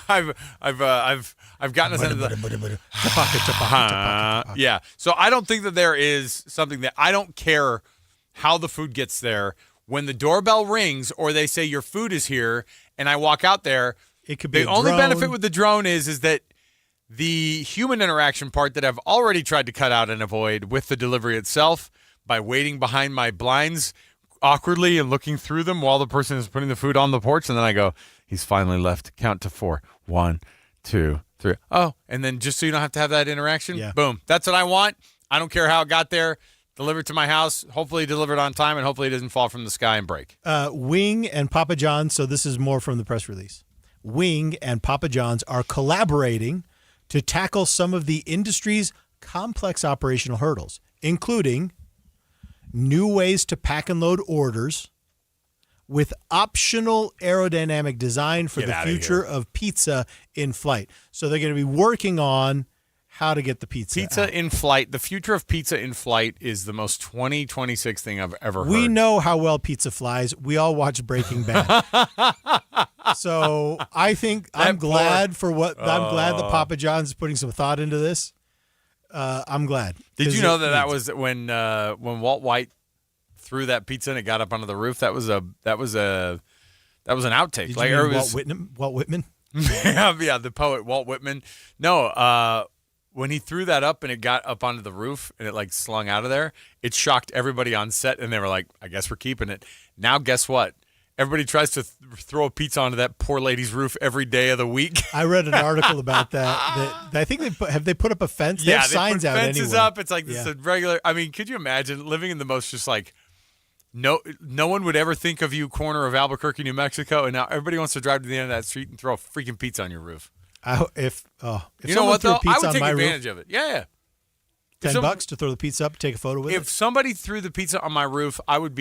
I've gotten us into the yeah. So I don't think that there is something that I don't care how the food gets there. When the doorbell rings or they say your food is here and I walk out there, it could be the only benefit with the drone is that the human interaction part that I've already tried to cut out and avoid with the delivery itself by waiting behind my blinds awkwardly and looking through them while the person is putting the food on the porch. And then I go, he's finally left. Count to 4. 1, 2, 3. Oh, and then just so you don't have to have that interaction, boom. That's what I want. I don't care how it got there. Delivered to my house, hopefully delivered on time, and hopefully it doesn't fall from the sky and break. Wing and Papa John's, so this is more from the press release. Wing and Papa John's are collaborating to tackle some of the industry's complex operational hurdles, including new ways to pack and load orders with optional aerodynamic design for the future of pizza in flight. So they're going to be working on how to get the pizza out. In flight. The future of pizza in flight is the most 2026 thing I've ever heard. We know how well pizza flies. We all watch Breaking Bad. So I think I'm glad that Papa John's is putting some thought into this. I'm glad. Did you know that was when Walt White threw that pizza and it got up onto the roof? That was an outtake. Did you mean Walt Whitman? yeah, the poet Walt Whitman. No, when he threw that up and it got up onto the roof and it slung out of there, it shocked everybody on set and they were like, I guess we're keeping it. Now guess what? Everybody tries to throw a pizza onto that poor lady's roof every day of the week. I read an article about that I think they put up a fence. They have signs out anyway. Fences up. It's like this is a regular. I mean, could you imagine living in the most just no one would ever think of you corner of Albuquerque, New Mexico, and now everybody wants to drive to the end of that street and throw a freaking pizza on your roof. If you know what though, I would take advantage roof, of it. Yeah. $10 to throw the pizza up, take a photo with it. If somebody threw the pizza on my roof, I would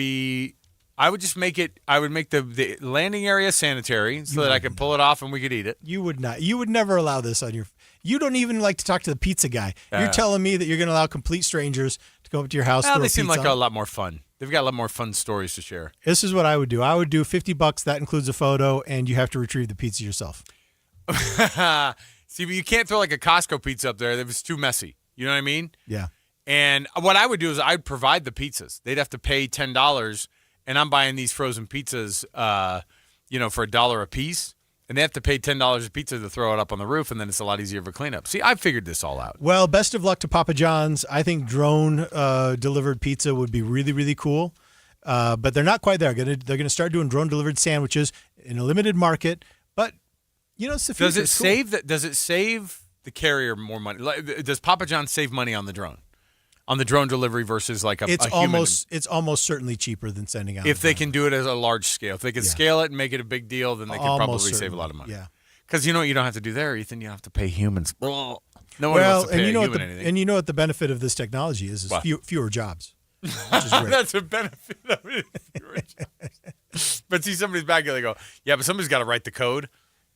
just make it. I would make the landing area sanitary so that I could pull it off and we could eat it. You would not. You would never allow this on your. You don't even like to talk to the pizza guy. You're telling me that you're going to allow complete strangers to go up to your house. Well, they seem like a lot more fun. They've got a lot more fun stories to share. This is what I would do. I would do $50. That includes a photo, and you have to retrieve the pizza yourself. See, but you can't throw a Costco pizza up there. It was too messy. You know what I mean? Yeah. And what I would do is I'd provide the pizzas. They'd have to pay $10, and I'm buying these frozen pizzas, for $1 a piece. And they have to pay $10 a pizza to throw it up on the roof, and then it's a lot easier for cleanup. See, I figured this all out. Well, best of luck to Papa John's. I think drone delivered pizza would be really, really cool. But they're not quite there. They're gonna start doing drone delivered sandwiches in a limited market. But it's the future. Does it save the carrier more money? Does Papa John's save money on the drone? On the drone delivery versus like a human? It's almost certainly cheaper than sending out. If they can do it as a large scale. If they can scale it and make it a big deal, then they can probably save a lot of money. Yeah. Because you know what you don't have to do there, Ethan? You don't have to pay humans. No one wants to pay a human anything. And you know what the benefit of this technology is fewer jobs. Which is great. That's a benefit of it. Fewer jobs. But see, somebody's back here, they go, yeah, but somebody's got to write the code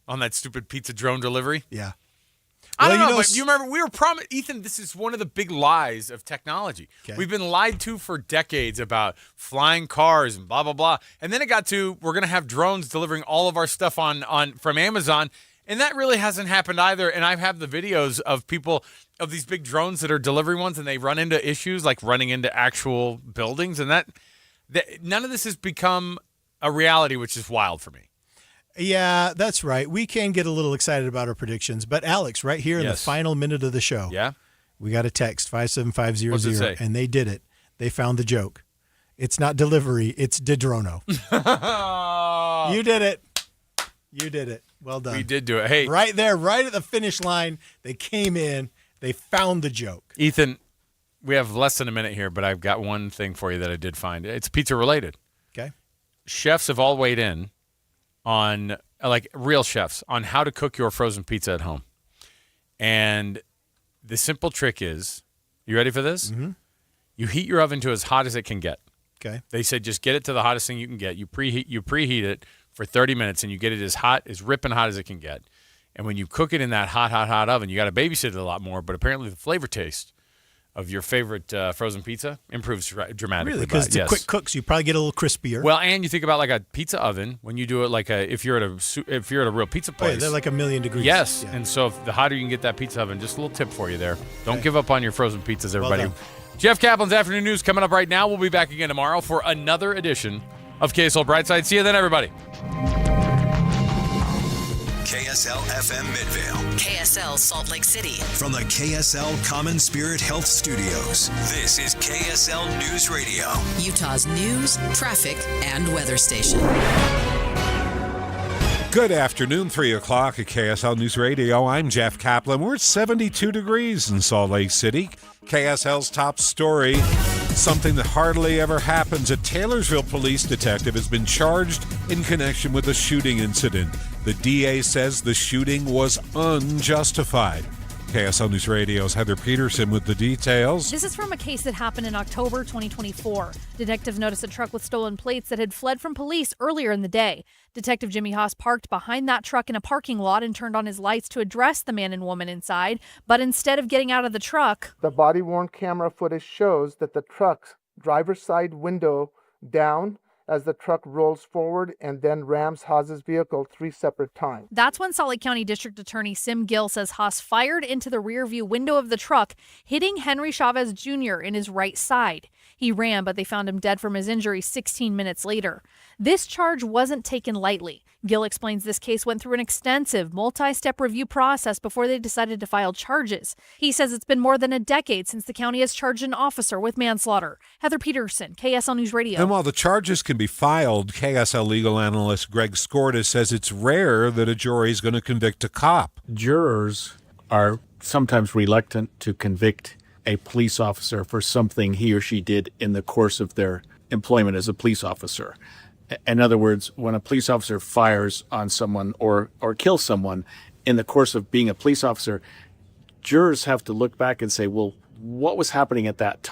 on that stupid pizza drone delivery. Yeah. I don't know, but you remember we were promised, Ethan, this is one of the big lies of technology. Okay. We've been lied to for decades about flying cars and blah, blah, blah. And then it got to we're going to have drones delivering all of our stuff from Amazon. And that really hasn't happened either. And I have the videos of people, of these big drones that are delivery ones, and they run into issues like running into actual buildings. And that none of this has become a reality, which is wild for me. Yeah, that's right. We can get a little excited about our predictions. But, Alex, right here in the final minute of the show, we got a text, 57500, What's it say? and they did it. They found the joke. It's not delivery, it's DiDrono. You did it. You did it. Well done. We did do it. Hey, right there, right at the finish line, they came in, they found the joke. Ethan, we have less than a minute here, but I've got one thing for you that I did find. It's pizza related. Okay. Chefs have all weighed in on, like real chefs, on how to cook your frozen pizza at home. And the simple trick is, you ready for this? Mm-hmm. You heat your oven to as hot as it can get. Okay. They said just get it to the hottest thing you can get. You preheat it for 30 minutes, and you get it as hot, as ripping hot as it can get. And when you cook it in that hot oven, you got to babysit it a lot more, but apparently the flavor taste of your favorite frozen pizza improves dramatically. Really? Because it's a quick cook, so you probably get a little crispier. Well, and you think about like a pizza oven when you do it if you're at a real pizza place. Oh, yeah, they're like 1,000,000 degrees. Yes, yeah. And so if the hotter you can get that pizza oven, just a little tip for you there. Don't give up on your frozen pizzas, everybody. Well done. Jeff Kaplan's Afternoon News coming up right now. We'll be back again tomorrow for another edition of KSL Brightside. See you then, everybody. KSL FM Midvale. KSL Salt Lake City. From the KSL Common Spirit Health Studios, this is KSL News Radio. Utah's news, traffic, and weather station. Good afternoon, 3 o'clock at KSL News Radio. I'm Jeff Kaplan. We're at 72 degrees in Salt Lake City. KSL's top story, something that hardly ever happens. A Taylorsville police detective has been charged in connection with a shooting incident. The DA says the shooting was unjustified. KSL News Radio's Heather Peterson with the details. This is from a case that happened in October 2024. Detectives noticed a truck with stolen plates that had fled from police earlier in the day. Detective Jimmy Haas parked behind that truck in a parking lot and turned on his lights to address the man and woman inside. But instead of getting out of the truck, the body-worn camera footage shows that the truck's driver's side window down as the truck rolls forward and then rams Haas's vehicle 3 separate times. That's when Salt Lake County District Attorney Sim Gill says Haas fired into the rear view window of the truck, hitting Henry Chavez Jr. in his right side. He ran, but they found him dead from his injuries 16 minutes later. This charge wasn't taken lightly. Gill explains this case went through an extensive multi-step review process before they decided to file charges. He says it's been more than a decade since the county has charged an officer with manslaughter. Heather Peterson, KSL News Radio. And while the charges can be filed, KSL legal analyst Greg Skorda says it's rare that a jury is going to convict a cop. Jurors are sometimes reluctant to convict a police officer for something he or she did in the course of their employment as a police officer. In other words, when a police officer fires on someone or kills someone in the course of being a police officer, jurors have to look back and say, well, what was happening at that time?